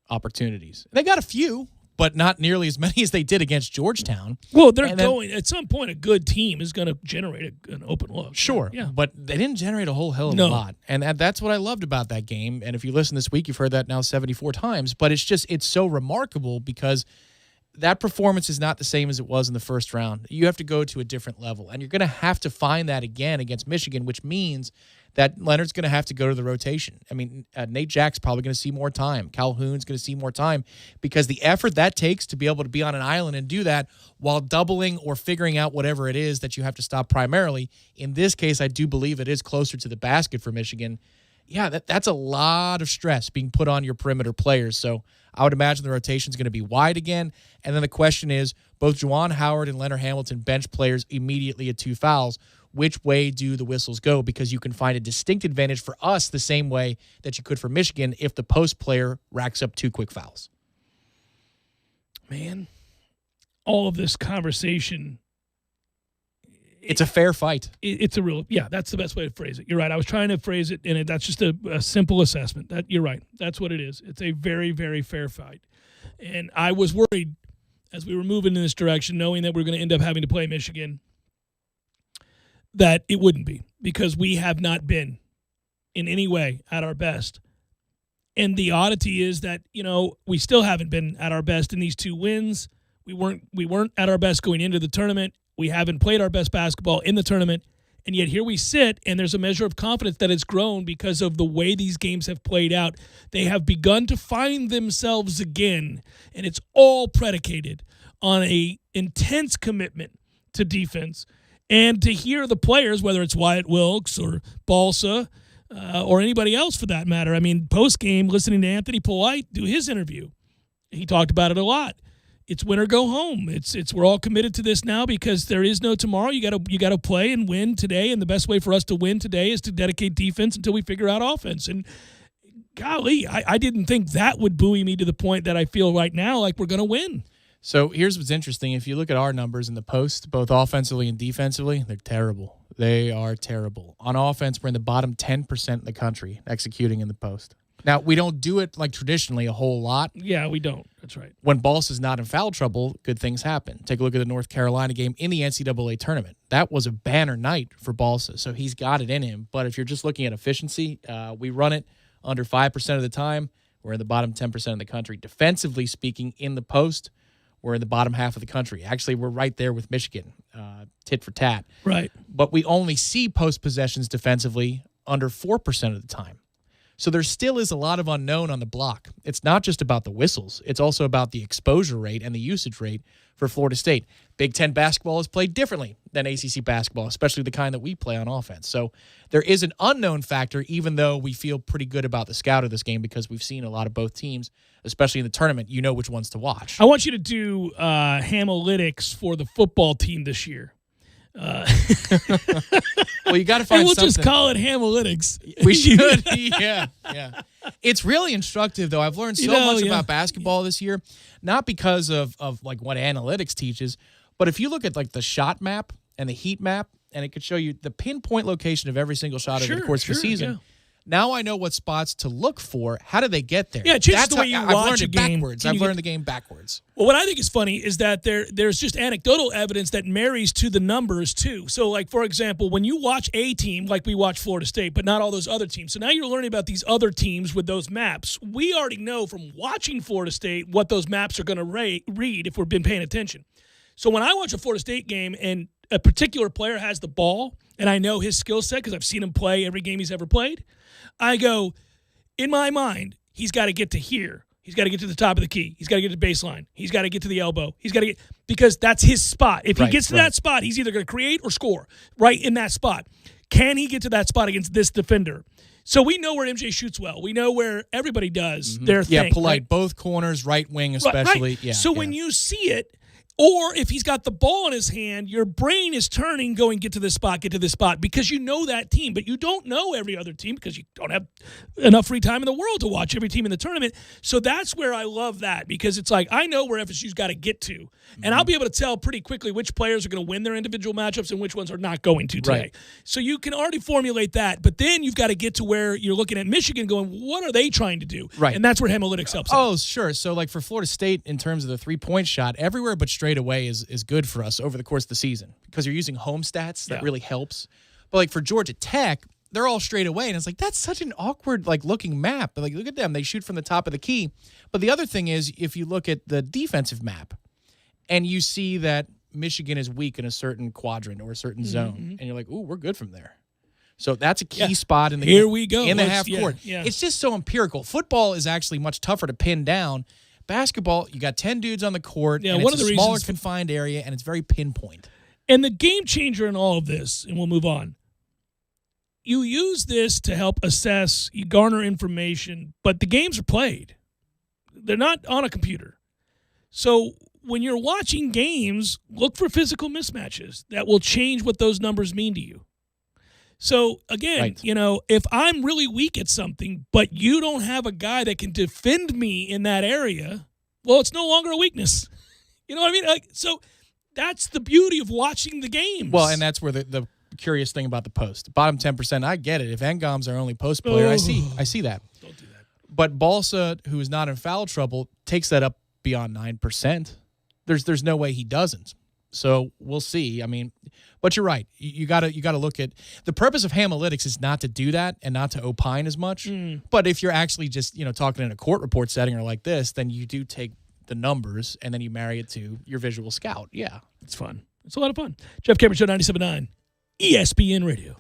opportunities? They got a few, but not nearly as many as they did against Georgetown. Well, at some point, a good team is going to generate an open look. Sure, yeah. But they didn't generate a whole hell of a lot. And that's what I loved about that game. And if you listen this week, you've heard that now 74 times. But it's so remarkable because that performance is not the same as it was in the first round. You have to go to a different level. And you're going to have to find that again against Michigan, which means that Leonard's going to have to go to the rotation. I mean, Nate Jack's probably going to see more time. Calhoun's going to see more time because the effort that takes to be able to be on an island and do that while doubling or figuring out whatever it is that you have to stop primarily. In this case, I do believe it is closer to the basket for Michigan. Yeah, that's a lot of stress being put on your perimeter players. So I would imagine the rotation is going to be wide again. And then the question is, both Juwan Howard and Leonard Hamilton bench players immediately at 2 fouls. Which way do the whistles go? Because you can find a distinct advantage for us the same way that you could for Michigan if the post player racks up 2 quick fouls. Man, all of this conversation. It's a fair fight. It's a real, that's the best way to phrase it. You're right. I was trying to phrase it, and that's just a simple assessment. You're right. That's what it is. It's a very, very fair fight. And I was worried as we were moving in this direction, knowing that we're going to end up having to play Michigan, that it wouldn't be, because we have not been in any way at our best. And the oddity is that, we still haven't been at our best in these 2 wins. We weren't at our best going into the tournament. We haven't played our best basketball in the tournament. And yet here we sit, and there's a measure of confidence that has grown because of the way these games have played out. They have begun to find themselves again, and it's all predicated on a intense commitment to defense. And to hear the players, whether it's Wyatt Wilkes or Balsa or anybody else for that matter, I mean, post-game, listening to Anthony Polite do his interview, he talked about it a lot. It's win or go home. It's we're all committed to this now because there is no tomorrow. You got to play and win today, and the best way for us to win today is to dedicate defense until we figure out offense. And golly, I didn't think that would buoy me to the point that I feel right now like we're going to win. So here's what's interesting. If you look at our numbers in the post, both offensively and defensively, they're terrible. They are terrible. On offense, we're in the bottom 10% in the country executing in the post. Now, we don't do it like traditionally a whole lot. Yeah, we don't. That's right. When Balsa's not in foul trouble, good things happen. Take a look at the North Carolina game in the NCAA tournament. That was a banner night for Balsa, so he's got it in him. But if you're just looking at efficiency, we run it under 5% of the time. We're in the bottom 10% of the country. Defensively speaking, in the post, we're in the bottom half of the country. Actually, we're right there with Michigan, tit for tat. Right. But we only see post possessions defensively under 4% of the time. So there still is a lot of unknown on the block. It's not just about the whistles. It's also about the exposure rate and the usage rate for Florida State. Big Ten basketball is played differently than ACC basketball, especially the kind that we play on offense. So there is an unknown factor, even though we feel pretty good about the scout of this game because we've seen a lot of both teams, especially in the tournament. You know which ones to watch. I want you to do Hamalytics for the football team this year. Well, you got to find and we'll something. Just call it Hamalytics. We should. Yeah. It's really instructive, though. I've learned so much about basketball this year, not because of like what analytics teaches, but if you look at like the shot map and the heat map, and it could show you the pinpoint location of every single shot over the course of the season. Yeah. Now I know what spots to look for. How do they get there? Yeah, it changes the way you watch a game. I've learned the game backwards. Well, what I think is funny is that there's just anecdotal evidence that marries to the numbers, too. So, like, for example, when you watch a team, like we watch Florida State, but not all those other teams. So now you're learning about these other teams with those maps. We already know from watching Florida State what those maps are going to read if we've been paying attention. So when I watch a Florida State game and a particular player has the ball, and I know his skill set because I've seen him play every game he's ever played, I go, in my mind, he's got to get to here. He's got to get to the top of the key. He's got to get to the baseline. He's got to get to the elbow. He's got to get – because that's his spot. If he gets to that spot, he's either going to create or score right in that spot. Can he get to that spot against this defender? So we know where MJ shoots well. We know where everybody does their thing. Yeah, Polite. Right? Both corners, right wing especially. Right. Yeah. So when you see it, or if he's got the ball in his hand, your brain is turning, going, get to this spot, because you know that team. But you don't know every other team because you don't have enough free time in the world to watch every team in the tournament. So that's where I love that, because it's like I know where FSU's got to get to. And I'll be able to tell pretty quickly which players are going to win their individual matchups and which ones are not going to today. Right. So you can already formulate that. But then you've got to get to where you're looking at Michigan going, what are they trying to do? Right. And that's where Hamalytics helps out. Oh, sure. So like for Florida State, in terms of the three-point shot, everywhere but straight away is good for us over the course of the season because you're using home stats. That really helps. But like for Georgia Tech, they're all straight away, and it's like that's such an awkward like looking map. But like look at them, they shoot from the top of the key. But the other thing is, if you look at the defensive map, and you see that Michigan is weak in a certain quadrant or a certain zone, and you're like, ooh, we're good from there. So that's a key spot in the Here we go. in the half court. Yeah. It's just so empirical. Football is actually much tougher to pin down. Basketball, you got 10 dudes on the court, and it's a smaller confined area, and it's very pinpoint. And the game changer in all of this, and we'll move on, you use this to help assess, you garner information, but the games are played. They're not on a computer. So when you're watching games, look for physical mismatches that will change what those numbers mean to you. So, again, you know, if I'm really weak at something, but you don't have a guy that can defend me in that area, well, it's no longer a weakness. You know what I mean? Like, so that's the beauty of watching the games. Well, and that's where the curious thing about the post. Bottom 10%, I get it. If Ngom's our only post player, I see that. Don't do that. But Balsa, who is not in foul trouble, takes that up beyond 9%. There's no way he doesn't. So we'll see. I mean, but you're right. You gotta look at the purpose of Hamalytics is not to do that and not to opine as much. But if you're actually just talking in a court report setting or like this, then you do take the numbers and then you marry it to your visual scout. Yeah, it's fun. It's a lot of fun. Jeff Cameron Show 97.9 ESPN Radio.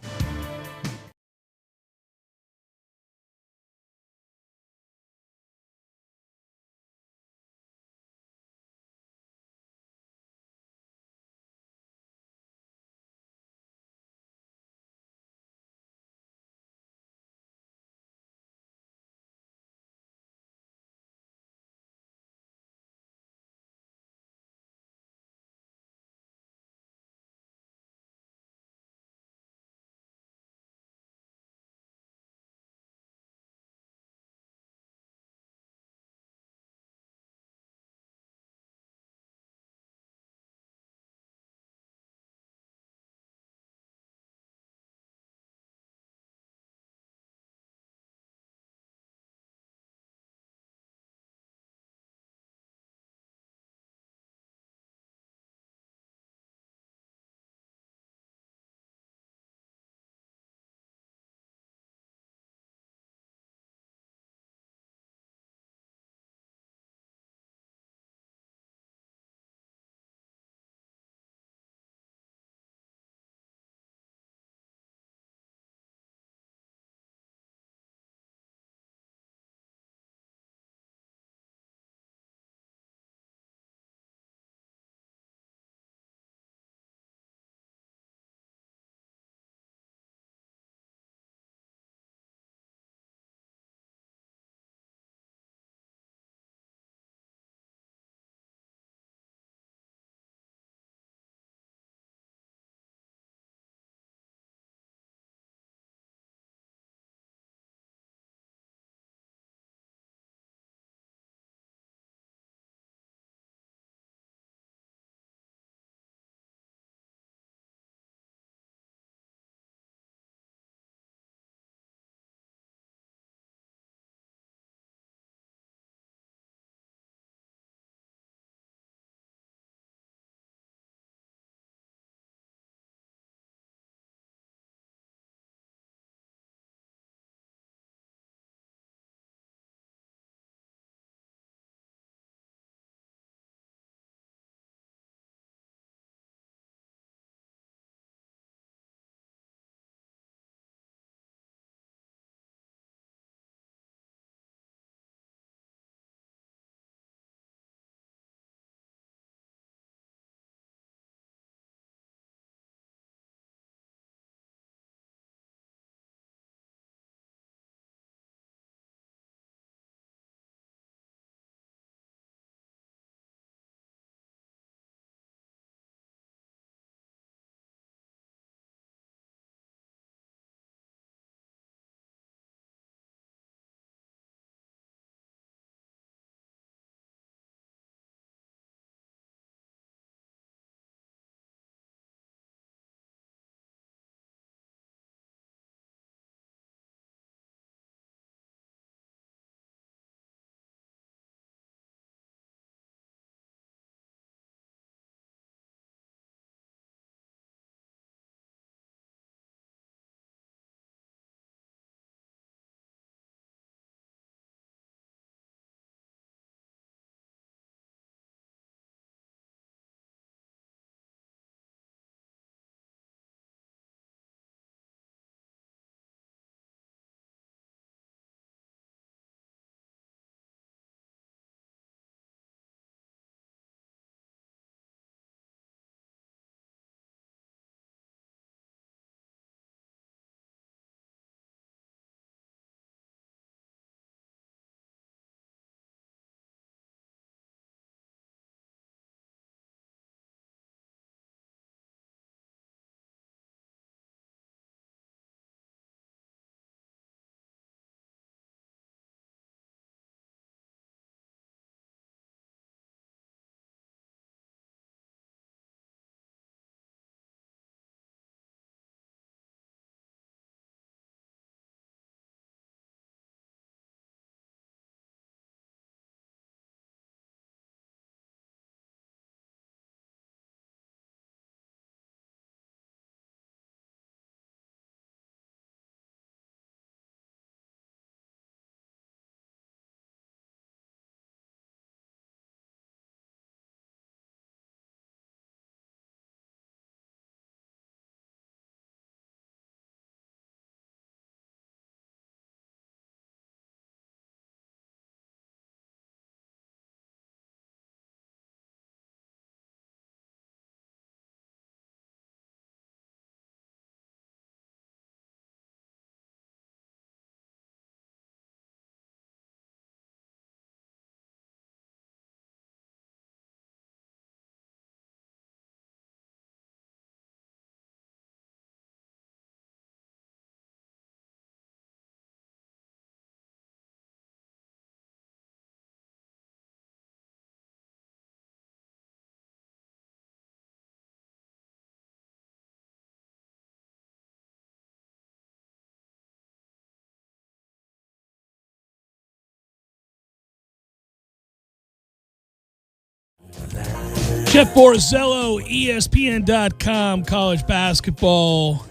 Jeff Borzello, ESPN.com, college basketball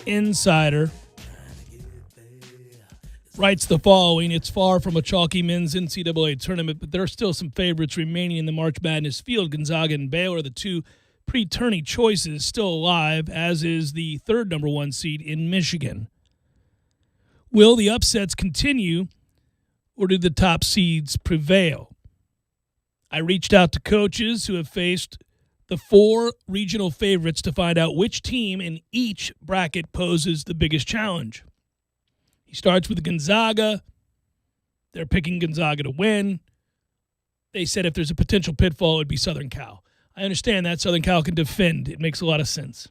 insider, writes the following: it's far from a chalky men's NCAA tournament, but there are still some favorites remaining in the March Madness field. Gonzaga and Baylor, the two pre-tourney choices, still alive, as is the third number one seed in Michigan. Will the upsets continue, or do the top seeds prevail? I reached out to coaches who have faced the four regional favorites to find out which team in each bracket poses the biggest challenge. He starts with Gonzaga. They're picking Gonzaga to win. They said if there's a potential pitfall, it would be Southern Cal. I understand that Southern Cal can defend. It makes a lot of sense.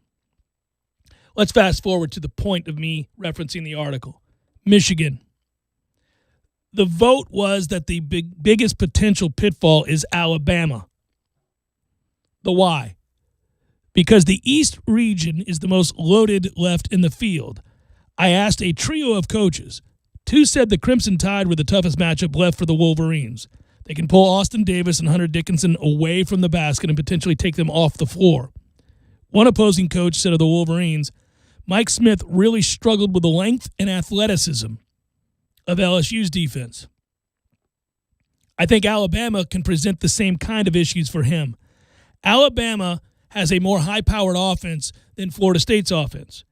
Let's fast forward to the point of me referencing the article. Michigan. The vote was that the biggest potential pitfall is Alabama. The why? Because the East region is the most loaded left in the field. I asked a trio of coaches. Two said the Crimson Tide were the toughest matchup left for the Wolverines. They can pull Austin Davis and Hunter Dickinson away from the basket and potentially take them off the floor. One opposing coach said of the Wolverines, Mike Smith really struggled with the length and athleticism of LSU's defense. I think Alabama can present the same kind of issues for him. Alabama has a more high-powered offense than Florida State's offense.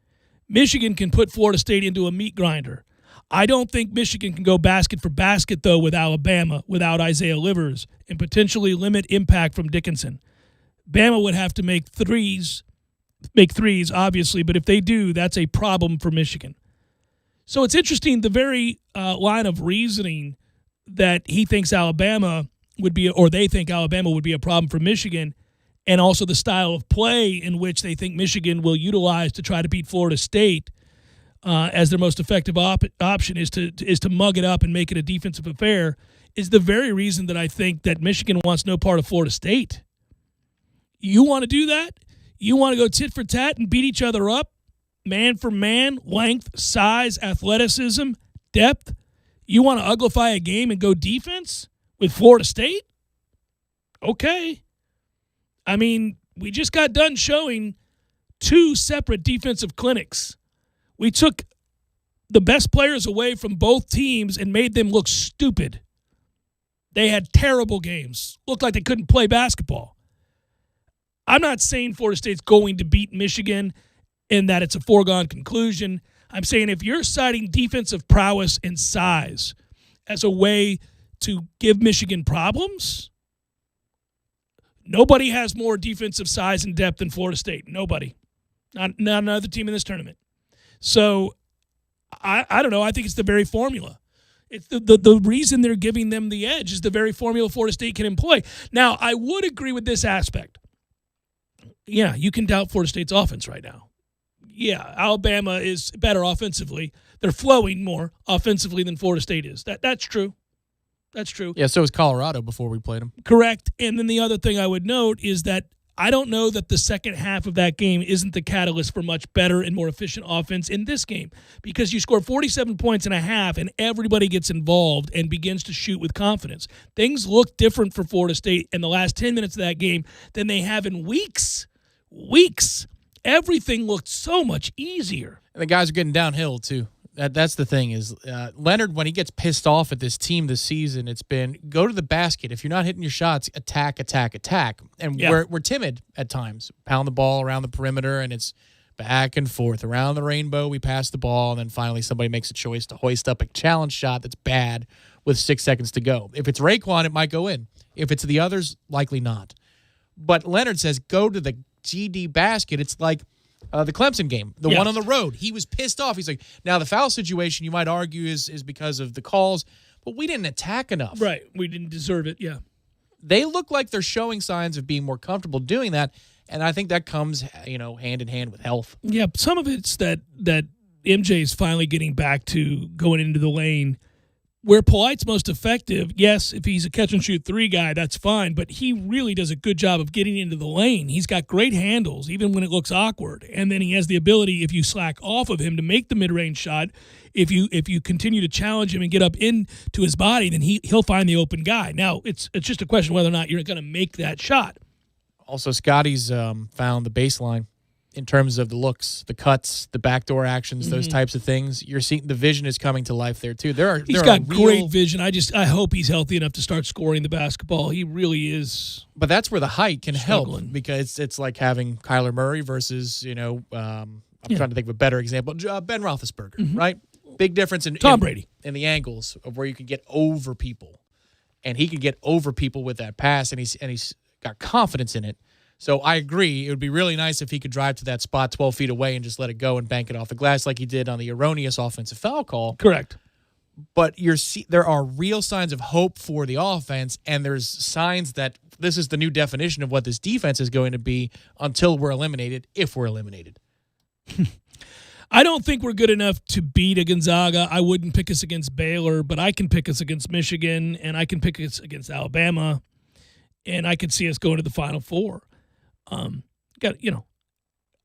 Michigan can put Florida State into a meat grinder. I don't think Michigan can go basket for basket, though, with Alabama, without Isaiah Livers, and potentially limit impact from Dickinson. Bama would have to make threes, obviously, but if they do, that's a problem for Michigan. So it's interesting, the very line of reasoning that he thinks Alabama would be, or they think Alabama would be a problem for Michigan, and also the style of play in which they think Michigan will utilize to try to beat Florida State as their most effective option is to mug it up and make it a defensive affair, is the very reason that I think that Michigan wants no part of Florida State. You want to do that? You want to go tit for tat and beat each other up, man for man, length, size, athleticism, depth? You want to uglify a game and go defense with Florida State? Okay. I mean, we just got done showing two separate defensive clinics. We took the best players away from both teams and made them look stupid. They had terrible games. Looked like they couldn't play basketball. I'm not saying Florida State's going to beat Michigan and that it's a foregone conclusion. I'm saying if you're citing defensive prowess and size as a way to give Michigan problems, nobody has more defensive size and depth than Florida State. Nobody. Not another team in this tournament. So, I don't know. I think it's the very formula. It's the reason they're giving them the edge is the very formula Florida State can employ. Now, I would agree with this aspect. Yeah, you can doubt Florida State's offense right now. Yeah, Alabama is better offensively. They're flowing more offensively than Florida State is. That's true. That's true. Yeah, so is Colorado before we played them. Correct. And then the other thing I would note is that I don't know that the second half of that game isn't the catalyst for much better and more efficient offense in this game, because you score 47 points in a half and everybody gets involved and begins to shoot with confidence. Things look different for Florida State in the last 10 minutes of that game than they have in weeks. Everything looked so much easier. And the guys are getting downhill, too. That's the thing is Leonard, when he gets pissed off at this team this season, it's been go to the basket. If you're not hitting your shots, attack. And we're timid at times. Pound the ball around the perimeter, and it's back and forth. Around the rainbow, we pass the ball, and then finally somebody makes a choice to hoist up a challenge shot that's bad with 6 seconds to go. If it's Raekwon, it might go in. If it's the others, likely not. But Leonard says go to the GD basket. It's like the Clemson game, the one on the road. He was pissed off. He's like, now the foul situation, you might argue, is because of the calls, but we didn't attack enough. Right. We didn't deserve it, yeah. They look like they're showing signs of being more comfortable doing that, and I think that comes, hand in hand with health. Yeah, some of it's that MJ is finally getting back to going into the lane. Where Polite's most effective, yes, if he's a catch-and-shoot three guy, that's fine, but he really does a good job of getting into the lane. He's got great handles, even when it looks awkward, and then he has the ability, if you slack off of him, to make the mid-range shot. If you continue to challenge him and get up into his body, then he'll find the open guy. Now, it's just a question whether or not you're going to make that shot. Also, Scotty's found the baseline in terms of the looks, the cuts, the backdoor actions, those types of things. You're seeing the vision is coming to life there too. He's got great vision. I hope he's healthy enough to start scoring the basketball. He really is. But that's where the height can struggling. help, because it's like having Kyler Murray versus I'm trying to think of a better example. Ben Roethlisberger, right? Big difference in Tom Brady in the angles of where you can get over people, and he can get over people with that pass, and he's got confidence in it. So I agree. It would be really nice if he could drive to that spot 12 feet away and just let it go and bank it off the glass like he did on the erroneous offensive foul call. Correct. But there are real signs of hope for the offense, and there's signs that this is the new definition of what this defense is going to be until we're eliminated, if we're eliminated. I don't think we're good enough to beat a Gonzaga. I wouldn't pick us against Baylor, but I can pick us against Michigan, and I can pick us against Alabama, and I could see us going to the Final Four.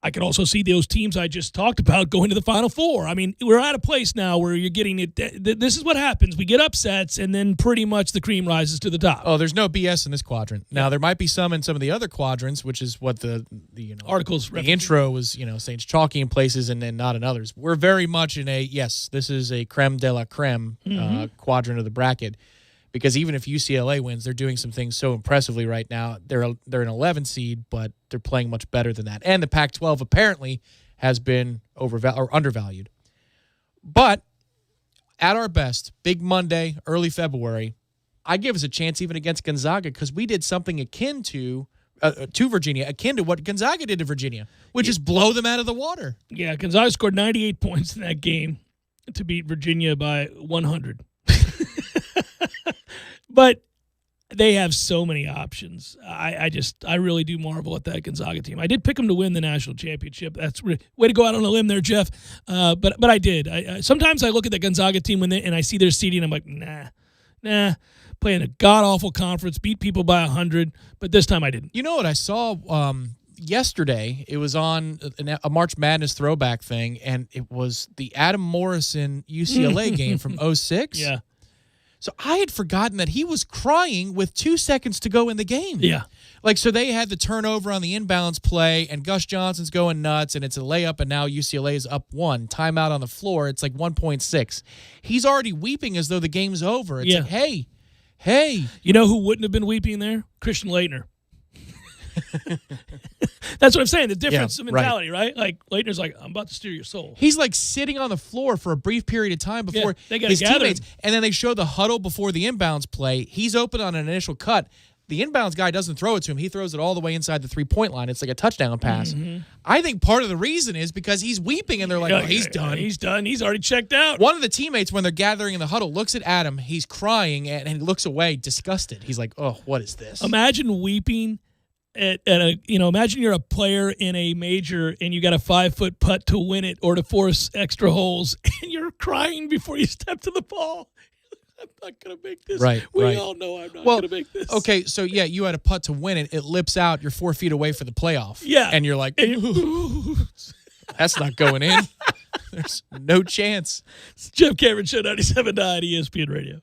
I could also see those teams I just talked about going to the Final Four. I mean, we're at a place now where you're getting it. This is what happens. We get upsets, and then pretty much the cream rises to the top. Oh, there's no BS in this quadrant. Now, there might be some in some of the other quadrants, which is what the articles, the intro was, saying it's chalky in places and then not in others. We're very much in this is a creme de la creme quadrant of the bracket. Because even if UCLA wins, they're doing some things so impressively right now. They're an 11 seed, but they're playing much better than that. And the Pac-12 apparently has been undervalued. But at our best, big Monday, early February, I give us a chance even against Gonzaga, because we did something akin to Virginia, akin to what Gonzaga did to Virginia, which is blow them out of the water. Yeah, Gonzaga scored 98 points in that game to beat Virginia by 100. But they have so many options. I really do marvel at that Gonzaga team. I did pick them to win the national championship. That's way to go out on a limb there, Jeff. But I did. Sometimes I look at the Gonzaga team and I see their seeding. I'm like, nah. Playing a god awful conference, beat people by 100. But this time I didn't. You know what I saw yesterday? It was on a March Madness throwback thing, and it was the Adam Morrison UCLA game from 2006. Yeah. So I had forgotten that he was crying with 2 seconds to go in the game. Yeah. So they had the turnover on the inbounds play, and Gus Johnson's going nuts, and it's a layup, and now UCLA is up 1. Timeout on the floor. It's like 1.6. He's already weeping as though the game's over. It's like, hey. You know who wouldn't have been weeping there? Christian Laettner. That's what I'm saying. The difference in mentality, right? Like, Leitner's like, I'm about to steal your soul. He's like sitting on the floor for a brief period of time before his teammates. And then they show the huddle before the inbounds play. He's open on an initial cut. The inbounds guy doesn't throw it to him. He throws it all the way inside the three-point line. It's like a touchdown pass. I think part of the reason is because he's weeping, and they're like, he's done. He's done. He's already checked out. One of the teammates, when they're gathering in the huddle, looks at Adam. He's crying, and he looks away, disgusted. He's like, oh, what is this? Imagine weeping imagine you're a player in a major and you got a 5-foot putt to win it or to force extra holes, and you're crying before you step to the ball. I'm not going to make this. Right. We all know I'm not going to make this. Okay, so you had a putt to win it. It lips out. You're 4 feet away for the playoff. Yeah. And you're like, that's not going in. There's no chance. It's Jeff Cameron Show, 97.9 ESPN Radio.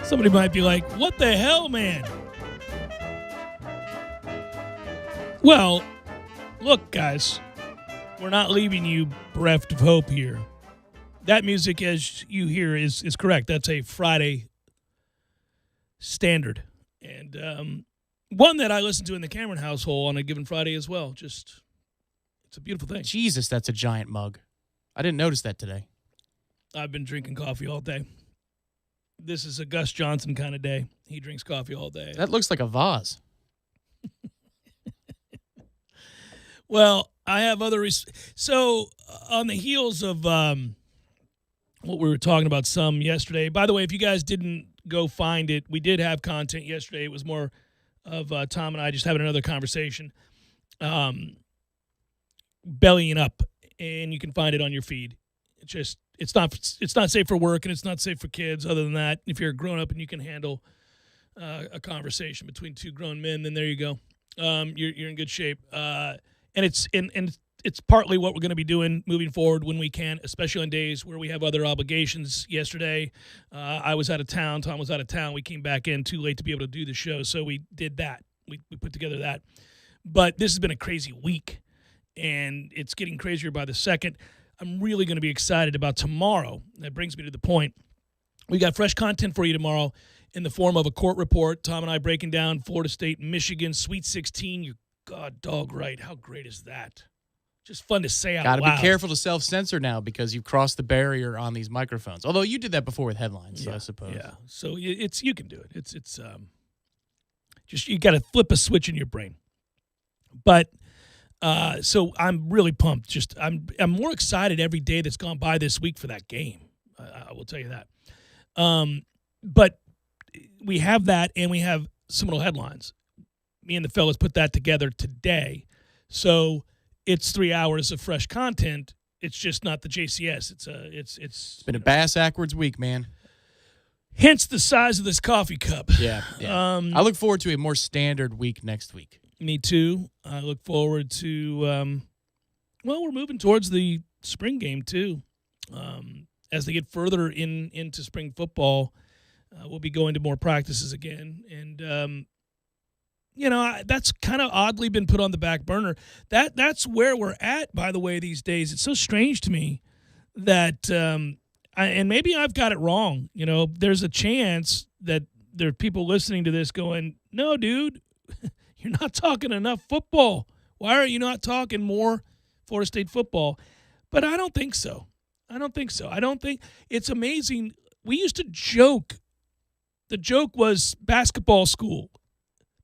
Somebody might be like, what the hell, man? Well, look, guys, we're not leaving you bereft of hope here. That music, as you hear, is correct. That's a Friday standard. And one that I listen to in the Cameron household on a given Friday as well. Just, it's a beautiful thing. Jesus, that's a giant mug. I didn't notice that today. I've been drinking coffee all day. This is a Gus Johnson kind of day. He drinks coffee all day. That looks like a vase. Well, I have other so on the heels of what we were talking about some yesterday. By the way, if you guys didn't go find it, we did have content yesterday. It was more of Tom and I just having another conversation, bellying up, and you can find it on your feed. It's not safe for work and it's not safe for kids. Other than that, if you're a grown up and you can handle a conversation between two grown men, then there you go. You're in good shape. And it's partly what we're going to be doing moving forward when we can, especially on days where we have other obligations. Yesterday, I was out of town. Tom was out of town. We came back in too late to be able to do the show, so we did that. We put together that. But this has been a crazy week, and it's getting crazier by the second. I'm really going to be excited about tomorrow. That brings me to the point. We got fresh content for you tomorrow in the form of a court report. Tom and I breaking down Florida State, Michigan, Sweet 16. You're God dog right. How great is that? Just fun to say out loud. Got to be careful to self-censor now because you've crossed the barrier on these microphones. Although you did that before with headlines, so I suppose. Yeah. So you can do it. It's just you got to flip a switch in your brain. But so I'm really pumped. Just I'm more excited every day that's gone by this week for that game. I will tell you that. But we have that, and we have some little headlines. Me and the fellas put that together today. So it's 3 hours of fresh content. It's just not the JCS. It's been a bass-ackwards week, man. Hence the size of this coffee cup. Yeah. I look forward to a more standard week next week. Me too. I look forward to, we're moving towards the spring game too. As they get further into spring football, we'll be going to more practices again. And, that's kind of oddly been put on the back burner. That's where we're at, by the way, these days. It's so strange to me that, and maybe I've got it wrong. There's a chance that there are people listening to this going, no, dude, you're not talking enough football. Why are you not talking more Florida State football? But I don't think so. I don't think it's amazing. We used to joke. The joke was basketball school.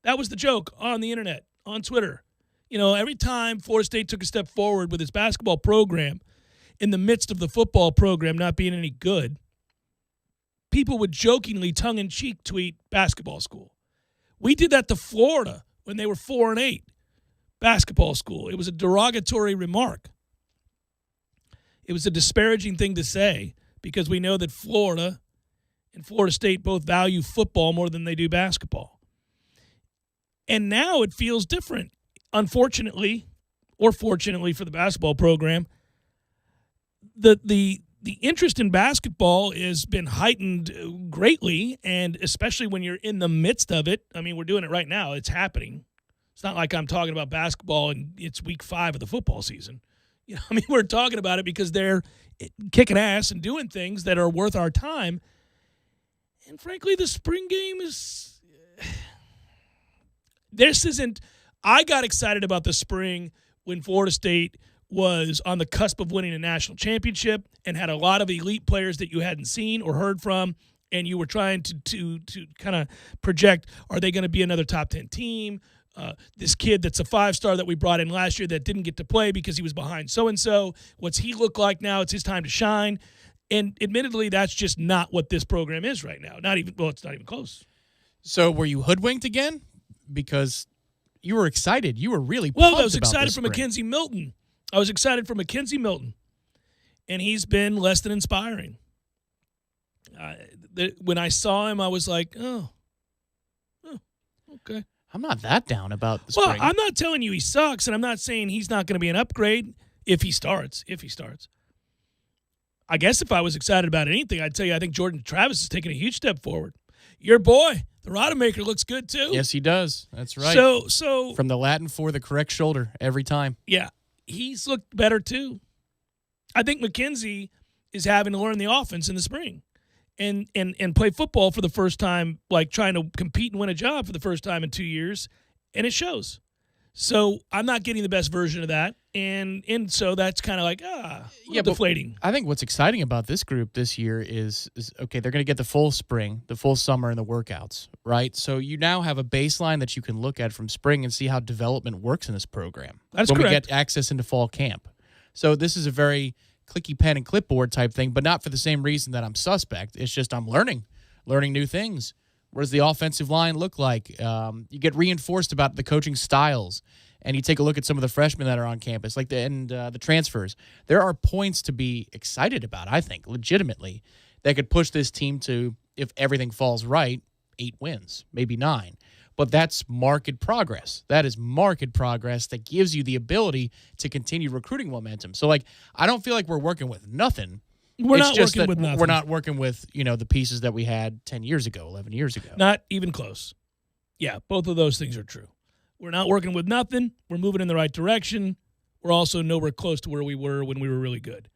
That was the joke on the internet, on Twitter. Every time Florida State took a step forward with its basketball program in the midst of the football program not being any good, people would jokingly, tongue-in-cheek tweet basketball school. We did that to Florida when they were 4-8, basketball school. It was a derogatory remark. It was a disparaging thing to say because we know that Florida and Florida State both value football more than they do basketball. And now it feels different. Unfortunately, or fortunately for the basketball program, the interest in basketball has been heightened greatly, and especially when you're in the midst of it. I mean, we're doing it right now. It's happening. It's not like I'm talking about basketball and it's week 5 of the football season. We're talking about it because they're kicking ass and doing things that are worth our time. And frankly, the spring game is... I got excited about the spring when Florida State was on the cusp of winning a national championship and had a lot of elite players that you hadn't seen or heard from, and you were trying to kind of project, are they going to be another top 10 team? This kid that's a 5-star that we brought in last year that didn't get to play because he was behind so-and-so, what's he look like now? It's his time to shine. And admittedly, that's just not what this program is right now. It's not even close. So were you hoodwinked again? Because you were excited. You were really pumped. Well, I was excited for Mackenzie Milton. And he's been less than inspiring. When I saw him, I was like, oh, okay. I'm not that down about the spring. Well, I'm not telling you he sucks, and I'm not saying he's not going to be an upgrade if he starts. I guess if I was excited about anything, I'd tell you I think Jordan Travis is taking a huge step forward. Your boy, the Rodemaker, looks good too. Yes, he does. That's right. So from the Latin for the correct shoulder every time. Yeah, he's looked better too. I think McKenzie is having to learn the offense in the spring and play football for the first time, like trying to compete and win a job for the first time in 2 years, and it shows. So I'm not getting the best version of that, and so that's kind of like deflating. I think what's exciting about this group this year is okay, they're going to get the full spring, the full summer, and the workouts, right? So you now have a baseline that you can look at from spring and see how development works in this program. That's when correct. We get access into fall camp. So this is a very clicky pen and clipboard type thing, but not for the same reason that I'm suspect. It's just I'm learning new things. What does the offensive line look like? You get reinforced about the coaching styles, and you take a look at some of the freshmen that are on campus, like the transfers. There are points to be excited about, I think, legitimately, that could push this team to, if everything falls right, 8 wins, maybe 9. But that's marked progress. That is marked progress that gives you the ability to continue recruiting momentum. So, I don't feel like we're working with nothing. We're not working with nothing. We're not working with, the pieces that we had 10 years ago, 11 years ago. Not even close. Yeah, both of those things are true. We're not working with nothing. We're moving in the right direction. We're also nowhere close to where we were when we were really good.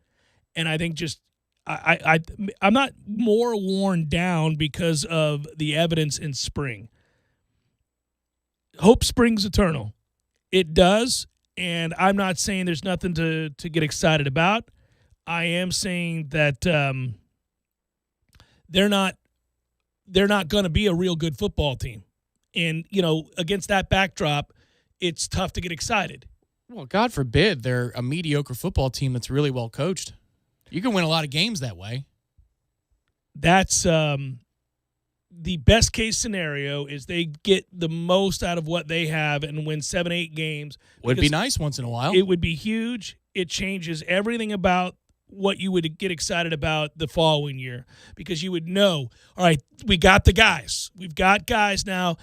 And I think just I'm not more worn down because of the evidence in spring. Hope springs eternal. It does, and I'm not saying there's nothing to get excited about. I am saying that they're not going to be a real good football team. And, against that backdrop, it's tough to get excited. Well, God forbid they're a mediocre football team that's really well coached. You can win a lot of games that way. That's the best case scenario is they get the most out of what they have and win 7-8 games. Would be nice once in a while. It would be huge. It changes everything about what you would get excited about the following year, because you would know, all right, we got the guys. We've got guys now.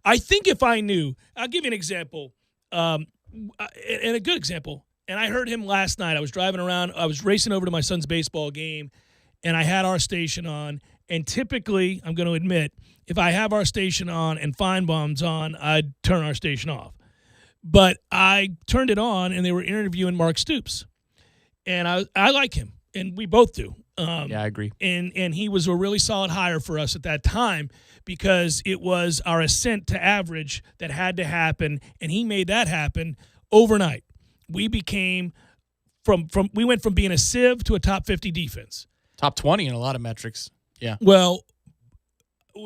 I think if I knew, I'll give you an example, and a good example. And I heard him last night. I was driving around. I was racing over to my son's baseball game, and I had our station on. And typically, I'm going to admit, if I have our station on and Feinbaum's on, I'd turn our station off. But I turned it on, and they were interviewing Mark Stoops. And I like him, and we both do. Yeah, I agree. And he was a really solid hire for us at that time because it was our ascent to average that had to happen, and he made that happen overnight. We became we went from being a sieve to a top 50 defense. Top 20 in a lot of metrics. Yeah. Well,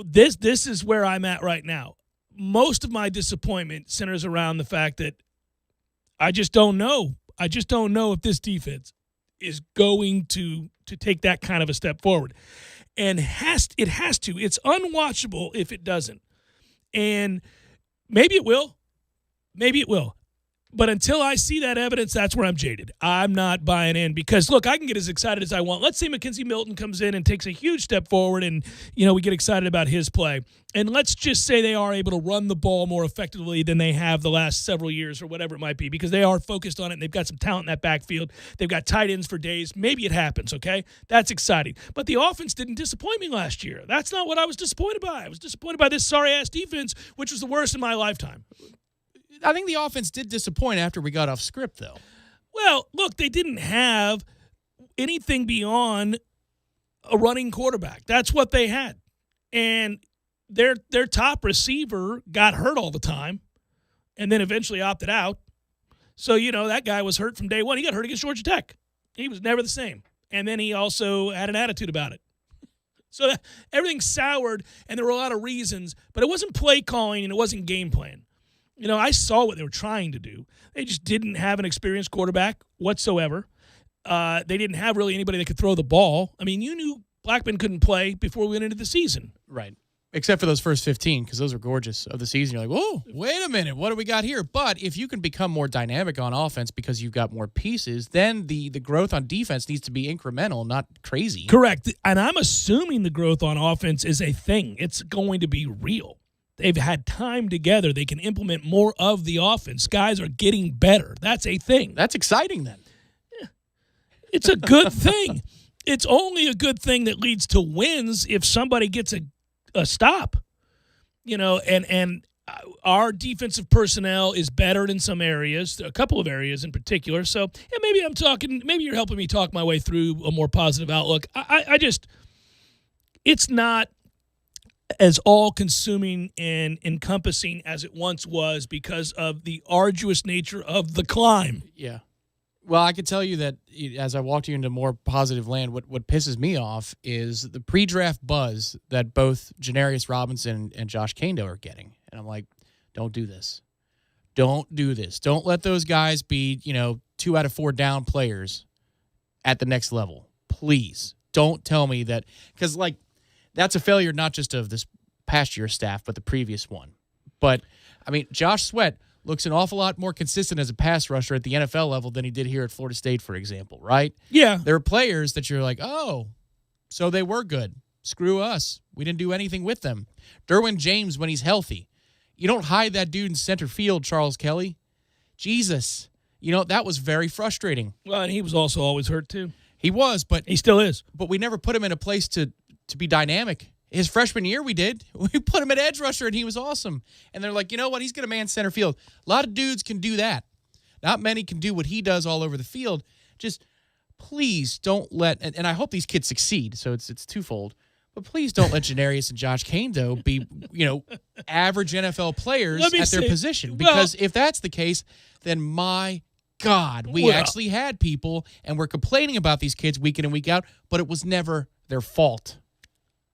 this is where I'm at right now. Most of my disappointment centers around the fact that I just don't know. I just don't know if this defense is going to take that kind of a step forward. And it has to. It's unwatchable if it doesn't. And maybe it will. Maybe it will. But until I see that evidence, that's where I'm jaded. I'm not buying in because, look, I can get as excited as I want. Let's say McKenzie Milton comes in and takes a huge step forward and, we get excited about his play. And let's just say they are able to run the ball more effectively than they have the last several years or whatever it might be because they are focused on it and they've got some talent in that backfield. They've got tight ends for days. Maybe it happens, okay? That's exciting. But the offense didn't disappoint me last year. That's not what I was disappointed by. I was disappointed by this sorry-ass defense, which was the worst in my lifetime. I think the offense did disappoint after we got off script, though. Well, look, they didn't have anything beyond a running quarterback. That's what they had. And their top receiver got hurt all the time and then eventually opted out. So, that guy was hurt from day one. He got hurt against Georgia Tech. He was never the same. And then he also had an attitude about it. So everything soured, and there were a lot of reasons, but it wasn't play calling and it wasn't game plan. I saw what they were trying to do. They just didn't have an experienced quarterback whatsoever. They didn't have really anybody that could throw the ball. I mean, you knew Blackman couldn't play before we went into the season. Right. Except for those first 15, because those were gorgeous of the season. You're like, whoa, wait a minute, what do we got here? But if you can become more dynamic on offense because you've got more pieces, then the growth on defense needs to be incremental, not crazy. Correct. And I'm assuming the growth on offense is a thing. It's going to be real. They've had time together. They can implement more of the offense. Guys are getting better. That's a thing. That's exciting then. Yeah. It's a good thing. it's only a good thing that leads to wins if somebody gets a stop. And our defensive personnel is better in some areas, a couple of areas in particular. So, maybe you're helping me talk my way through a more positive outlook. It's not as all-consuming and encompassing as it once was because of the arduous nature of the climb. Yeah. Well, I can tell you that as I walked you into more positive land, what pisses me off is the pre-draft buzz that both Janarius Robinson and Josh Kaindoh are getting. And I'm like, don't do this. Don't do this. Don't let those guys be, 2 out of 4 down players at the next level. Please don't tell me that, because that's a failure not just of this past year's staff, but the previous one. But, Josh Sweat looks an awful lot more consistent as a pass rusher at the NFL level than he did here at Florida State, for example, right? Yeah. There are players that you're like, oh, so they were good. Screw us. We didn't do anything with them. Derwin James, when he's healthy, you don't hide that dude in center field, Charles Kelly. Jesus. That was very frustrating. Well, and he was also always hurt, too. He was, but he still is. But we never put him in a place to be dynamic. His freshman year, we did. We put him at edge rusher, and he was awesome. And they're like, you know what? He's going to man center field. A lot of dudes can do that. Not many can do what he does all over the field. Just please don't let – and I hope these kids succeed, so it's twofold. But please don't let Janarius and Josh Kaindoh be, average NFL players at their position. Because if that's the case, then my God, we actually had people, and we're complaining about these kids week in and week out, but it was never their fault.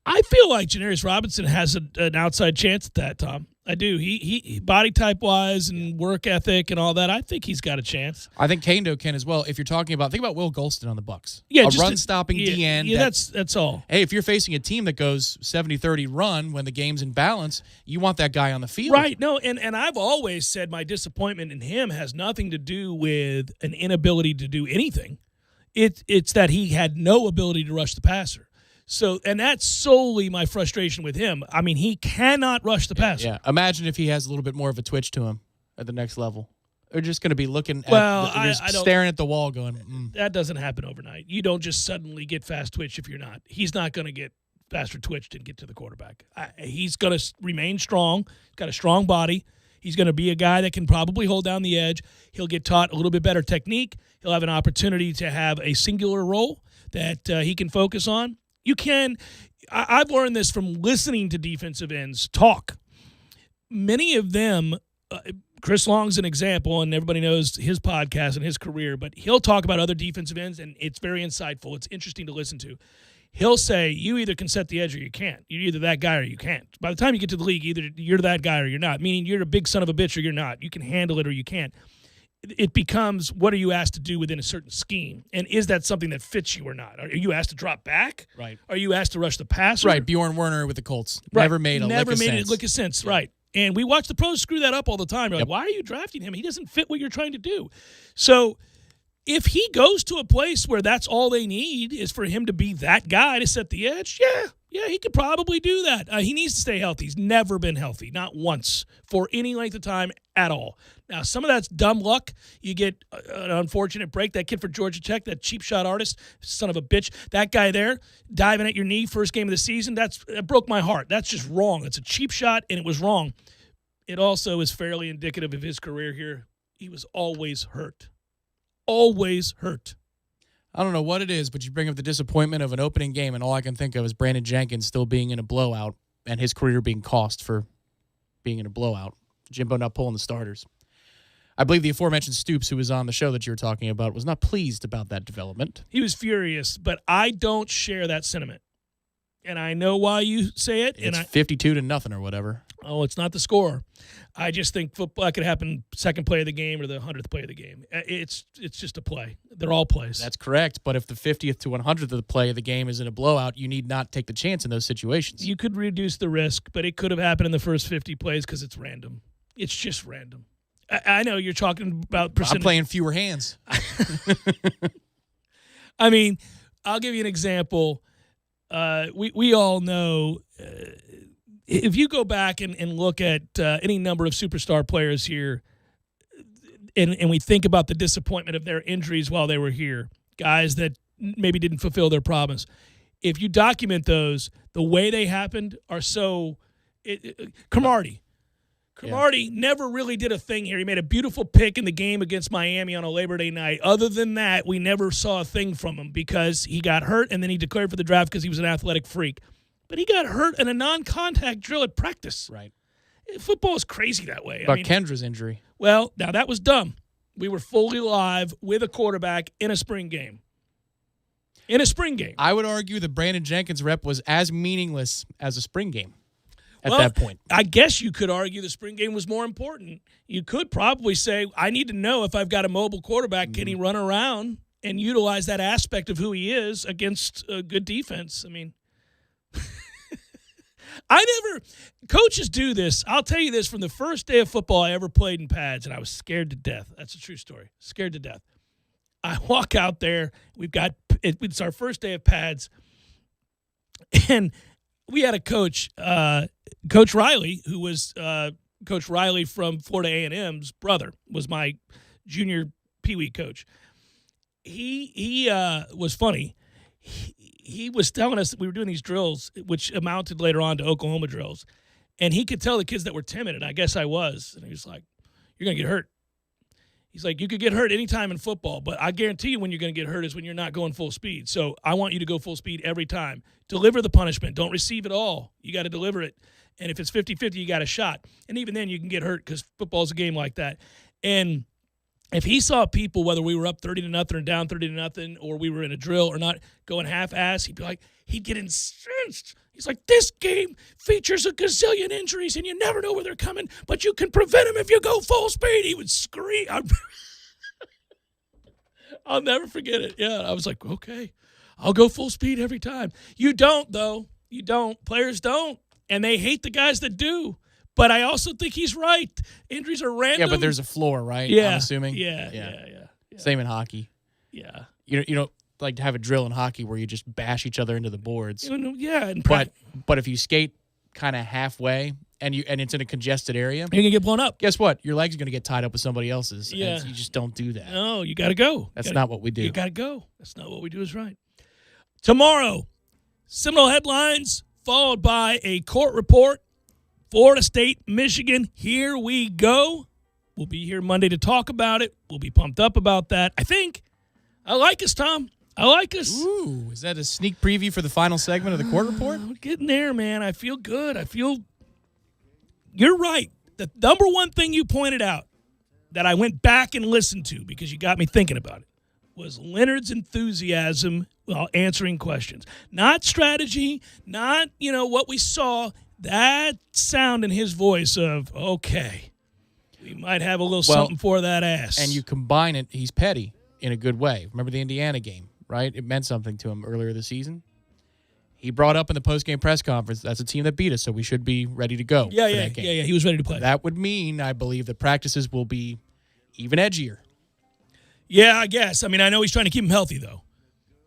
I feel like Janarius Robinson has an outside chance at that, Tom. I do. He body type wise and work ethic and all that. I think he's got a chance. I think Kaindoh can as well. If you're talking about, think about Will Golston on the Bucs. Yeah, a run stopping DN. Yeah, that's all. Hey, if you're facing a team that goes 70-30 run when the game's in balance, you want that guy on the field. Right. No, and I've always said my disappointment in him has nothing to do with an inability to do anything. It's that he had no ability to rush the passer. So, and that's solely my frustration with him. He cannot rush the passer. Yeah. Imagine if he has a little bit more of a twitch to him at the next level. They're just going to be looking at staring at the wall going, That doesn't happen overnight. You don't just suddenly get fast twitch if you're not. He's not going to get faster twitched and get to the quarterback. He's going to remain strong. He's got a strong body. He's going to be a guy that can probably hold down the edge. He'll get taught a little bit better technique. He'll have an opportunity to have a singular role that he can focus on. I've learned this from listening to defensive ends talk. Many of them, Chris Long's an example, and everybody knows his podcast and his career, but he'll talk about other defensive ends, and it's very insightful. It's interesting to listen to. He'll say, you either can set the edge or you can't. You're either that guy or you can't. By the time you get to the league, either you're that guy or you're not, meaning you're a big son of a bitch or you're not. You can handle it or you can't. It becomes, what are you asked to do within a certain scheme? And is that something that fits you or not? Are you asked to drop back? Right. Are you asked to rush the passer? Right. Bjorn Werner with the Colts. Right. Never made a lick of sense. Yeah. Right. And we watch the pros screw that up all the time. You're like, why are you drafting him? He doesn't fit what you're trying to do. So if he goes to a place where that's all they need is for him to be that guy to set the edge, yeah, he could probably do that. He needs to stay healthy. He's never been healthy, not once, for any length of time at all. Now, some of that's dumb luck. You get an unfortunate break. That kid for Georgia Tech, that cheap shot artist, son of a bitch, that guy there diving at your knee first game of the season, that broke my heart. That's just wrong. It's a cheap shot, and it was wrong. It also is fairly indicative of his career here. He was always hurt. Always hurt. I don't know what it is, but you bring up the disappointment of an opening game, and all I can think of is Brandon Jenkins still being in a blowout and his career being cost for being in a blowout. Jimbo not pulling the starters. I believe the aforementioned Stoops, who was on the show that you were talking about, was not pleased about that development. He was furious, but I don't share that sentiment. And I know why you say it. It's 52-0 or whatever. Oh, it's not the score. I just think football could happen second play of the game or the 100th play of the game. It's just a play. They're all plays. That's correct. But if the 50th to 100th of the play of the game is in a blowout, you need not take the chance in those situations. You could reduce the risk, but it could have happened in the first 50 plays because it's random. It's just random. I know you're talking about percentage. I'm playing fewer hands. I mean, I'll give you an example. We all know if you go back and look at any number of superstar players here and we think about the disappointment of their injuries while they were here, guys that maybe didn't fulfill their promise. If you document those, the way they happened are so Cromartie. Cromartie never really did a thing here. He made a beautiful pick in the game against Miami on a Labor Day night. Other than that, we never saw a thing from him because he got hurt and then he declared for the draft because he was an athletic freak. But he got hurt in a non-contact drill at practice. Right. Football is crazy that way. But Kendra's injury. Well, now that was dumb. We were fully live with a quarterback in a spring game. I would argue the Brandon Jenkins rep was as meaningless as a spring game. At that point, I guess you could argue the spring game was more important. You could probably say, I need to know if I've got a mobile quarterback, can he run around and utilize that aspect of who he is against a good defense? I mean, coaches do this. I'll tell you this, from the first day of football I ever played in pads, and I was scared to death. That's a true story. Scared to death. I walk out there. It's our first day of pads, and we had a coach, Coach Riley, who was Coach Riley from Florida A&M's brother, was my junior peewee coach. He was funny. He was telling us that we were doing these drills, which amounted later on to Oklahoma drills, and he could tell the kids that were timid, and I guess I was. And he was like, "You're gonna get hurt." He's like, "You could get hurt anytime in football, but I guarantee you when you're going to get hurt is when you're not going full speed. So I want you to go full speed every time. Deliver the punishment. Don't receive it all. You got to deliver it. And if it's 50-50, you got a shot. And even then you can get hurt because football's a game like that." And if he saw people, whether we were up 30-0 or down 30-0, or we were in a drill or not, going half-ass, he'd get incensed. He's like, "This game features a gazillion injuries, and you never know where they're coming, but you can prevent them if you go full speed." He would scream. I'll never forget it. Yeah, I was like, okay, I'll go full speed every time. You don't, though. You don't. Players don't, and they hate the guys that do. But I also think he's right. Injuries are random. Yeah, but there's a floor, right? Yeah. I'm assuming. Yeah. Same in hockey. Yeah. You don't like to have a drill in hockey where you just bash each other into the boards. Yeah. But if you skate kind of halfway and it's in a congested area, you're gonna get blown up. Guess what? Your leg's gonna get tied up with somebody else's. Yeah. And you just don't do that. No, you gotta go. That's not what we do. You gotta go. That's not what we do. Is right. Tomorrow, Seminole headlines followed by a court report. Florida State, Michigan. Here we go. We'll be here Monday to talk about it. We'll be pumped up about that. I think. I like us, Tom. I like us. Ooh, is that a sneak preview for the final segment of the court report? We're getting there, man. I feel good. You're right. The number one thing you pointed out that I went back and listened to because you got me thinking about it was Leonard's enthusiasm while answering questions. Not strategy, not, what we saw. That sound in his voice of, okay, we might have a little something for that ass. And you combine it, he's petty in a good way. Remember the Indiana game, right? It meant something to him earlier this season. He brought up in the post-game press conference, that's a team that beat us, so we should be ready to go. Yeah. He was ready to play. That would mean, I believe, that practices will be even edgier. Yeah, I guess. I mean, I know he's trying to keep him healthy, though.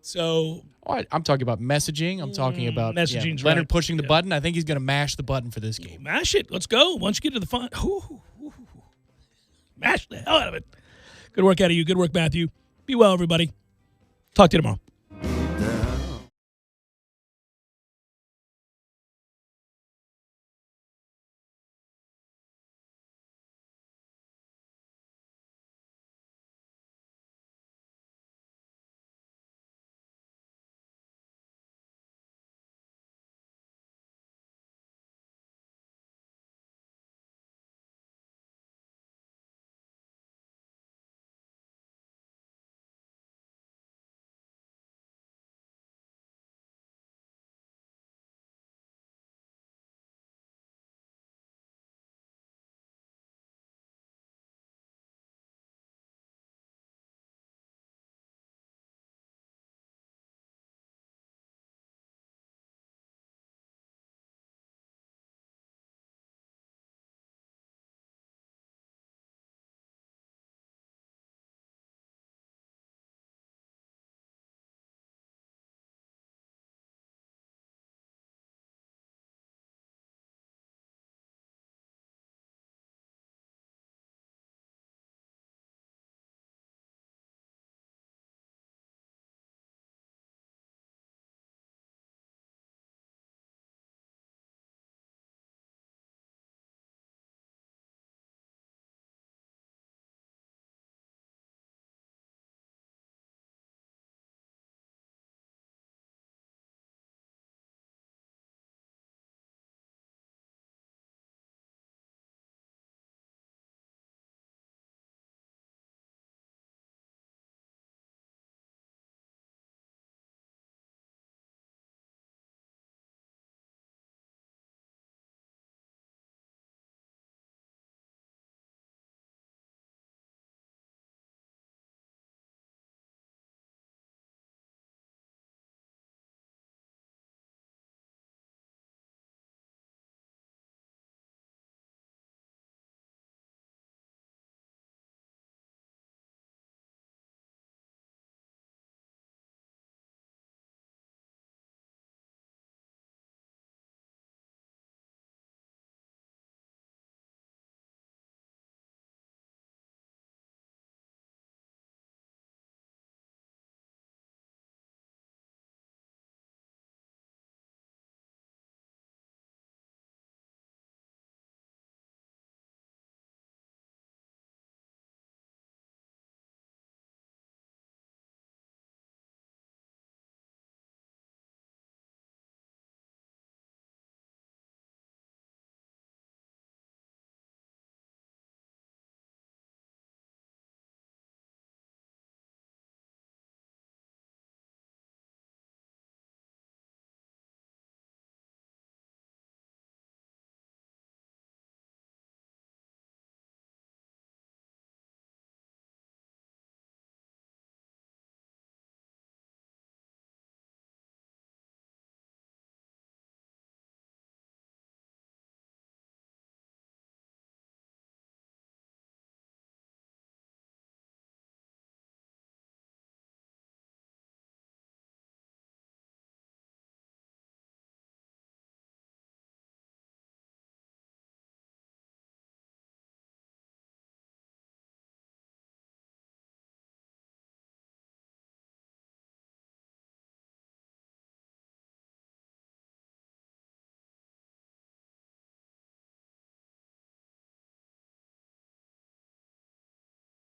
So I'm talking about messaging. I'm talking about messaging's Leonard right. pushing the button. I think he's going to mash the button for this game. Mash it. Let's go. Once you get to the final. Mash the hell out of it. Good work out of you. Good work, Matthew. Be well, everybody. Talk to you tomorrow.